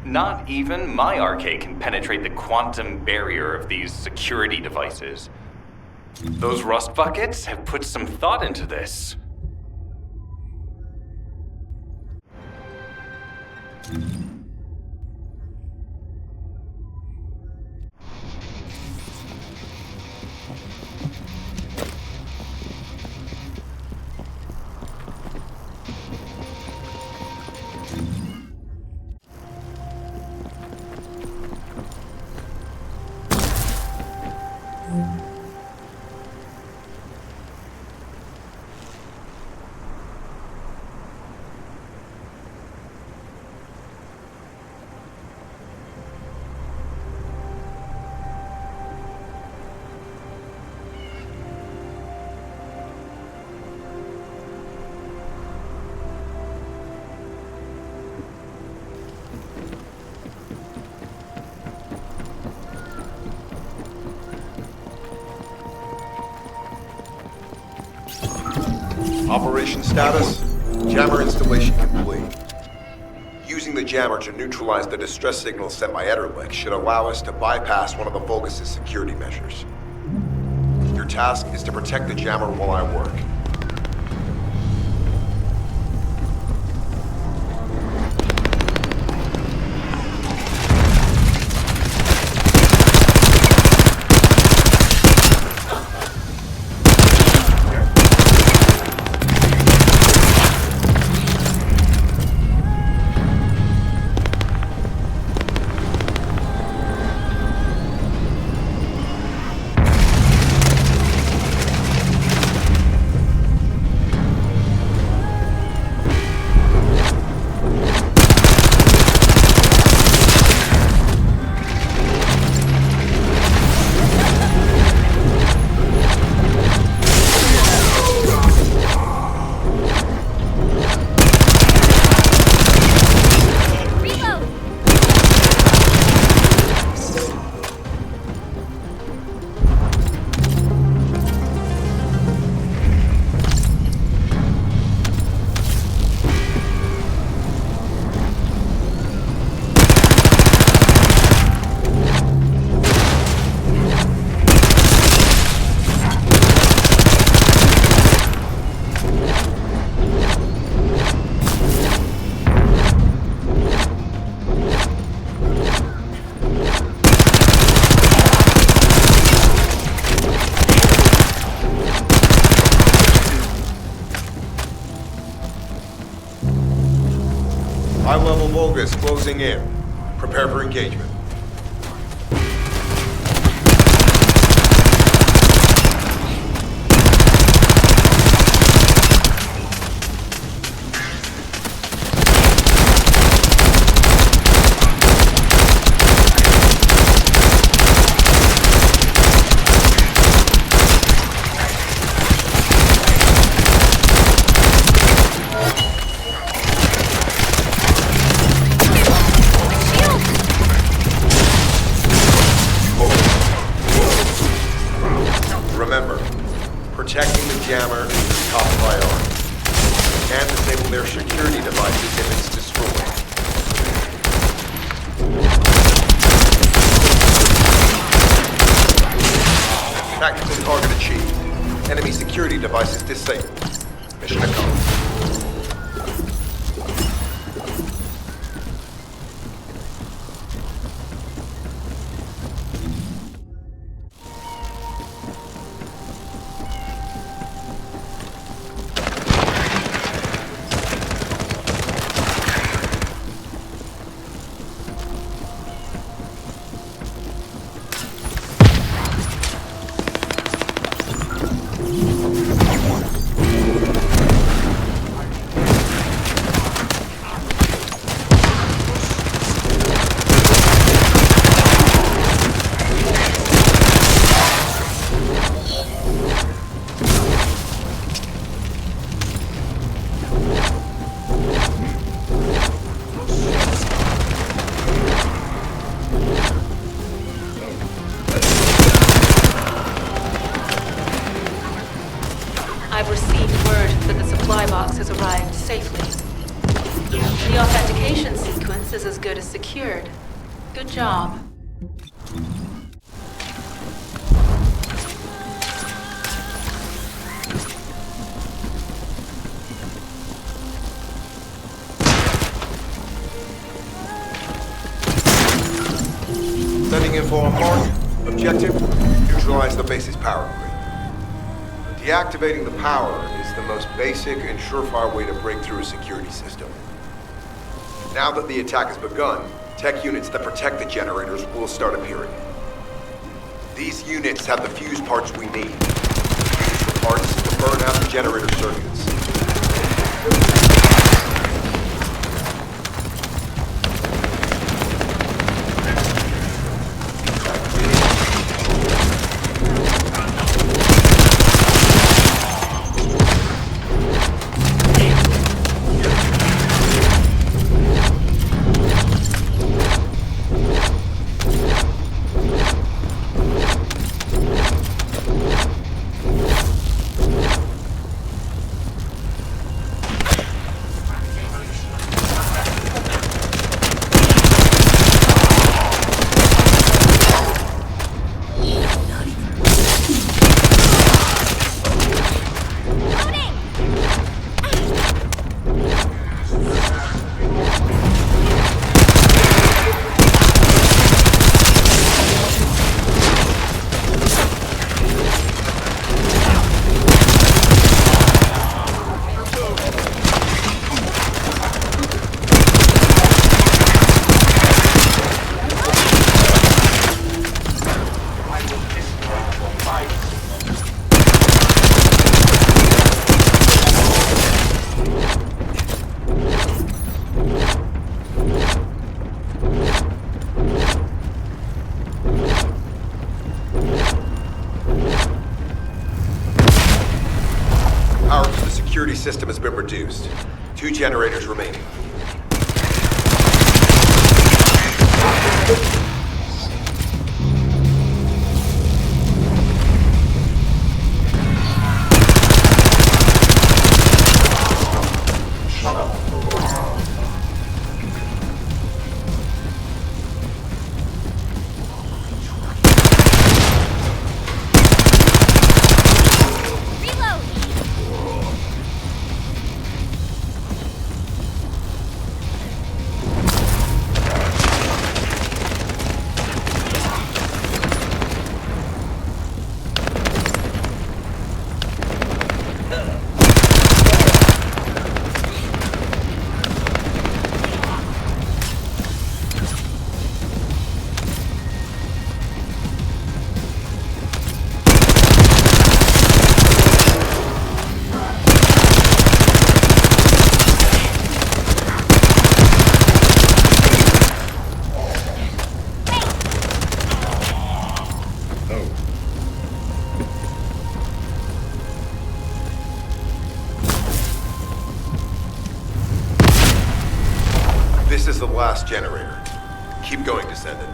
not even my arcade can penetrate the quantum barrier of these security devices. Those rust buckets have put some thought into this. Operation status, jammer installation complete. Using the jammer to neutralize the distress signal sent by Ederlich should allow us to bypass one of the Vulgus' security measures. Your task is to protect the jammer while I work. High-level Vulgus closing in. Prepare for engagement. Remember, protecting the jammer is the top priority. And disable their security devices if it's destroyed. Tactical target achieved. Enemy security devices disabled. Mission accomplished. I've received word that the supply box has arrived safely. The authentication sequence is as good as secured. Good job. Sending info on mark. Objective, neutralize the base's power grid. Deactivating the power is the most basic and surefire way to break through a security system. Now that the attack has begun, tech units that protect the generators will start appearing. These units have the fuse parts we need. Use the parts to burn out the generator circuits. system has been reduced. 2 generators remaining. This is the last generator. Keep going, Descendant.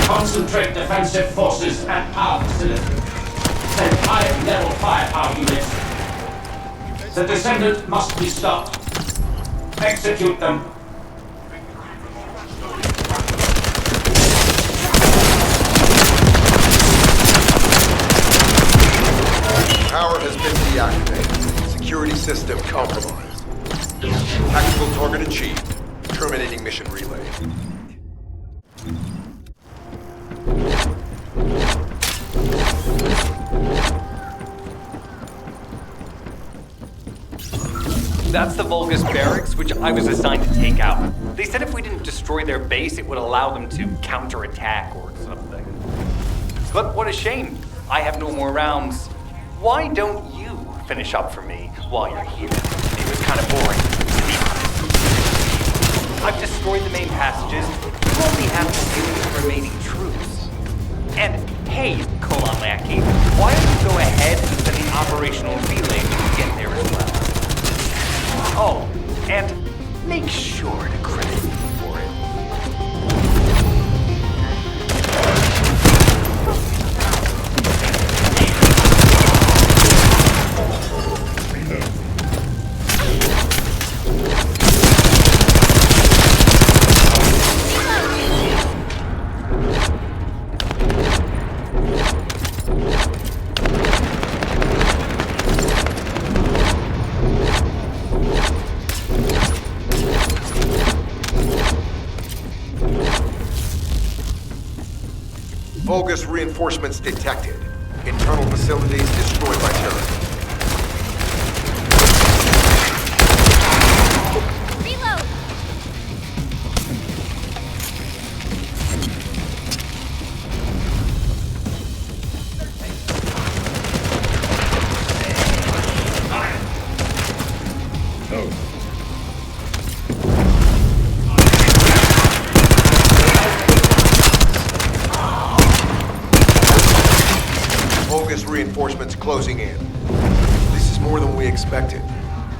Concentrate defensive forces at power facility. Send high-level firepower units. The Descendant must be stopped. Execute them. Power has been deactivated. Security system compromised. Tactical target achieved. Terminating mission relay. That's the Vulgus barracks, which I was assigned to take out. They said if we didn't destroy their base, it would allow them to counterattack or something. But what a shame. I have no more rounds. Why don't you finish up for me while you're here? It was kind of boring, to be honest. I've destroyed the main passages. You only have to deal with the remaining troops. And hey, Colon Lackey, why don't you go ahead and send the operational relay to get there as well? Oh, and make sure to credit me for it. Vulgus reinforcements detected. Internal facilities destroyed by terrorists. Reload! Vulgus reinforcements closing in. This is more than we expected.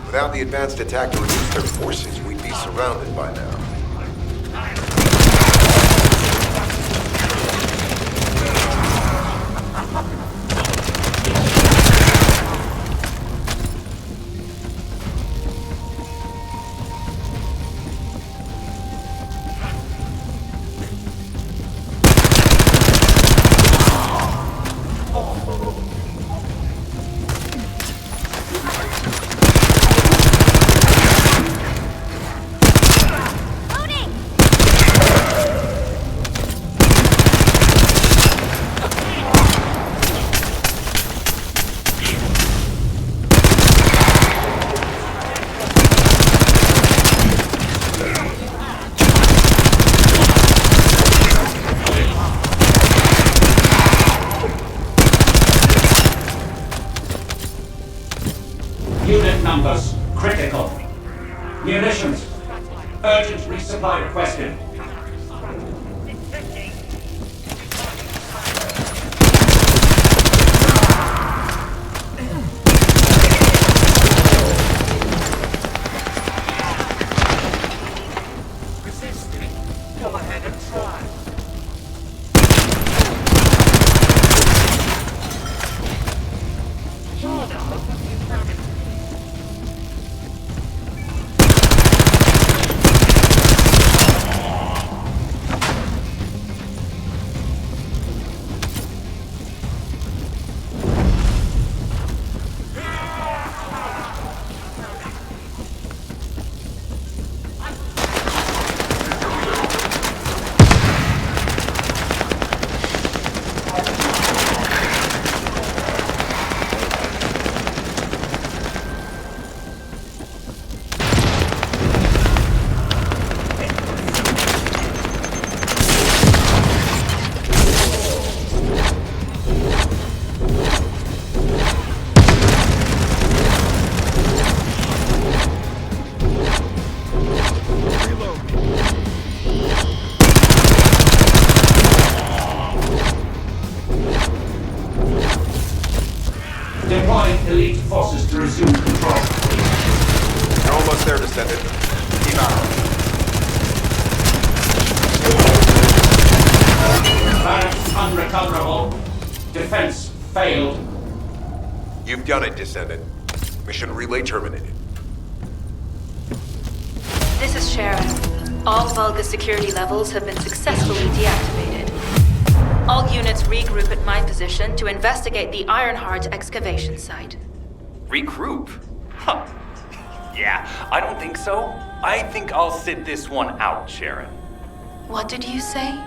Without the advanced attack to reduce their forces, we'd be surrounded by now. numbers critical. Munitions. Urgent resupply requested. Go ahead and try. Deploying elite forces to resume control. You're almost there, Descendant. Keep out. Barracks unrecoverable. Defense failed. You've done it, Descendant. Mission relay terminated. This is Sharon. All Vulgus security levels have been successfully deactivated. All units regroup at my position to investigate the Ironheart excavation site. Regroup? Huh. Yeah, I don't think so. I think I'll sit this one out, Sharon. What did you say?